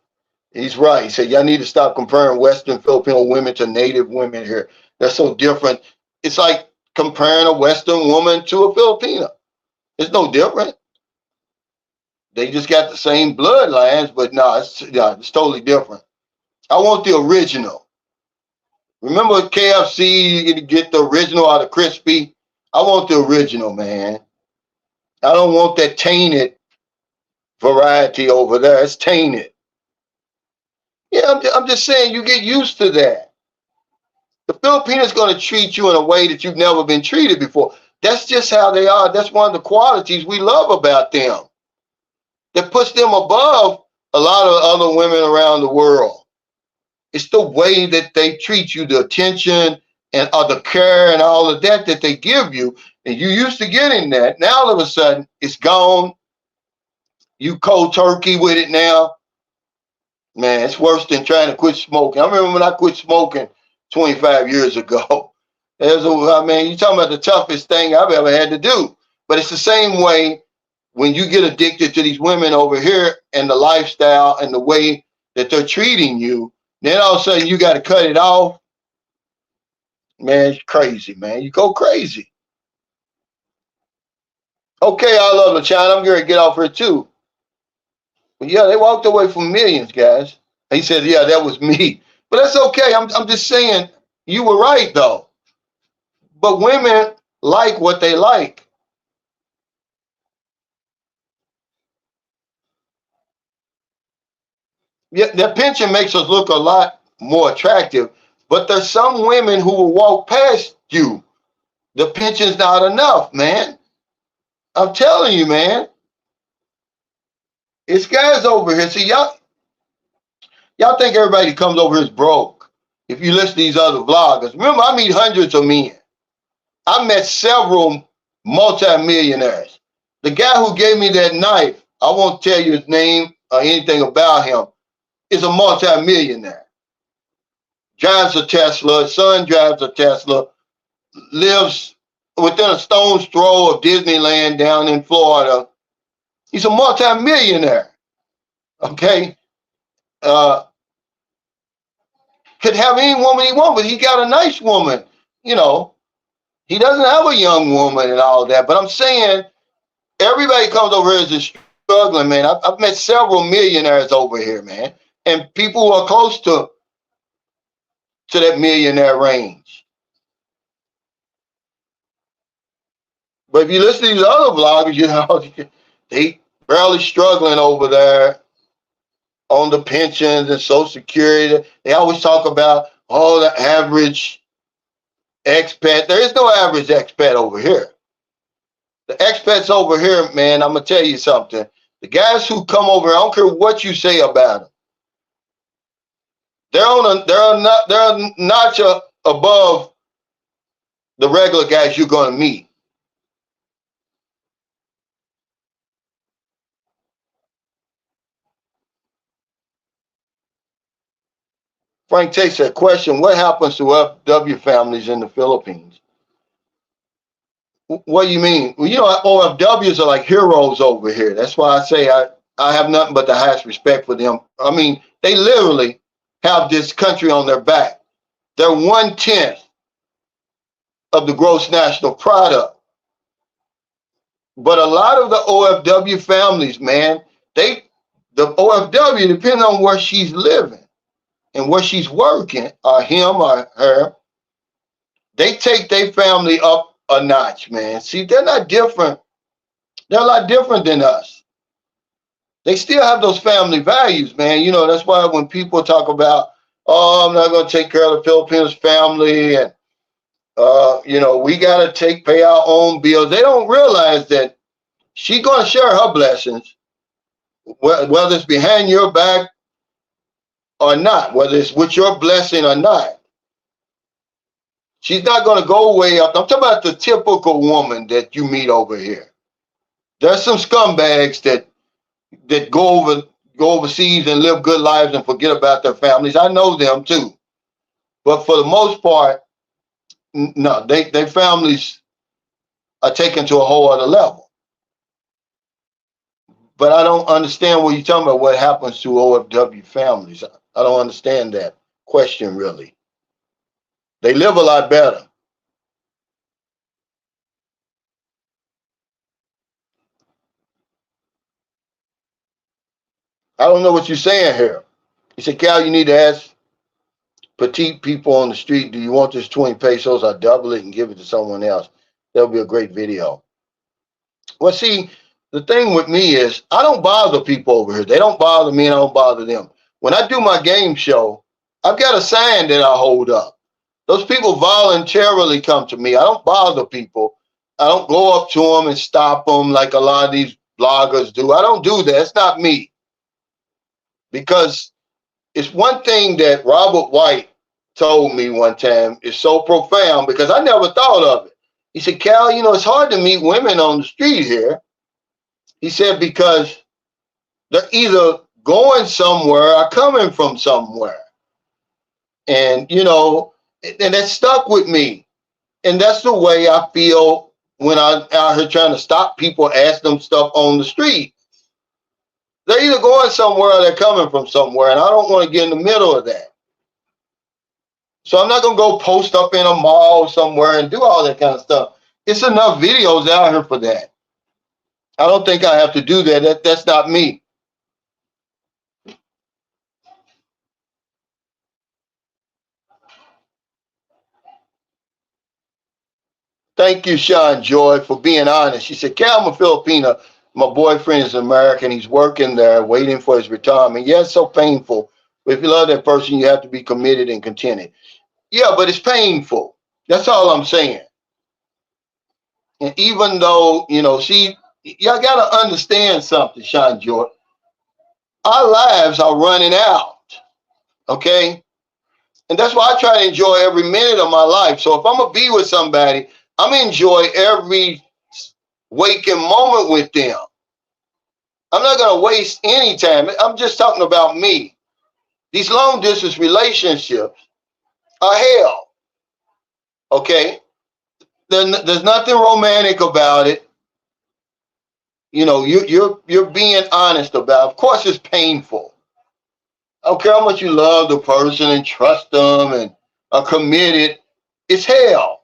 He's right. He said, y'all need to stop comparing Western Filipino women to native women here. They're so different. It's like comparing a Western woman to a Filipino. It's no different. They just got the same bloodlines, but no, it's totally different. I want the original. Remember KFC, you get the original out of crispy? I want the original, man. I don't want that tainted variety over there. It's tainted. Yeah, I'm just saying you get used to that. The Filipinos going to treat you in a way that you've never been treated before. That's just how they are. That's one of the qualities we love about them. That puts them above a lot of other women around the world. It's the way that they treat you, the attention and the care and all of that that they give you. And you used to getting that. Now all of a sudden it's gone. You cold turkey with it now. Man, it's worse than trying to quit smoking. I remember when I quit smoking 25 years ago. You're talking about the toughest thing I've ever had to do. But it's the same way when you get addicted to these women over here and the lifestyle and the way that they're treating you, then all of a sudden you got to cut it off. Man, it's crazy, man. You go crazy. Okay, I love the child. I'm going to get off here too. But yeah, they walked away from millions, guys. He said, yeah, that was me. But that's okay. I'm just saying you were right, though. But women like what they like. Yeah, their pension makes us look a lot more attractive. But there's some women who will walk past you. The pension's not enough, man. I'm telling you, man. It's guys over here. See, y'all think everybody that comes over here is broke. If you listen to these other vloggers, remember, I meet hundreds of men. I met several multimillionaires. The guy who gave me that knife, I won't tell you his name or anything about him, is a multimillionaire. drives a Tesla, his son drives a Tesla, lives within a stone's throw of Disneyland down in Florida. He's a multimillionaire. Okay, uh, could have any woman he wants, but he got a nice woman. You know, he doesn't have a young woman and all that. But I'm saying everybody comes over here is struggling, man. I've met several millionaires over here, man, and people who are close to that millionaire range. But if you listen to these other vloggers, you know, they barely struggling over there on the pensions and Social Security. They always talk about, oh, the average expat. There is no average expat over here. The expats over here, man, I'm gonna tell you something. The guys who come over, I don't care what you say about them. They're a notch above the regular guys you're gonna meet. Frank takes that question. What happens to FW families in the Philippines? What do you mean? Well, you know, OFWs are like heroes over here. That's why I say I have nothing but the highest respect for them. I mean, they literally have this country on their back. They're 1/10 of the gross national product. But a lot of the OFW families, man, the OFW, depending on where she's living and where she's working, or him or her, they take their family up a notch, man. See, they're not different. They're a lot different than us. They still have those family values, man. You know, that's why when people talk about, oh, I'm not going to take care of the Filipinos family, and you know, we got to pay our own bills. They don't realize that she's going to share her blessings, whether it's behind your back or not, whether it's with your blessing or not. She's not going to go way up. I'm talking about the typical woman that you meet over here. There's some scumbags that go overseas and live good lives and forget about their families. I know them too. But for the most part, no, their families are taken to a whole other level. But I don't understand what you're talking about, what happens to OFW families. I don't understand that question, really. They live a lot better. I don't know what you're saying here. You said, Cal, you need to ask petite people on the street, do you want this 20 pesos? I'll double it and give it to someone else. That'll be a great video. Well, see, the thing with me is I don't bother people over here. They don't bother me and I don't bother them. When I do my game show, I've got a sign that I hold up. Those people voluntarily come to me. I don't bother people. I don't go up to them and stop them like a lot of these bloggers do. I don't do that. It's not me. Because it's one thing that Robert White told me one time is so profound because I never thought of it. He said, Cal, you know, it's hard to meet women on the street here. He said, because they're either going somewhere or coming from somewhere. And, you know, and that stuck with me. And that's the way I feel when I'm out here trying to stop people, ask them stuff on the street. They're either going somewhere or they're coming from somewhere. And I don't want to get in the middle of that. So I'm not going to go post up in a mall somewhere and do all that kind of stuff. It's enough videos out here for that. I don't think I have to do that. That's not me. Thank you, Sean Joy, for being honest. She said, Cal, I'm a Filipino. My boyfriend is American. He's working there, waiting for his retirement. Yeah, it's so painful. But if you love that person, you have to be committed and contented. Yeah, but it's painful. That's all I'm saying. And even though, you know, y'all got to understand something, Sean Joy. Our lives are running out. Okay? And that's why I try to enjoy every minute of my life. So if I'm going to be with somebody, I'm going to enjoy every waking moment with them. I'm not going to waste any time. I'm just talking about me. These long distance relationships, are hell. Okay? There's nothing romantic about it. You know, you're being honest about it. Of course it's painful. I don't care how much you love the person and trust them and are committed. It's hell.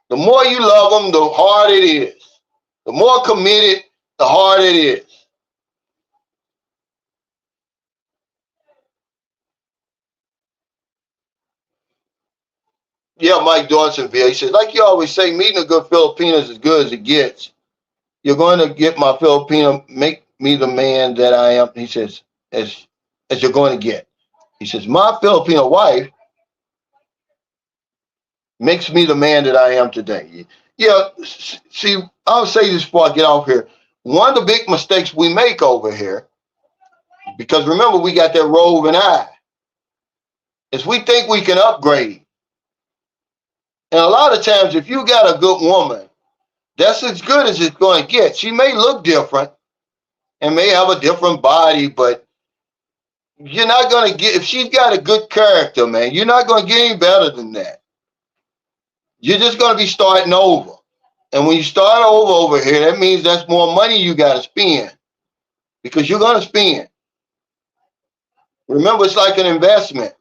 The more you love them, the harder it is. The more committed, the harder it is. Yeah, Mike Dawsonville. He says, like you always say, meeting a good Filipino is as good as it gets. You're going to get my Filipino, make me the man that I am. He says, as you're going to get. He says, my Filipino wife makes me the man that I am today. Yeah, see, I'll say this before I get off here. One of the big mistakes we make over here, because remember we got that roving eye, is we think we can upgrade. And a lot of times, if you got a good woman, that's as good as it's going to get. She may look different and may have a different body, but you're not going to get, if she's got a good character, man, you're not going to get any better than that. You're just going to be starting over. And when you start over here, that means that's more money you got to spend because you're going to spend. Remember, it's like an investment.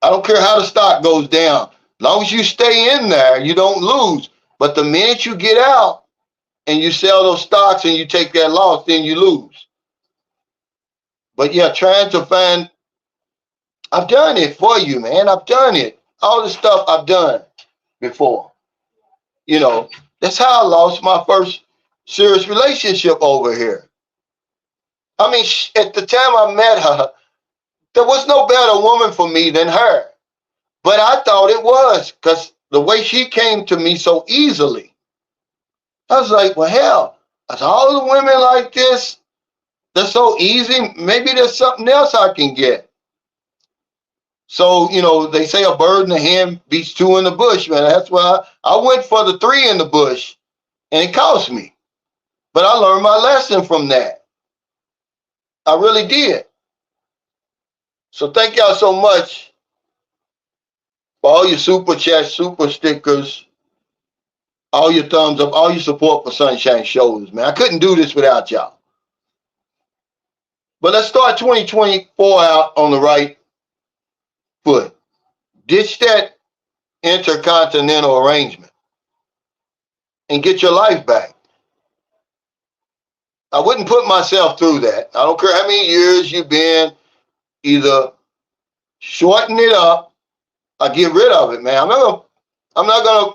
I don't care how the stock goes down. As long as you stay in there, you don't lose. But the minute you get out and you sell those stocks and you take that loss, then you lose. But yeah, trying to find, I've done it for you, man. I've done it. All the stuff I've done before. You know, that's how I lost my first serious relationship over here. I mean, at the time I met her, there was no better woman for me than her. But I thought it was because the way she came to me so easily. I was like, well, hell, that's all the women like this. They're so easy. Maybe there's something else I can get. So, you know, they say a bird in the hand beats two in the bush, man. That's why I went for the three in the bush, and it cost me. But I learned my lesson from that. I really did. So thank y'all so much for all your super chats, super stickers, all your thumbs up, all your support for Sunshine Shoulders, man. I couldn't do this without y'all. But let's start 2024 out on the right foot. Ditch that intercontinental arrangement and get your life back. I wouldn't put myself through that. I don't care how many years you've been. Either shorten it up or get rid of it, man. I'm not gonna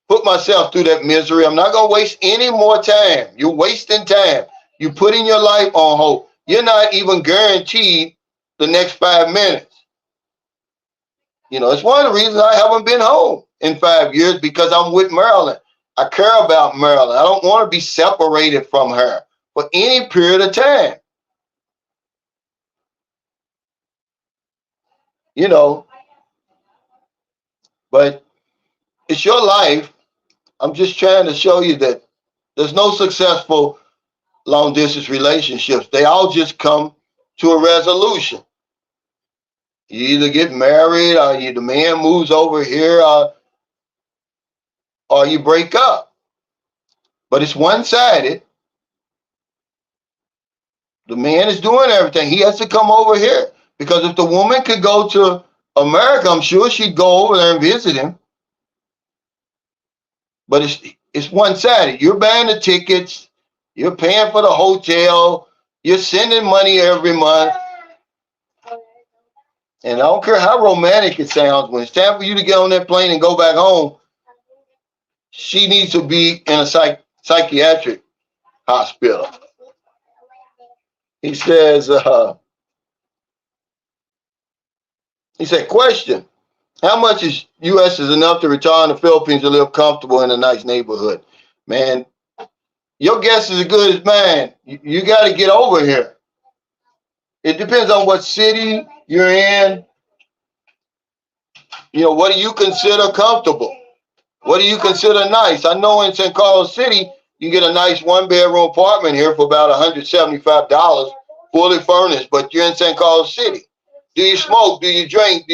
put myself through that misery. I'm not gonna waste any more time. You're wasting time. You're putting your life on hold. You're not even guaranteed the next 5 minutes. You know, it's one of the reasons I haven't been home in 5 years because I'm with Marilyn. I care about Marilyn. I don't want to be separated from her for any period of time. You know, but it's your life. I'm just trying to show you that there's no successful long distance relationships. They all just come to a resolution. You either get married or the man moves over here or you break up. But it's one-sided. The man is doing everything. He has to come over here. Because if the woman could go to America, I'm sure she'd go over there and visit him. But it's one-sided. You're buying the tickets. You're paying for the hotel. You're sending money every month. And I don't care how romantic it sounds, when it's time for you to get on that plane and go back home, she needs to be in a psychiatric hospital. He says, he said, question, how much is U.S. is enough to return the Philippines to live comfortable in a nice neighborhood? Man, your guess is as good as mine. You got to get over here. It depends on what city you're in. You know, what do you consider comfortable? What do you consider nice? I know in St. Carlos City, you get a nice one-bedroom apartment here for about $175, fully furnished, but you're in St. Carlos City. Do you smoke? Do you drink?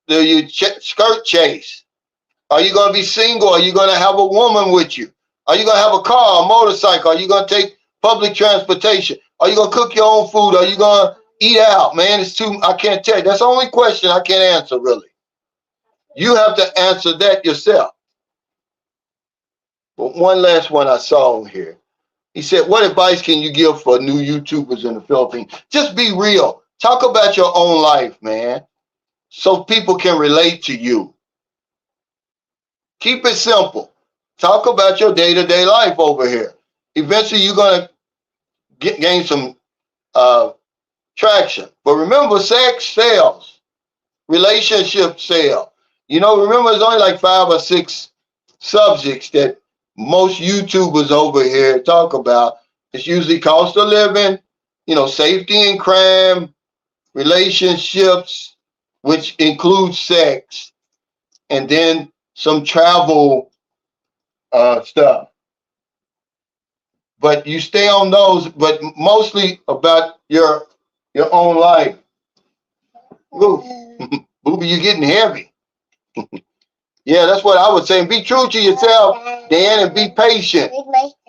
do you skirt chase? Are you going to be single? Are you going to have a woman with you? Are you going to have a car, a motorcycle? Are you going to take public transportation? Are you going to cook your own food? Are you going to eat out? Man, it's too, I can't tell you. That's the only question I can't answer, really. You have to answer that yourself. But one last one I saw on here. He said, what advice can you give for new YouTubers in the Philippines? Just be real. Talk about your own life, man, so people can relate to you. Keep it simple. Talk about your day-to-day life over here. Eventually, you're going to gain some traction. But remember, sex sells. Relationships sell. You know, remember, there's only like 5 or 6 subjects that most YouTubers over here talk about. It's usually cost of living, you know, safety and crime, relationships, which includes sex, and then some travel stuff. But you stay on those, but mostly about your own life. Ooh, Booby, you're getting heavy. Yeah, that's what I would say. Be true to yourself, Dan, and be patient.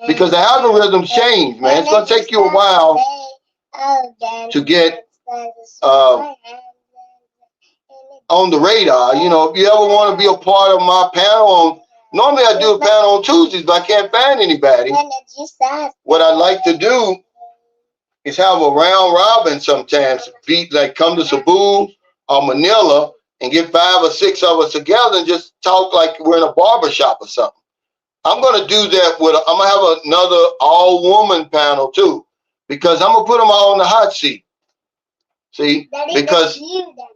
Because the algorithms change, man. It's going to take you a while to get on the radar. You know, if you ever want to be a part of my panel normally I do a panel on Tuesdays, but I can't find anybody. What I'd like to do is have a round robin sometimes. Like come to Cebu or Manila and get 5 or 6 of us together and just talk like we're in a barber shop or something. I'm going to do that I'm going to have another all-woman panel too, because I'm going to put them all in the hot seat. See, because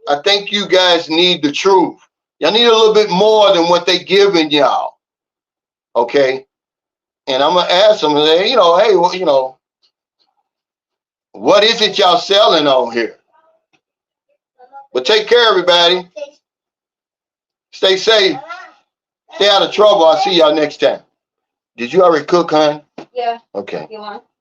I think you guys need the truth. Y'all need a little bit more than what they giving y'all. Okay? And I'm going to ask them, you know, hey, well, you know, what is it y'all selling on here? But take care, everybody. Stay safe. Stay out of trouble. I'll see y'all next time. Did you already cook, hon? Yeah. Okay. You want?